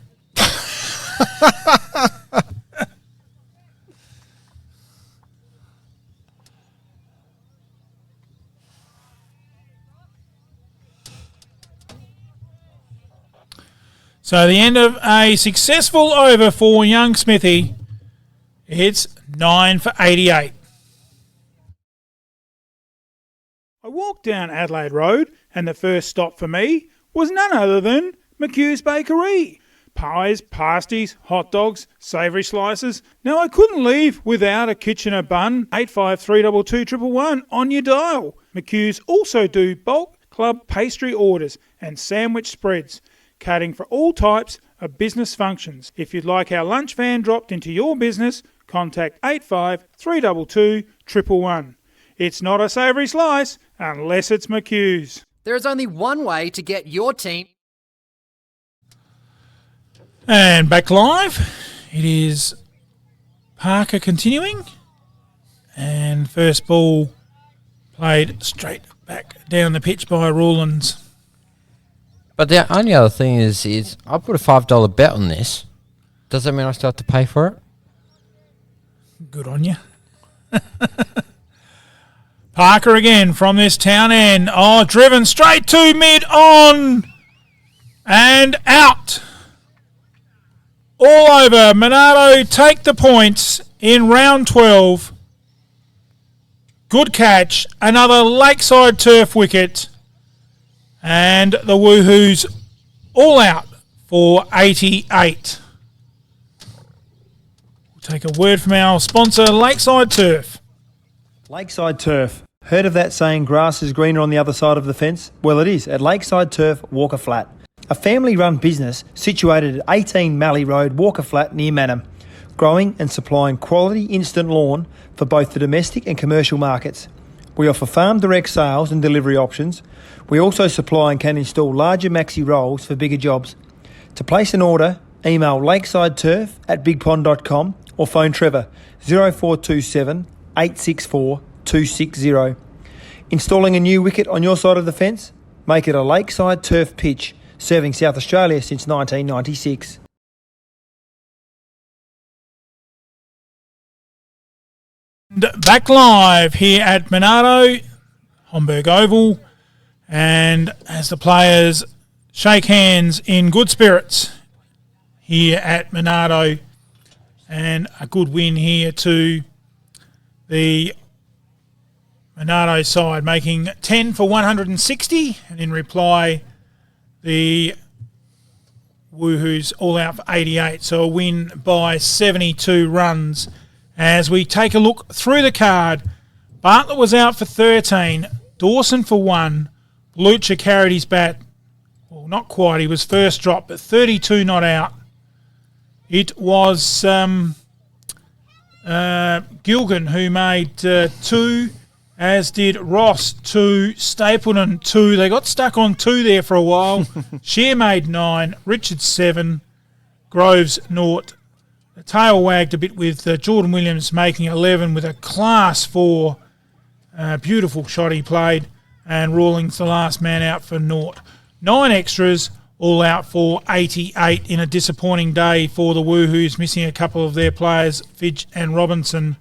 So the end of a successful over for young Smithy. It's 9 for 88. I walked down Adelaide Road and the first stop for me was none other than McHugh's Bakery. Pies, pasties, hot dogs, savoury slices. Now I couldn't leave without a Kitchener bun. 85322111 on your dial. McHugh's also do bulk club pastry orders and sandwich spreads, catering for all types of business functions. If you'd like our lunch van dropped into your business, contact 85322111. It's not a savoury slice unless it's McHugh's. There is only one way to get your team. And back live, it is Parker continuing. And first ball played straight back down the pitch by Rawlins. But the only other thing is I put a $5 bet on this. Does that mean I still have to pay for it? Good on you. Parker again from this town end. Oh, driven straight to mid on and out. All over. Monarto take the points in round 12. Good catch. Another Lakeside Turf wicket. And the Woohoos all out for 88. We'll take a word from our sponsor, Lakeside Turf. Lakeside Turf. Heard of that saying, grass is greener on the other side of the fence? Well, it is at Lakeside Turf, Walker Flat. A family-run business situated at 18 Mallee Road, Walker Flat, near Manham. Growing and supplying quality instant lawn for both the domestic and commercial markets. We offer farm direct sales and delivery options. We also supply and can install larger maxi rolls for bigger jobs. To place an order, email lakesideturf@bigpond.com or phone Trevor 0427 864 260. Installing a new wicket on your side of the fence? Make it a Lakeside Turf pitch, serving South Australia since 1996. Back live here at Monarto, Homburg Oval, and as the players shake hands in good spirits here at Monarto, and a good win here to the Monarto side, making 10 for 160, and in reply the Woohoos all out for 88, so a win by 72 runs. As we take a look through the card, Bartlett was out for 13, Dawson for 1, Lucha carried his bat, well, not quite, he was first drop, but 32 not out. It was Gilgan who made 2, as did Ross 2, Stapleton 2. They got stuck on 2 there for a while. Shear made 9, Richard 7, Groves 0. The tail wagged a bit with Jordan Williams making 11 with a class 4. Beautiful shot he played, and Rawlings the last man out for 0. 9 extras, all out for 88 in a disappointing day for the Woohoos, missing a couple of their players, Fidge and Robinson,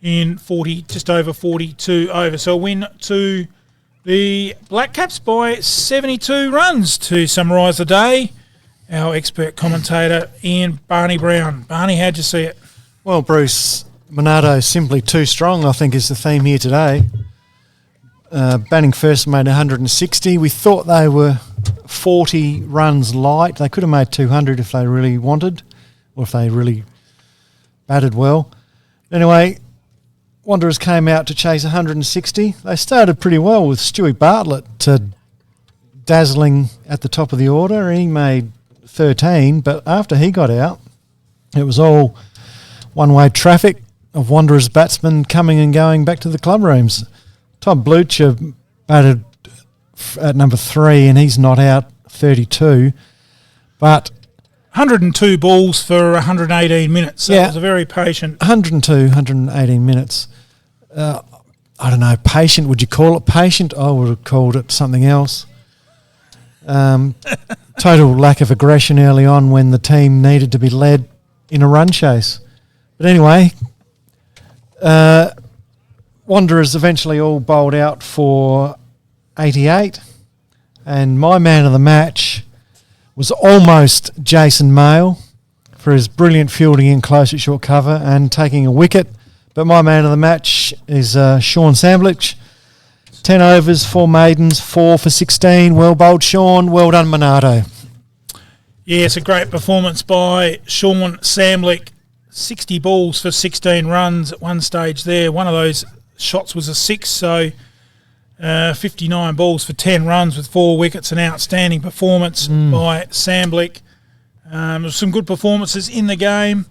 in just over 42 over. So a win to the Black Caps by 72 runs. To summarise the day, our expert commentator, Ian Barney Brown. Barney, how'd you see it? Well, Bruce, Monarto simply too strong, I think, is the theme here today. Batting first made 160. We thought they were 40 runs light. They could have made 200 if they really wanted, or if they really batted well. Anyway, Wanderers came out to chase 160. They started pretty well with Stewie Bartlett dazzling at the top of the order. He made 13, but after he got out, it was all one-way traffic of Wanderers batsmen coming and going back to the club rooms. Todd Blucher batted at number 3 and he's not out 32, but 102 balls for 118 minutes. So it was a very patient. 118 minutes. I don't know, patient. Would you call it patient? I would have called it something else. Total lack of aggression early on when the team needed to be led in a run chase. But anyway, Wanderers eventually all bowled out for 88, and my man of the match was almost Jason Mayle for his brilliant fielding in close at short cover and taking a wicket. But my man of the match is Sean Samblich. 10 overs, 4 maidens, 4 for 16. Well bowled, Sean. Well done, Monarto. Yeah, it's a great performance by Sean Samblich. 60 balls for 16 runs at one stage there. One of those shots was a 6, so 59 balls for 10 runs with 4 wickets. An outstanding performance by Samblich. Some good performances in the game.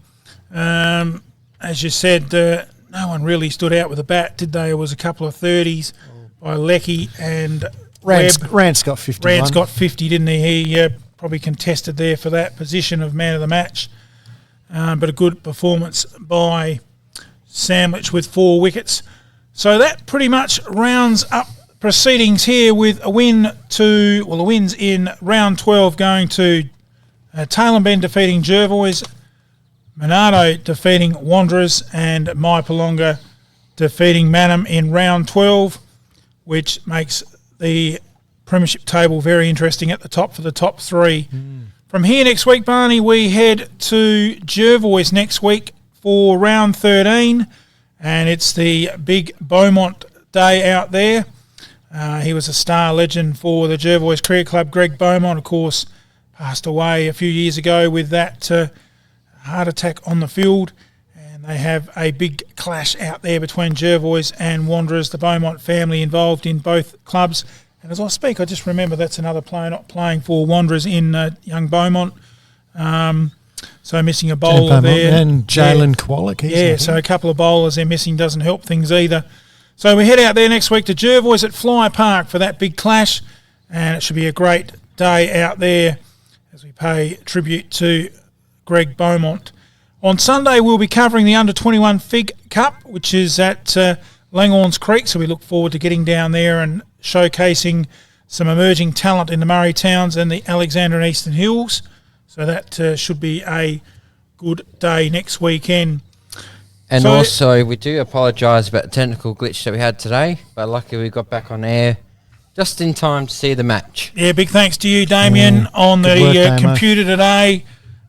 As you said, no one really stood out with a bat, did they? It was a couple of 30s by Leckie and Rance got 51. Rance got 50, didn't he? He probably contested there for that position of man of the match. But a good performance by Samblich with 4 wickets. So that pretty much rounds up proceedings here with the wins in round 12 going to Tail and Bend defeating Jervois, Monarto defeating Wanderers, and Maipalonga defeating Mannum in round 12, which makes the premiership table very interesting at the top for the top 3. From here next week, Barney, we head to Jervois next week for round 13, and it's the big Beaumont day out there. He was a star legend for the Jervois Cricket Club. Greg Beaumont, of course, passed away a few years ago with that heart attack on the field, and they have a big clash out there between Jervois and Wanderers, the Beaumont family involved in both clubs. And as I speak, I just remember that's another player not playing for Wanderers in young Beaumont. So missing a bowler there. And Jalen Kwolek. So a couple of bowlers they're missing doesn't help things either. So we head out there next week to Jervois at Fly Park for that big clash, and it should be a great day out there as we pay tribute to Greg Beaumont. On Sunday, we'll be covering the Under-21 Fig Cup, which is at Langhorns Creek, so we look forward to getting down there and showcasing some emerging talent in the Murray Towns and the Alexander and Eastern Hills. So that should be a good day next weekend. And also, we do apologise about the technical glitch that we had today, but luckily we got back on air just in time to see the match. Yeah, big thanks to you, Damien, on the computer today.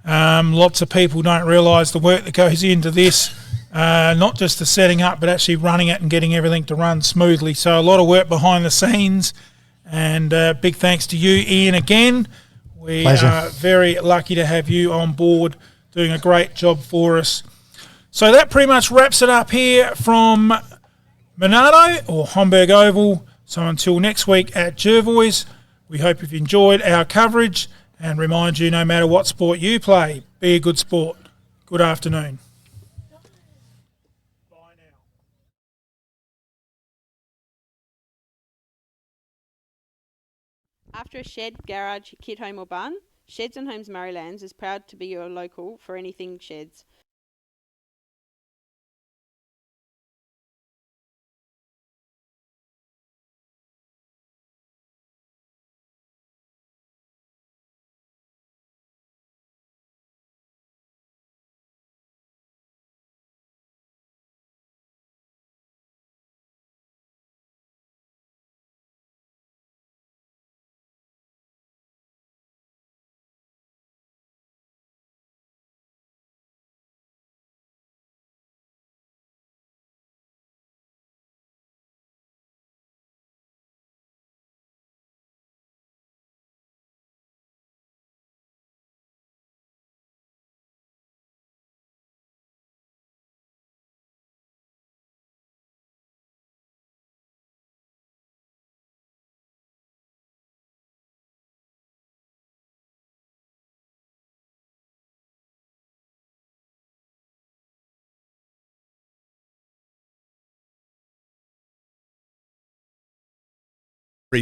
Lots of people don't realise the work that goes into this, not just the setting up, but actually running it and getting everything to run smoothly. So a lot of work behind the scenes, and big thanks to you, Ian, again. We Pleasure. are very lucky to have you on board doing a great job for us. So that pretty much wraps it up here from Monarto or Homburg Oval. So until next week at Jervois, we hope you've enjoyed our coverage and remind you, no matter what sport you play, be a good sport. Good afternoon. After a shed, garage, kit home or barn, Sheds and Homes Murraylands is proud to be your local for anything sheds.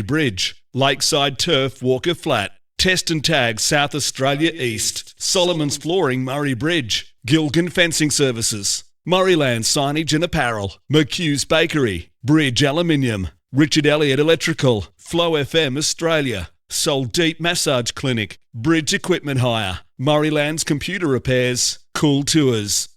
Bridge, Lakeside Turf, Walker Flat, Test and Tag, South Australia East, Solomon's Flooring, Murray Bridge, Gilgan Fencing Services, Murrayland Signage and Apparel, McHugh's Bakery, Bridge Aluminium, Richard Elliott Electrical, Flow FM Australia, Sol Deep Massage Clinic, Bridge Equipment Hire, Murrayland's Computer Repairs, Cool Tours.